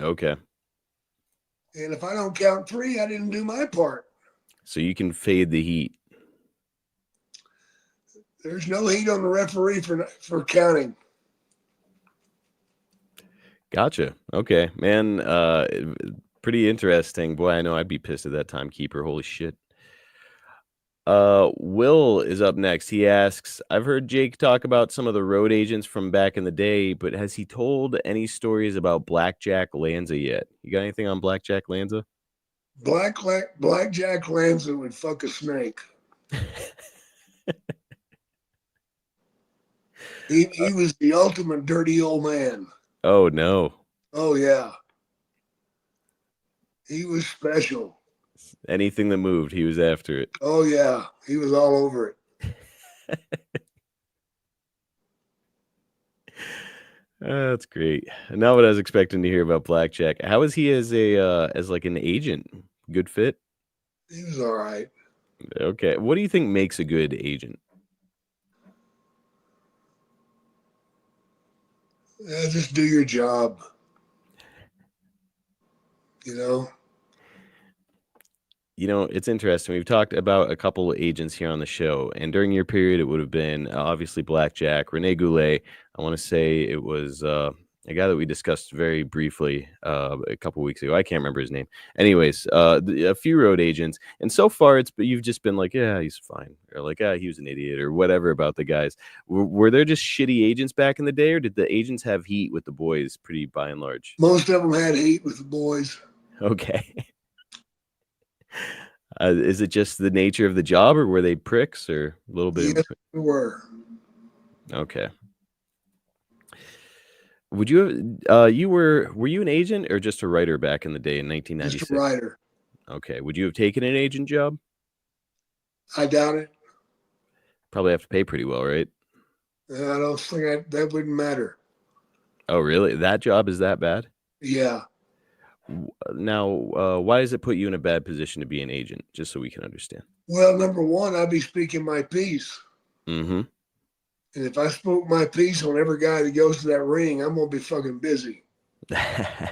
Okay. And if I don't count 3, I didn't do my part. So you can fade the heat. There's no heat on the referee for counting. Gotcha. Okay, man. Pretty interesting. Boy, I know I'd be pissed at that timekeeper. Holy shit. Will is up next. He asks, I've heard Jake talk about some of the road agents from back in the day, but has he told any stories about Blackjack Lanza yet? You got anything on Blackjack Lanza? Blackjack Lanza would fuck a snake. He was the ultimate dirty old man. Oh, no. Oh, yeah. He was special. Anything that moved, he was after it. Oh, yeah. He was all over it. That's great. Not what I was expecting to hear about Blackjack. How is he as like an agent? Good fit? He was all right. Okay. What do you think makes a good agent? Just do your job. You know? It's interesting. We've talked about a couple of agents here on the show, and during your period, it would have been obviously Blackjack, Rene Goulet. I want to say it was a guy that we discussed very briefly a couple weeks ago. I can't remember his name. Anyways, a few road agents, and so far you've just been like, yeah, he's fine, or like, he was an idiot, or whatever about the guys. Were there just shitty agents back in the day, or did the agents have heat with the boys pretty by and large? Most of them had heat with the boys. Okay. Is it just the nature of the job, or were they pricks, or a little bit? Yes, we were. Okay. Would you were you an agent or just a writer back in the day in 1996? Just a writer. Okay. Would you have taken an agent job? I doubt it. Probably have to pay pretty well, right? I don't think that wouldn't matter. Oh, really? That job is that bad? Yeah. Now, why does it put you in a bad position to be an agent? Just so we can understand. Well, number one, I'd be speaking my piece. Mm-hmm. And if I spoke my piece on every guy that goes to that ring, I'm going to be fucking busy. Well,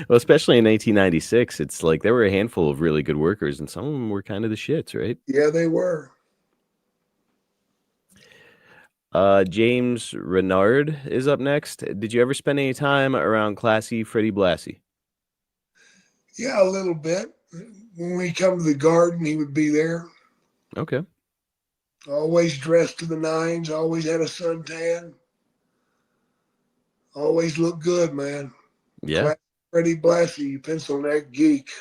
especially in 1996, it's like there were a handful of really good workers, and some of them were kind of the shits, right? Yeah, they were. James Renard is up next. Did you ever spend any time around classy Freddie Blassie? Yeah, a little bit. When we come to the garden, he would be there. Okay. Always dressed to the nines. Always had a suntan. Always looked good, man. Yeah. Classy Freddie Blassie, you pencil neck geek.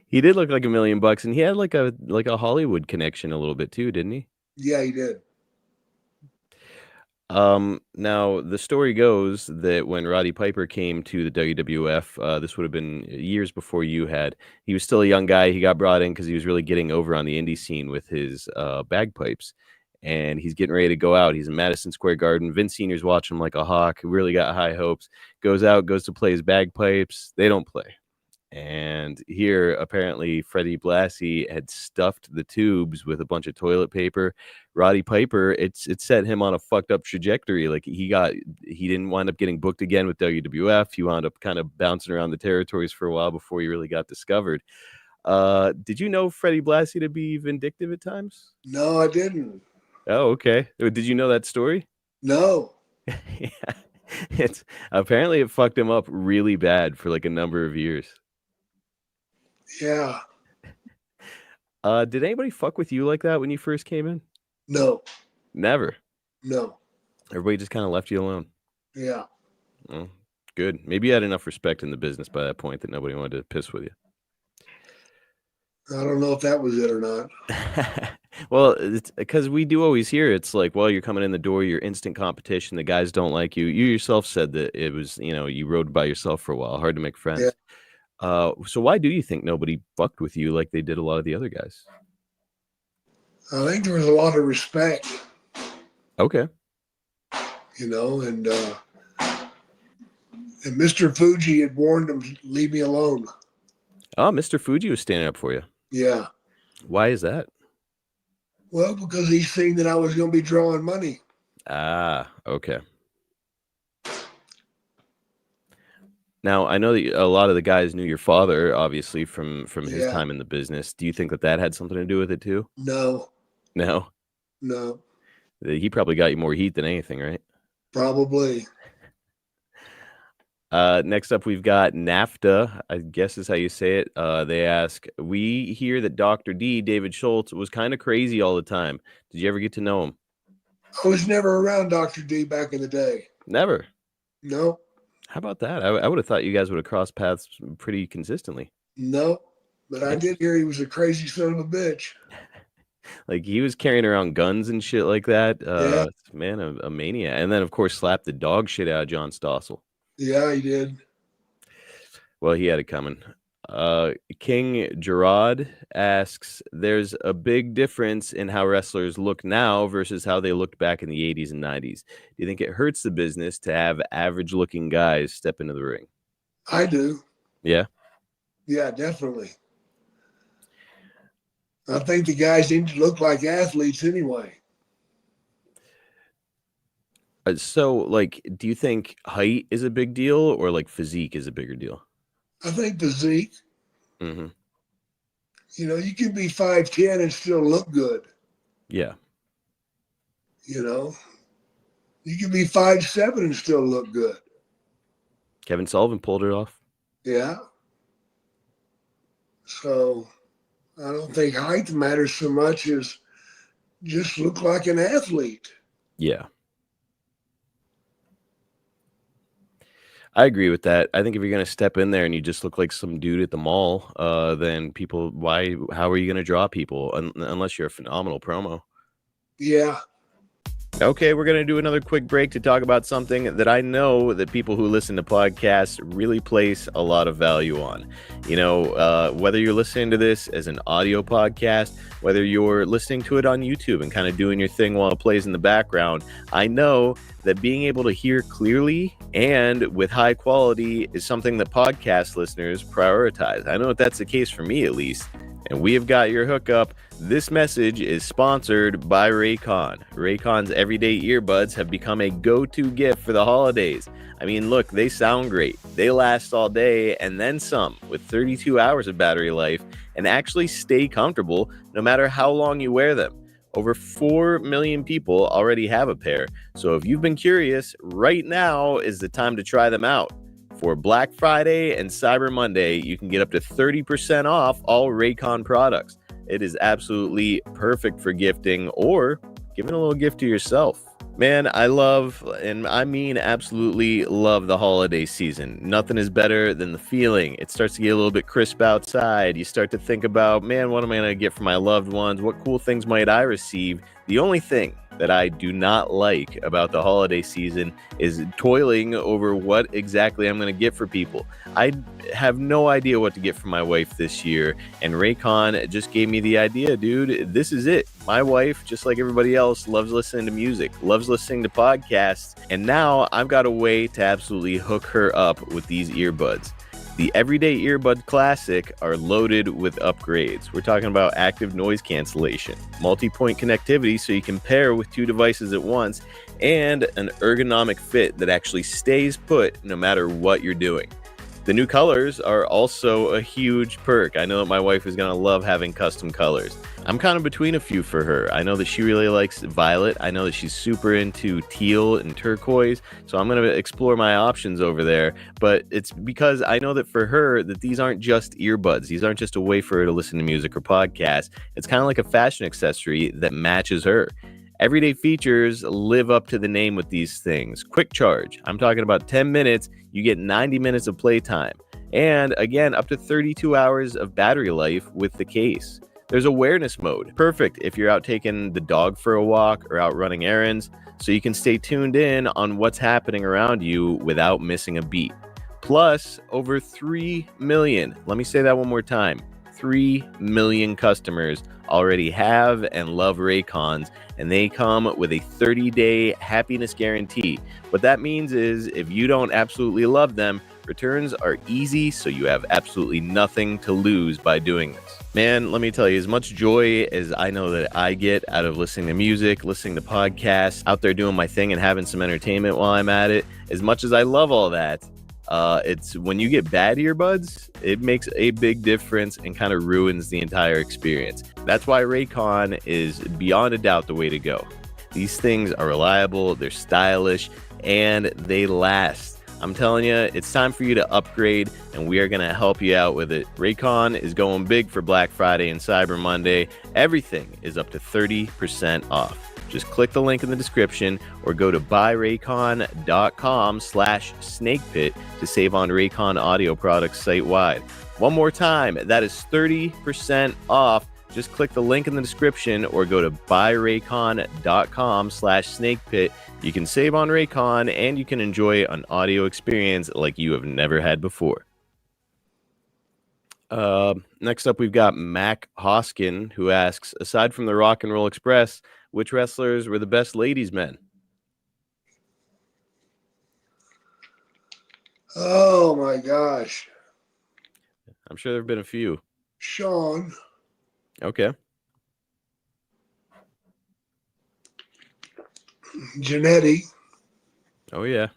He did look like $1 million, and he had like a Hollywood connection a little bit too, didn't he? Yeah, he did. Now the story goes that when Roddy Piper came to the WWF, this would have been years before you had. He was still a young guy. He got brought in because he was really getting over on the indie scene with his bagpipes, and he's getting ready to go out. He's in Madison Square Garden. Vince Senior's watching him like a hawk. Really got high hopes. Goes out, goes to play his bagpipes. They don't play. And here, apparently, Freddie Blassie had stuffed the tubes with a bunch of toilet paper. Roddy Piper, it set him on a fucked up trajectory. Like he didn't wind up getting booked again with WWF. He wound up kind of bouncing around the territories for a while before he really got discovered. Did you know Freddie Blassie to be vindictive at times? No, I didn't. Oh, okay. Did you know that story? No. Yeah. It's apparently it fucked him up really bad for like a number of years. Yeah. Did anybody fuck with you like that when you first came in? No. Never. No. Everybody just kind of left you alone. Yeah. Well, good. Maybe you had enough respect in the business by that point that nobody wanted to piss with you. I don't know if that was it or not. Well, it's because we do always hear it's like, well, you're coming in the door, you're instant competition. The guys don't like you. You yourself said that it was, you rode by yourself for a while, hard to make friends. Yeah. So why do you think nobody fucked with you like they did a lot of the other guys? I think there was a lot of respect. Okay. And Mr. Fuji had warned him, leave me alone. Oh, Mr. Fuji was standing up for you. Yeah. Why is that? Well, because he seen that I was going to be drawing money. Ah, okay. Now, I know that a lot of the guys knew your father, obviously, from his time in the business. Do you think that had something to do with it too? No. No? No. He probably got you more heat than anything, right? Probably. Next up, we've got NAFTA, I guess is how you say it. They ask, we hear that Dr. D, David Schultz, was kind of crazy all the time. Did you ever get to know him? I was never around Dr. D back in the day. Never? No. How about that? I would have thought you guys would have crossed paths pretty consistently. No. But I did hear he was a crazy son of a bitch. Like, he was carrying around guns and shit like that. Yeah. Man, a maniac. And then, of course, slapped the dog shit out of John Stossel. Yeah, he did. Well, he had it coming. King Gerard asks, there's a big difference in how wrestlers look now versus how they looked back in the 80s and 90s. Do you think it hurts the business to have average-looking guys step into the ring? I do. Yeah? Yeah, definitely. I think the guys need to look like athletes anyway. So, like, do you think height is a big deal or, like, physique is a bigger deal? I think physique. Mm-hmm. You can be 5'10" and still look good. Yeah. You can be 5'7" and still look good. Kevin Sullivan pulled it off. Yeah. So I don't think height matters so much as just look like an athlete. Yeah. I agree with that. I think if you're going to step in there and you just look like some dude at the mall, then people, how are you going to draw people unless you're a phenomenal promo? Yeah. Okay, we're going to do another quick break to talk about something that I know that people who listen to podcasts really place a lot of value on. Whether you're listening to this as an audio podcast, whether you're listening to it on YouTube and kind of doing your thing while it plays in the background, I know that being able to hear clearly and with high quality is something that podcast listeners prioritize. I know that that's the case for me, at least. And we have got your hookup. This message is sponsored by Raycon. Raycon's everyday earbuds have become a go-to gift for the holidays. I mean, look, they sound great. They last all day and then some with 32 hours of battery life and actually stay comfortable no matter how long you wear them. Over 4 million people already have a pair. So if you've been curious, right now is the time to try them out. For Black Friday and Cyber Monday, you can get up to 30% off all Raycon products. It is absolutely perfect for gifting or giving a little gift to yourself. Man, I love, and I mean absolutely love the holiday season. Nothing is better than the feeling. It starts to get a little bit crisp outside. You start to think about, man, what am I going to get for my loved ones? What cool things might I receive? The only thing that I do not like about the holiday season is toiling over what exactly I'm going to get for people. I have no idea what to get for my wife this year, and Raycon just gave me the idea, dude. This is it. My wife, just like everybody else, loves listening to music, loves listening to podcasts, and now I've got a way to absolutely hook her up with these earbuds. The Everyday Earbud Classic are loaded with upgrades. We're talking about active noise cancellation, multi-point connectivity so you can pair with 2 devices at once, and an ergonomic fit that actually stays put no matter what you're doing. The new colors are also a huge perk. I know that my wife is going to love having custom colors. I'm kind of between a few for her. I know that she really likes violet. I know that she's super into teal and turquoise. So I'm going to explore my options over there. But it's because I know that for her, that these aren't just earbuds. These aren't just a way for her to listen to music or podcasts. It's kind of like a fashion accessory that matches her. Everyday features live up to the name with these things. Quick charge. I'm talking about 10 minutes. You get 90 minutes of playtime. And again, up to 32 hours of battery life with the case. There's awareness mode. Perfect if you're out taking the dog for a walk or out running errands, so you can stay tuned in on what's happening around you without missing a beat. Plus, over 3 million. Let me say that one more time. 3 million customers already have and love Raycons, and they come with a 30-day happiness guarantee. What that means is if you don't absolutely love them, returns are easy, so you have absolutely nothing to lose by doing this. Man, let me tell you, as much joy as I know that I get out of listening to music, listening to podcasts, out there doing my thing and having some entertainment while I'm at it, as much as I love all that, it's when you get bad earbuds, it makes a big difference and kind of ruins the entire experience. That's why Raycon is beyond a doubt the way to go. These things are reliable, they're stylish, and they last. I'm telling you, it's time for you to upgrade, and we are going to help you out with it. Raycon is going big for Black Friday and Cyber Monday. Everything is up to 30% off. Just click the link in the description or go to buyraycon.com/snakepit to save on Raycon audio products site-wide. One more time, that is 30% off. Just click the link in the description or go to buyraycon.com/snakepit. You can save on Raycon and you can enjoy an audio experience like you have never had before. Next up, we've got Mac Hoskin, who asks, aside from the Rock and Roll Express, which wrestlers were the best ladies' men? Oh my gosh. I'm sure there have been a few. Sean. Okay. Janetti. Oh, yeah.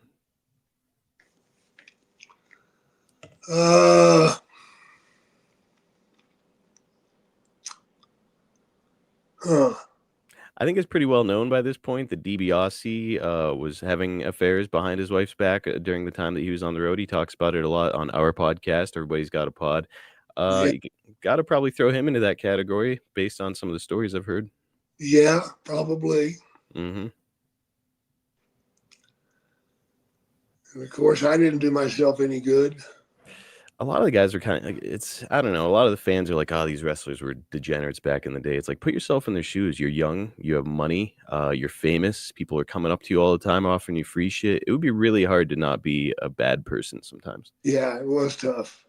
I think it's pretty well known by this point that DiBiase was having affairs behind his wife's back during the time that he was on the road. He talks about it a lot on our podcast. Everybody's got a pod. You got to probably throw him into that category based on some of the stories I've heard. Yeah, probably. Mm-hmm. And of course, I didn't do myself any good. A lot of the guys are kind of like, I don't know. A lot of the fans are like, oh, these wrestlers were degenerates back in the day. It's like, put yourself in their shoes. You're young, you have money, you're famous. People are coming up to you all the time, offering you free shit. It would be really hard to not be a bad person sometimes. Yeah, it was tough.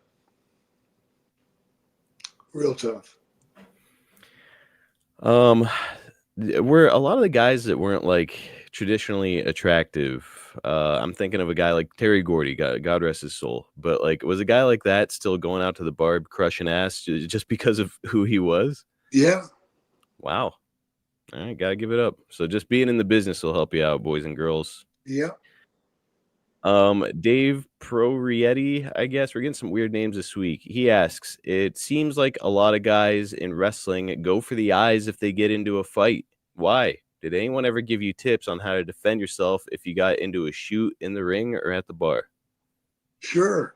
Real tough. Were a lot of the guys that weren't like traditionally attractive. I'm thinking of a guy like Terry Gordy, God rest his soul. But like, was a guy like that still going out to the bar crushing ass just because of who he was? Yeah. Wow. All right, gotta give it up. So just being in the business will help you out, boys and girls. Yeah. Dave Prorietti, I guess we're getting some weird names this week. He asks, it seems like a lot of guys in wrestling go for the eyes if they get into a fight. Why? Did anyone ever give you tips on how to defend yourself if you got into a shoot in the ring or at the bar? Sure.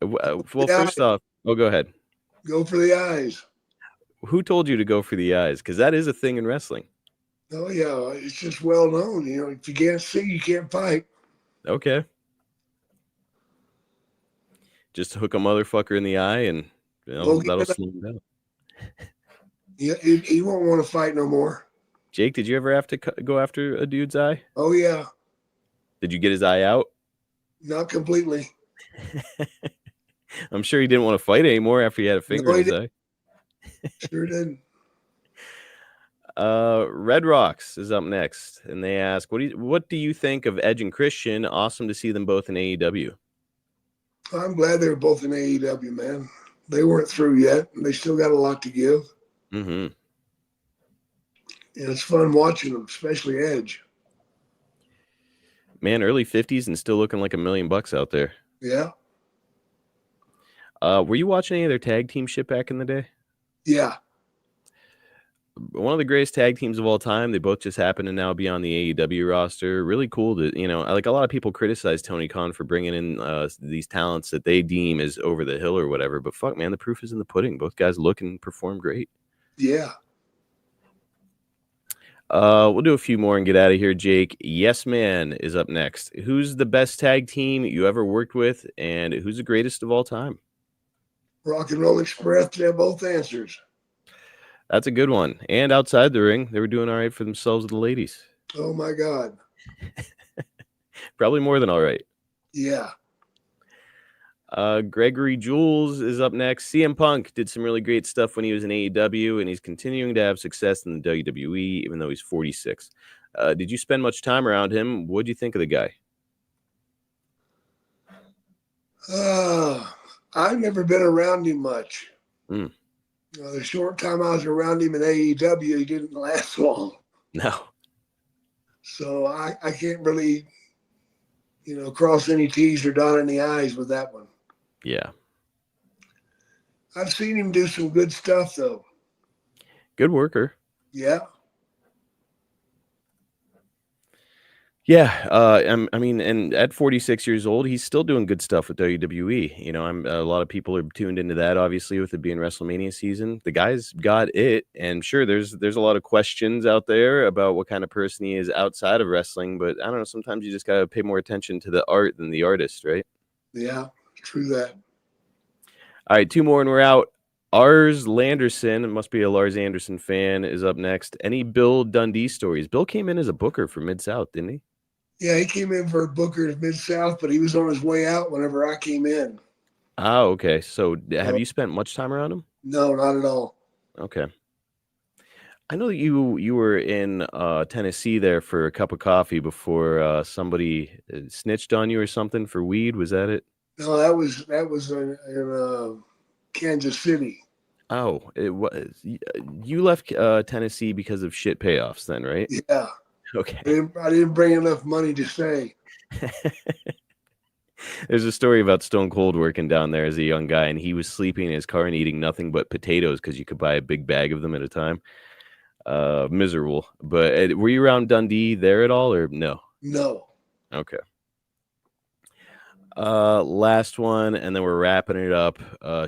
Well, first off, go ahead. Go for the eyes. Who told you to go for the eyes? Because that is a thing in wrestling. Oh, yeah. It's just well known. You know, if you can't see, you can't fight. Okay. Just hook a motherfucker in the eye and that'll slow him down. Yeah, he won't want to fight no more. Jake, did you ever have to go after a dude's eye? Oh, yeah. Did you get his eye out? Not completely. I'm sure he didn't want to fight anymore after he had a finger in his eye. Sure didn't. Red Rocks is up next, and they ask, what do you think of Edge and Christian? Awesome to see them both in AEW. I'm glad they're both in AEW, man. They weren't through yet. They still got a lot to give. Mm-hmm. And it's fun watching them, especially Edge. Man, early 50s and still looking like $1 million out there. Yeah. Were you watching any of their tag team shit back in the day? Yeah. One of the greatest tag teams of all time. They both just happen to now be on the AEW roster. Really cool to, like a lot of people criticize Tony Khan for bringing in these talents that they deem as over the hill or whatever. But fuck, man, the proof is in the pudding. Both guys look and perform great. Yeah. We'll do a few more and get out of here, Jake. Yes Man is up next. Who's the best tag team you ever worked with, and who's the greatest of all time? Rock and Roll Express, they have both answers. That's a good one. And outside the ring, they were doing all right for themselves with the ladies. Oh, my God. Probably more than all right. Yeah. Gregory Jules is up next. CM Punk did some really great stuff when he was in AEW, and he's continuing to have success in the WWE, even though he's 46. Did you spend much time around him? What do you think of the guy? I've never been around him much. Mm. The short time I was around him in AEW, he didn't last long. No. So I can't really, cross any T's or dot any I's with that one. Yeah. I've seen him do some good stuff, though. Good worker. Yeah. Yeah, I mean, and at 46 years old, he's still doing good stuff with WWE. A lot of people are tuned into that, obviously, with it being WrestleMania season. The guy's got it, and sure, there's a lot of questions out there about what kind of person he is outside of wrestling, but I don't know, sometimes you just gotta pay more attention to the art than the artist, right? Yeah, true that. All right, two more and we're out. Ars Landerson, it must be a Lars Anderson fan, is up next. Any Bill Dundee stories? Bill came in as a booker for Mid-South, didn't he? Yeah, he came in for a booker at Mid-South, but he was on his way out whenever I came in. Oh, okay. So have you spent much time around him? No, not at all. Okay. I know that you were in Tennessee there for a cup of coffee before somebody snitched on you or something for weed. Was that it? No, that was in Kansas City. Oh, it was. You left Tennessee because of shit payoffs then, right? Yeah. Okay. I didn't bring enough money to stay. There's a story about Stone Cold working down there as a young guy, and he was sleeping in his car and eating nothing but potatoes because you could buy a big bag of them at a time. Miserable. But were you around Dundee there at all, or no? No. Okay. Last one, and then we're wrapping it up.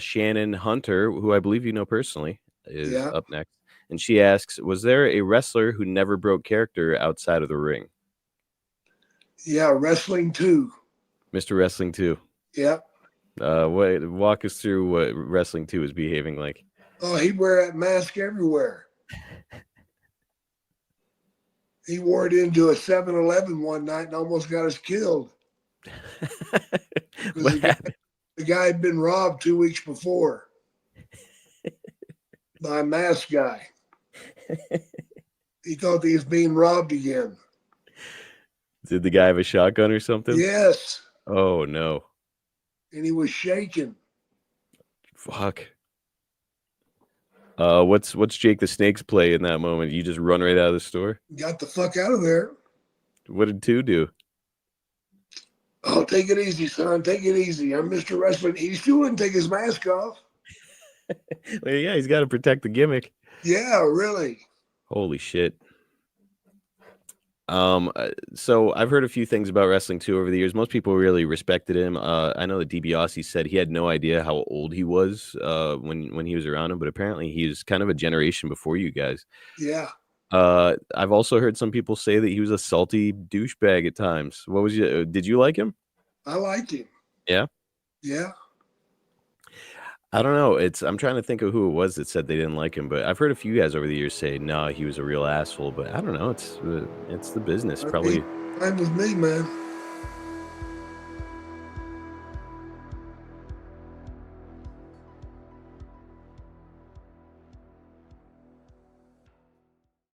Shannon Hunter, who I believe you know personally, is up next. And she asks, was there a wrestler who never broke character outside of the ring? Yeah, Wrestling 2. Mr. Wrestling 2. Yeah. Walk us through what Wrestling 2 is behaving like. Oh, he'd wear that mask everywhere. He wore it into a 7-Eleven one night and almost got us killed. The guy had been robbed 2 weeks before by a masked guy. He thought he was being robbed again. Did the guy have a shotgun or something? Yes. Oh, no. And he was shaking. Fuck. What's Jake the Snake's play in that moment? You just run right out of the store? Got the fuck out of there. What did 2 do? Oh, take it easy, son. Take it easy. I'm Mr. Wrestling. He still wouldn't take his mask off. Well, yeah, he's got to protect the gimmick. Yeah, really. Holy shit. So I've heard a few things about Wrestling 2 over the years. Most people really respected him. I know that DiBiase said he had no idea how old he was when he was around him, but apparently he was kind of a generation before you guys. Yeah. I've also heard some people say that he was a salty douchebag at times. Did you like him? I liked him. Yeah? Yeah. I don't know. I'm trying to think of who it was that said they didn't like him, but I've heard a few guys over the years say, no, he was a real asshole, but I don't know. It's the business. Probably. Fine with me, man.